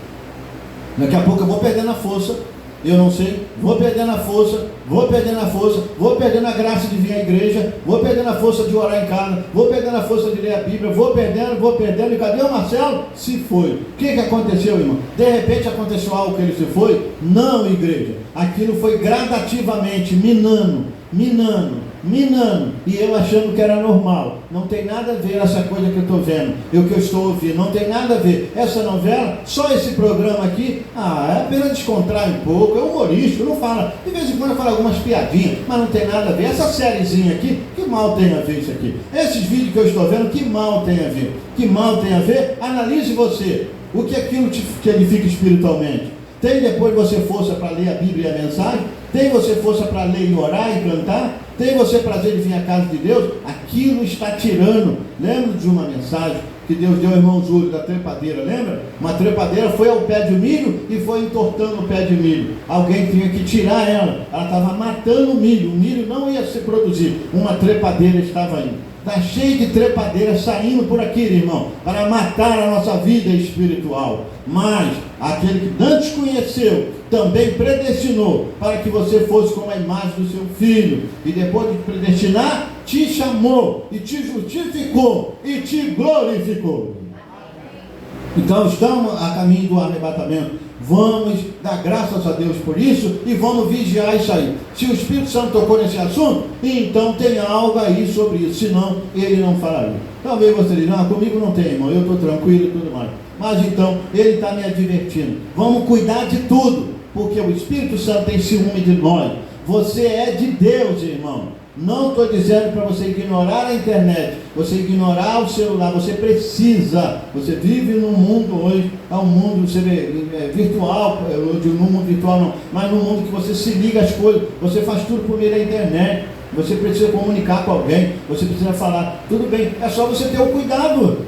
Daqui a pouco eu vou perdendo a força. Eu não sei, vou perdendo a força, vou perdendo a graça de vir à igreja, vou perdendo a força de orar em casa, vou perdendo a força de ler a Bíblia, vou perdendo, e cadê o Marcelo? Se foi. O que aconteceu, irmão? De repente aconteceu algo que ele se foi? Não, igreja. Aquilo foi gradativamente minando minando, e eu achando que era normal. Não tem nada a ver essa coisa que eu estou vendo, e o que eu estou ouvindo, não tem nada a ver. Essa novela, só esse programa aqui, é apenas descontrai um pouco, é humorístico, não fala, de vez em quando fala algumas piadinhas, mas não tem nada a ver. Essa sériezinha aqui, que mal tem a ver isso aqui? Esses vídeos que eu estou vendo, que mal tem a ver? Que mal tem a ver? Analise você, o que é aquilo que edifica espiritualmente. Tem depois você força para ler a Bíblia e a mensagem? Tem você força para ler e orar e cantar? Tem você prazer de vir à casa de Deus? Aquilo está tirando. Lembra de uma mensagem que Deus deu ao irmão Júlio da trepadeira, lembra? Uma trepadeira foi ao pé de milho e foi entortando o pé de milho. Alguém tinha que tirar ela estava matando o milho não ia se produzir. Uma trepadeira estava indo. Está cheio de trepadeiras saindo por aqui, irmão, para matar a nossa vida espiritual. Mas aquele que antes conheceu, também predestinou para que você fosse como a imagem do seu filho. E depois de predestinar, te chamou, e te justificou, e te glorificou. Então estamos a caminho do arrebatamento. Vamos dar graças a Deus por isso e vamos vigiar isso aí. Se o Espírito Santo tocou nesse assunto, então tem algo aí sobre isso, senão ele não falaria. Talvez você diga, comigo não tem, irmão, eu estou tranquilo e tudo mais. Mas então ele está me advertindo, vamos cuidar de tudo, porque o Espírito Santo tem ciúme de nós. Você é de Deus, irmão. Não estou dizendo para você ignorar a internet, você ignorar o celular, você precisa. Você vive num mundo hoje, é um mundo virtual, no mundo virtual não, mas no mundo que você se liga às coisas, você faz tudo por meio da internet, você precisa comunicar com alguém, você precisa falar, tudo bem, é só você ter o cuidado,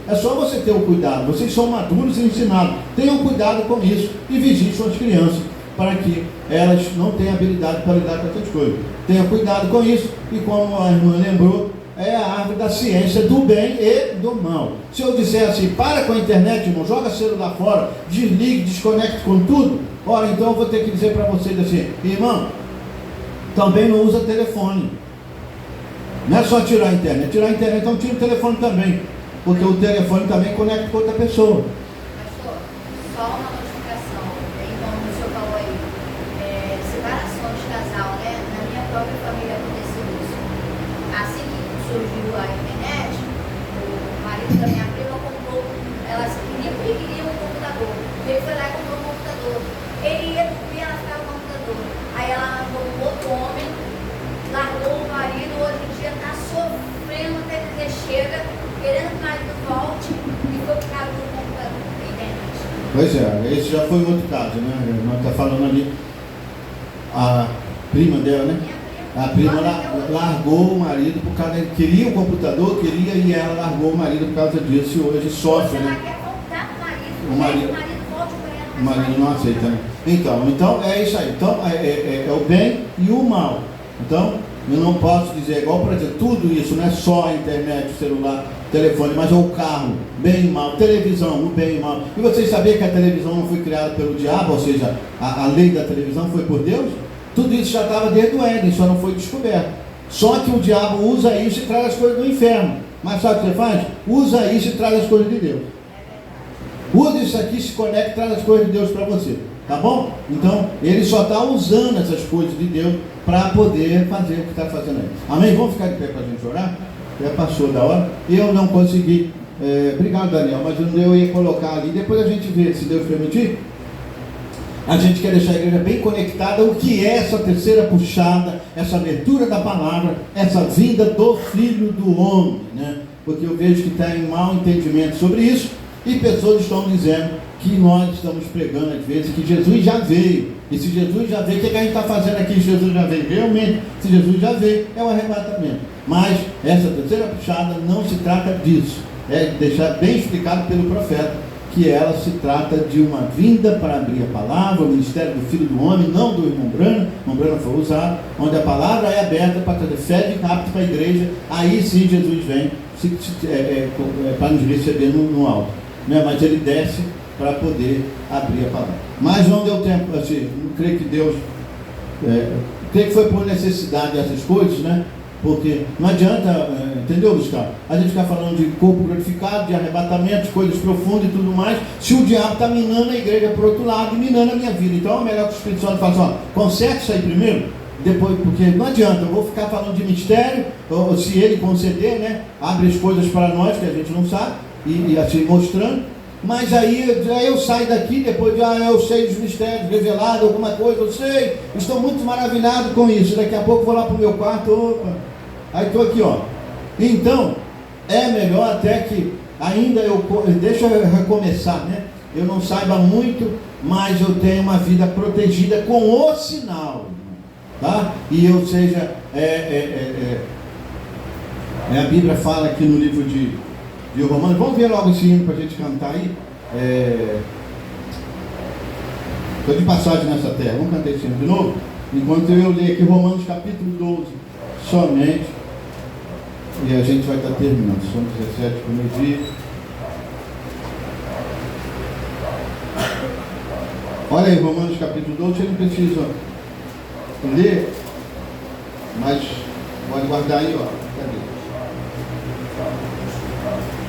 vocês são maduros e ensinados, tenham cuidado com isso e vigiem suas crianças, para que elas não tenham habilidade para lidar com essas coisas. Tenha cuidado com isso, e como a irmã lembrou, é a árvore da ciência do bem e do mal. Se eu disser assim, para com a internet, irmão, joga celular fora, desligue, desconecte com tudo, ora, então eu vou ter que dizer para vocês assim, irmão, também não usa telefone. Não é só tirar a internet, então tira o telefone também, porque o telefone também conecta com outra pessoa. Pastor, só uma notificação, como o senhor falou aí, separação de casal, né? Na minha própria família aconteceu isso. Assim que surgiu a internet, o marido da minha prima comprou, elas queriam um computador. Ele foi lá e comprou um computador. Ele ia dormir, ela ficava no computador. Aí ela arrumou um outro homem, largou o marido, hoje em dia está sofrendo até dizer chega, querendo que o marido volte e foi por causa do computador, da internet. Pois é, esse já foi um outro caso, né? Nós está falando ali, a prima dela, né? A prima largou o marido por causa, queria o computador, e ela largou o marido por causa disso e hoje sofre, né? Ela quer voltar pro marido, volte para ela, o marido não aceita, né? Então é isso aí. Então é o bem e o mal. Então eu não posso dizer, igual para dizer, tudo isso não é só a internet, o celular, o telefone, mas é o carro, bem e mal, televisão, o bem e mal. E vocês sabiam que a televisão não foi criada pelo diabo, ou seja, a lei da televisão foi por Deus? Tudo isso já estava desde o Éden, só não foi descoberto. Só que o diabo usa isso e traz as coisas do inferno. Mas sabe o que você faz? Usa isso e traz as coisas de Deus. Usa isso aqui, se conecta e traz as coisas de Deus para você. Tá bom? Então, ele só está usando essas coisas de Deus para poder fazer o que está fazendo aí. Amém? Vamos ficar de pé para a gente orar? Já passou da hora. Eu não consegui. Obrigado, Daniel, mas eu ia colocar ali. Depois a gente vê, se Deus permitir. A gente quer deixar a igreja bem conectada. O que é essa terceira puxada, essa abertura da palavra, essa vinda do Filho do Homem, né? Porque eu vejo que está em mau entendimento sobre isso. E pessoas estão dizendo que nós estamos pregando às vezes que Jesus já veio. E se Jesus já veio, o que a gente está fazendo aqui? Jesus já veio. Realmente, se Jesus já veio, é o arrebatamento. Mas essa terceira puxada não se trata disso. É deixar bem explicado pelo profeta que ela se trata de uma vinda para abrir a palavra, o ministério do Filho do Homem, não do irmão Branham. O irmão Branham foi usado, onde a palavra é aberta para trazer fé de rápido para a igreja. Aí sim Jesus vem para nos receber no alto. Né? Mas ele desce para poder abrir a palavra. Mas não deu tempo, assim, não creio que Deus, creio que foi por necessidade dessas coisas, né? Porque não adianta, entendeu, Gustavo? A gente ficar falando de corpo glorificado, de arrebatamento, de coisas profundas e tudo mais, se o diabo está minando a igreja por outro lado e minando a minha vida. Então é melhor que o Espírito Santo fale assim, conserte isso aí primeiro, depois, porque não adianta, eu vou ficar falando de mistério, ou se ele conceder, né, abre as coisas para nós que a gente não sabe, e assim mostrando, mas aí eu saio daqui, depois de, eu sei os mistérios revelados, alguma coisa, eu sei, estou muito maravilhado com isso, daqui a pouco vou lá para o meu quarto, opa, aí estou aqui, ó. Então, é melhor até que ainda deixa eu recomeçar, né, eu não saiba muito, mas eu tenho uma vida protegida com o sinal, tá? E eu seja, a Bíblia fala aqui no livro de Romanos, vamos ver logo esse hino para a gente cantar aí, estou de passagem nessa terra, vamos cantar esse hino de novo, enquanto eu ler aqui Romanos capítulo 12, somente, e a gente vai estar terminando, são 17 para o meio-dia. Olha aí, Romanos capítulo 12, você não precisa ler, mas pode guardar aí, ó. Cadê?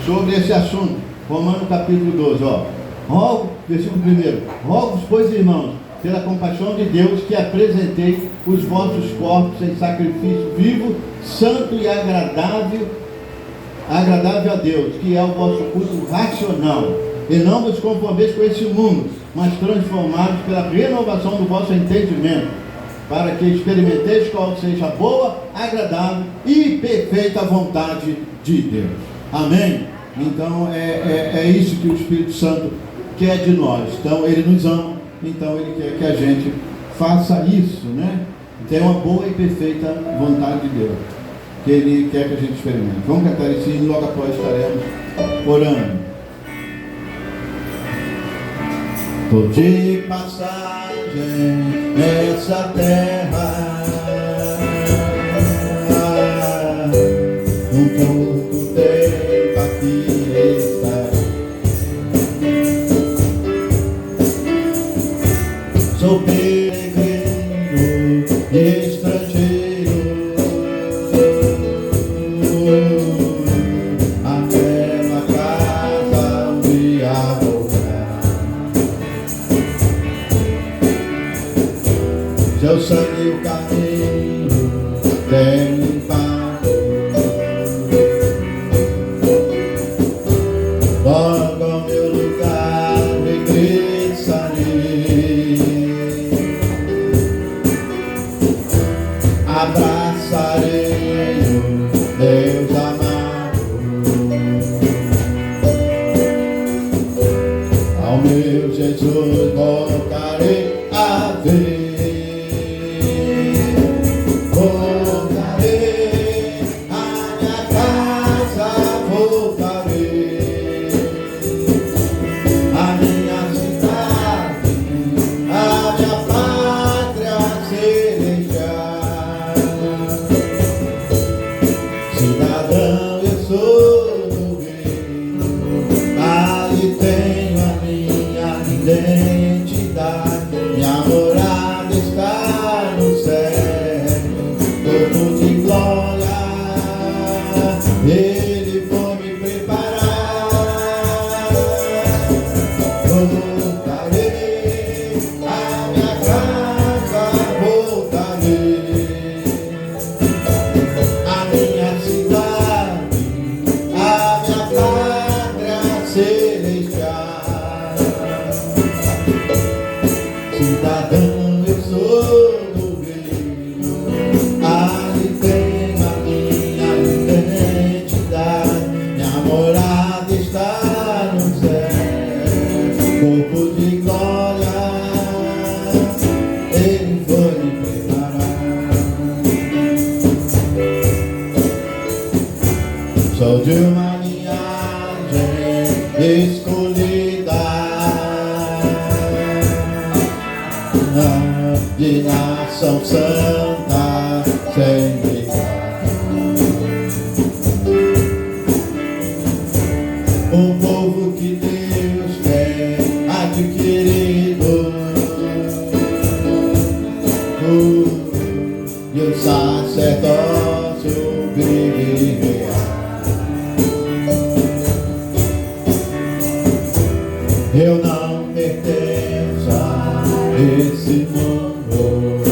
Sobre esse assunto, Romanos capítulo 12, ó. Rogo, versículo 1, rogo-vos, pois, irmãos, pela compaixão de Deus, que apresentei os vossos corpos em sacrifício vivo, santo e agradável a Deus, que é o vosso culto racional. E não vos conformeis com esse mundo, mas transformados pela renovação do vosso entendimento, para que experimenteis qual seja a boa, agradável e perfeita vontade de Deus. Amém? Então é isso que o Espírito Santo quer de nós. Então ele nos ama, então ele quer que a gente faça isso, né? Tem uma boa e perfeita vontade de Deus, que ele quer que a gente experimente. Vamos cantar esse hino, logo após estaremos orando. Tô de passagem nessa terra, um pouco tempo aqui estarei. Sou peregrino e estrangeiro, aquela casa onde vou. Seu sangue o caminho tem limpado, logo ao meu lugar regressarei, abraçarei o Deus amado, ao meu Jesus voltarei a ver. Sou de uma linhagem escolhida, de nação santa, sem brigar. Um povo que Deus tem adquirido, e o sacerdócio vive. Eu não pertenço a esse mundo,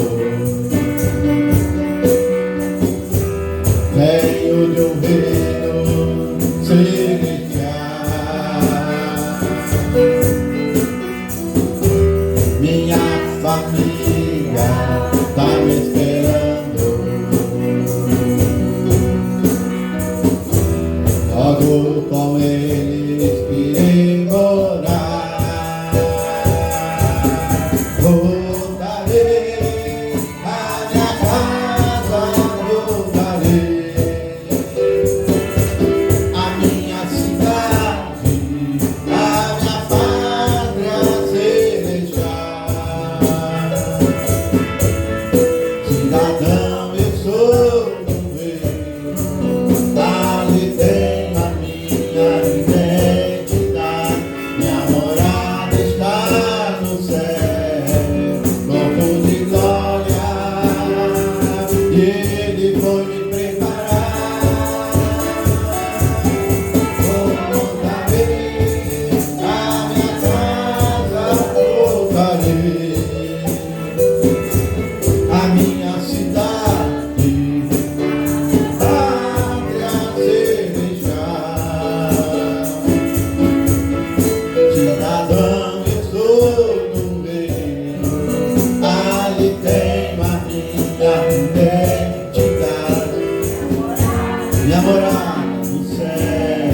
morar no céu,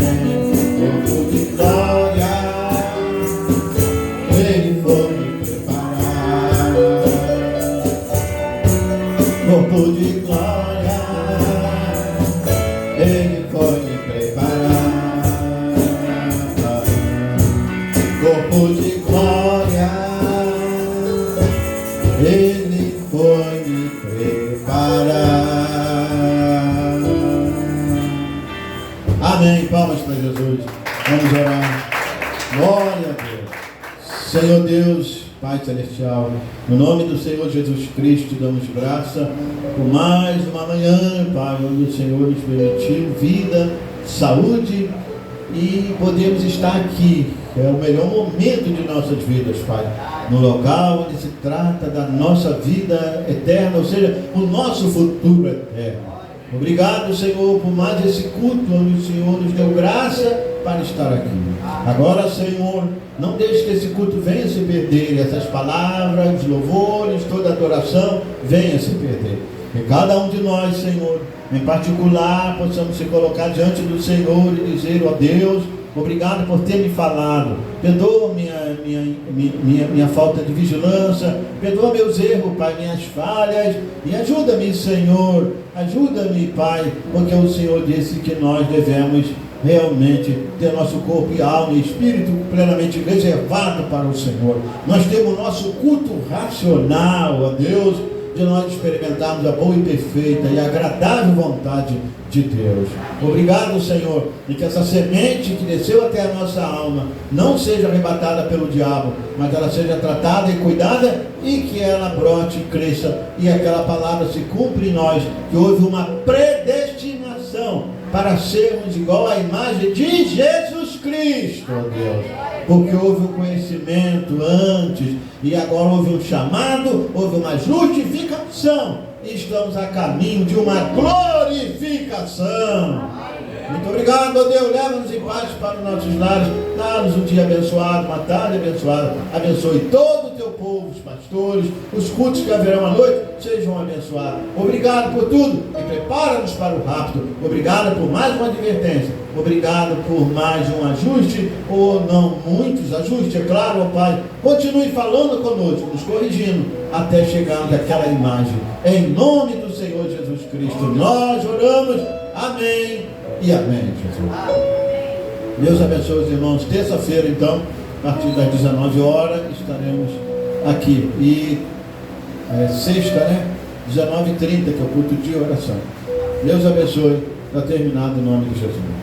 corpo de glória, Ele foi me preparar. Corpo de glória, Ele foi me preparar. Corpo de glória, Ele foi me preparar. Amém. Palmas para Jesus. Vamos orar. Glória a Deus. Senhor Deus, Pai Celestial, no nome do Senhor Jesus Cristo, damos graça por mais uma manhã, Pai, onde o Senhor nos permitiu vida, saúde e podemos estar aqui. É o melhor momento de nossas vidas, Pai, no local onde se trata da nossa vida eterna, ou seja, o nosso futuro eterno. Obrigado, Senhor, por mais esse culto onde o Senhor nos deu graça para estar aqui. Agora, Senhor, não deixe que esse culto venha se perder, essas palavras, louvores, toda adoração venha se perder. Que cada um de nós, Senhor, em particular, possamos se colocar diante do Senhor e dizer: ó Deus, obrigado por ter me falado. Perdoa minha falta de vigilância. Perdoa meus erros, Pai, minhas falhas. E ajuda-me, Senhor. Ajuda-me, Pai, porque o Senhor disse que nós devemos realmente ter nosso corpo e alma e espírito plenamente reservado para o Senhor. Nós temos nosso culto racional, ó Deus, de nós experimentarmos a boa e perfeita e agradável vontade de Deus. Obrigado, Senhor, e que essa semente que desceu até a nossa alma não seja arrebatada pelo diabo, mas ela seja tratada e cuidada e que ela brote e cresça e aquela palavra se cumpra em nós, que houve uma predestinação para sermos igual à imagem de Jesus Cristo, ó Deus. Porque houve um conhecimento antes e agora houve um chamado, houve uma justificação e estamos a caminho de uma glorificação. Muito obrigado, ó Deus. Leva-nos em paz para os nossos lares. Dá-nos um dia abençoado, uma tarde abençoada. Abençoe todo o teu povo, os pastores, os cultos que haverão à noite, sejam abençoados. Obrigado por tudo e prepara-nos para o rápido. Obrigado por mais uma advertência. Obrigado por mais um ajuste, ou não muitos ajustes, é claro, ó Pai. Continue falando conosco, nos corrigindo, até chegarmos àquela imagem. Em nome do Senhor Jesus Cristo, nós oramos. Amém e amém, Jesus. Deus abençoe os irmãos. Terça-feira, então, a partir das 19 horas, estaremos aqui. E sexta, né? 19h30, que é o culto de oração. Deus abençoe. Está terminado em nome de Jesus.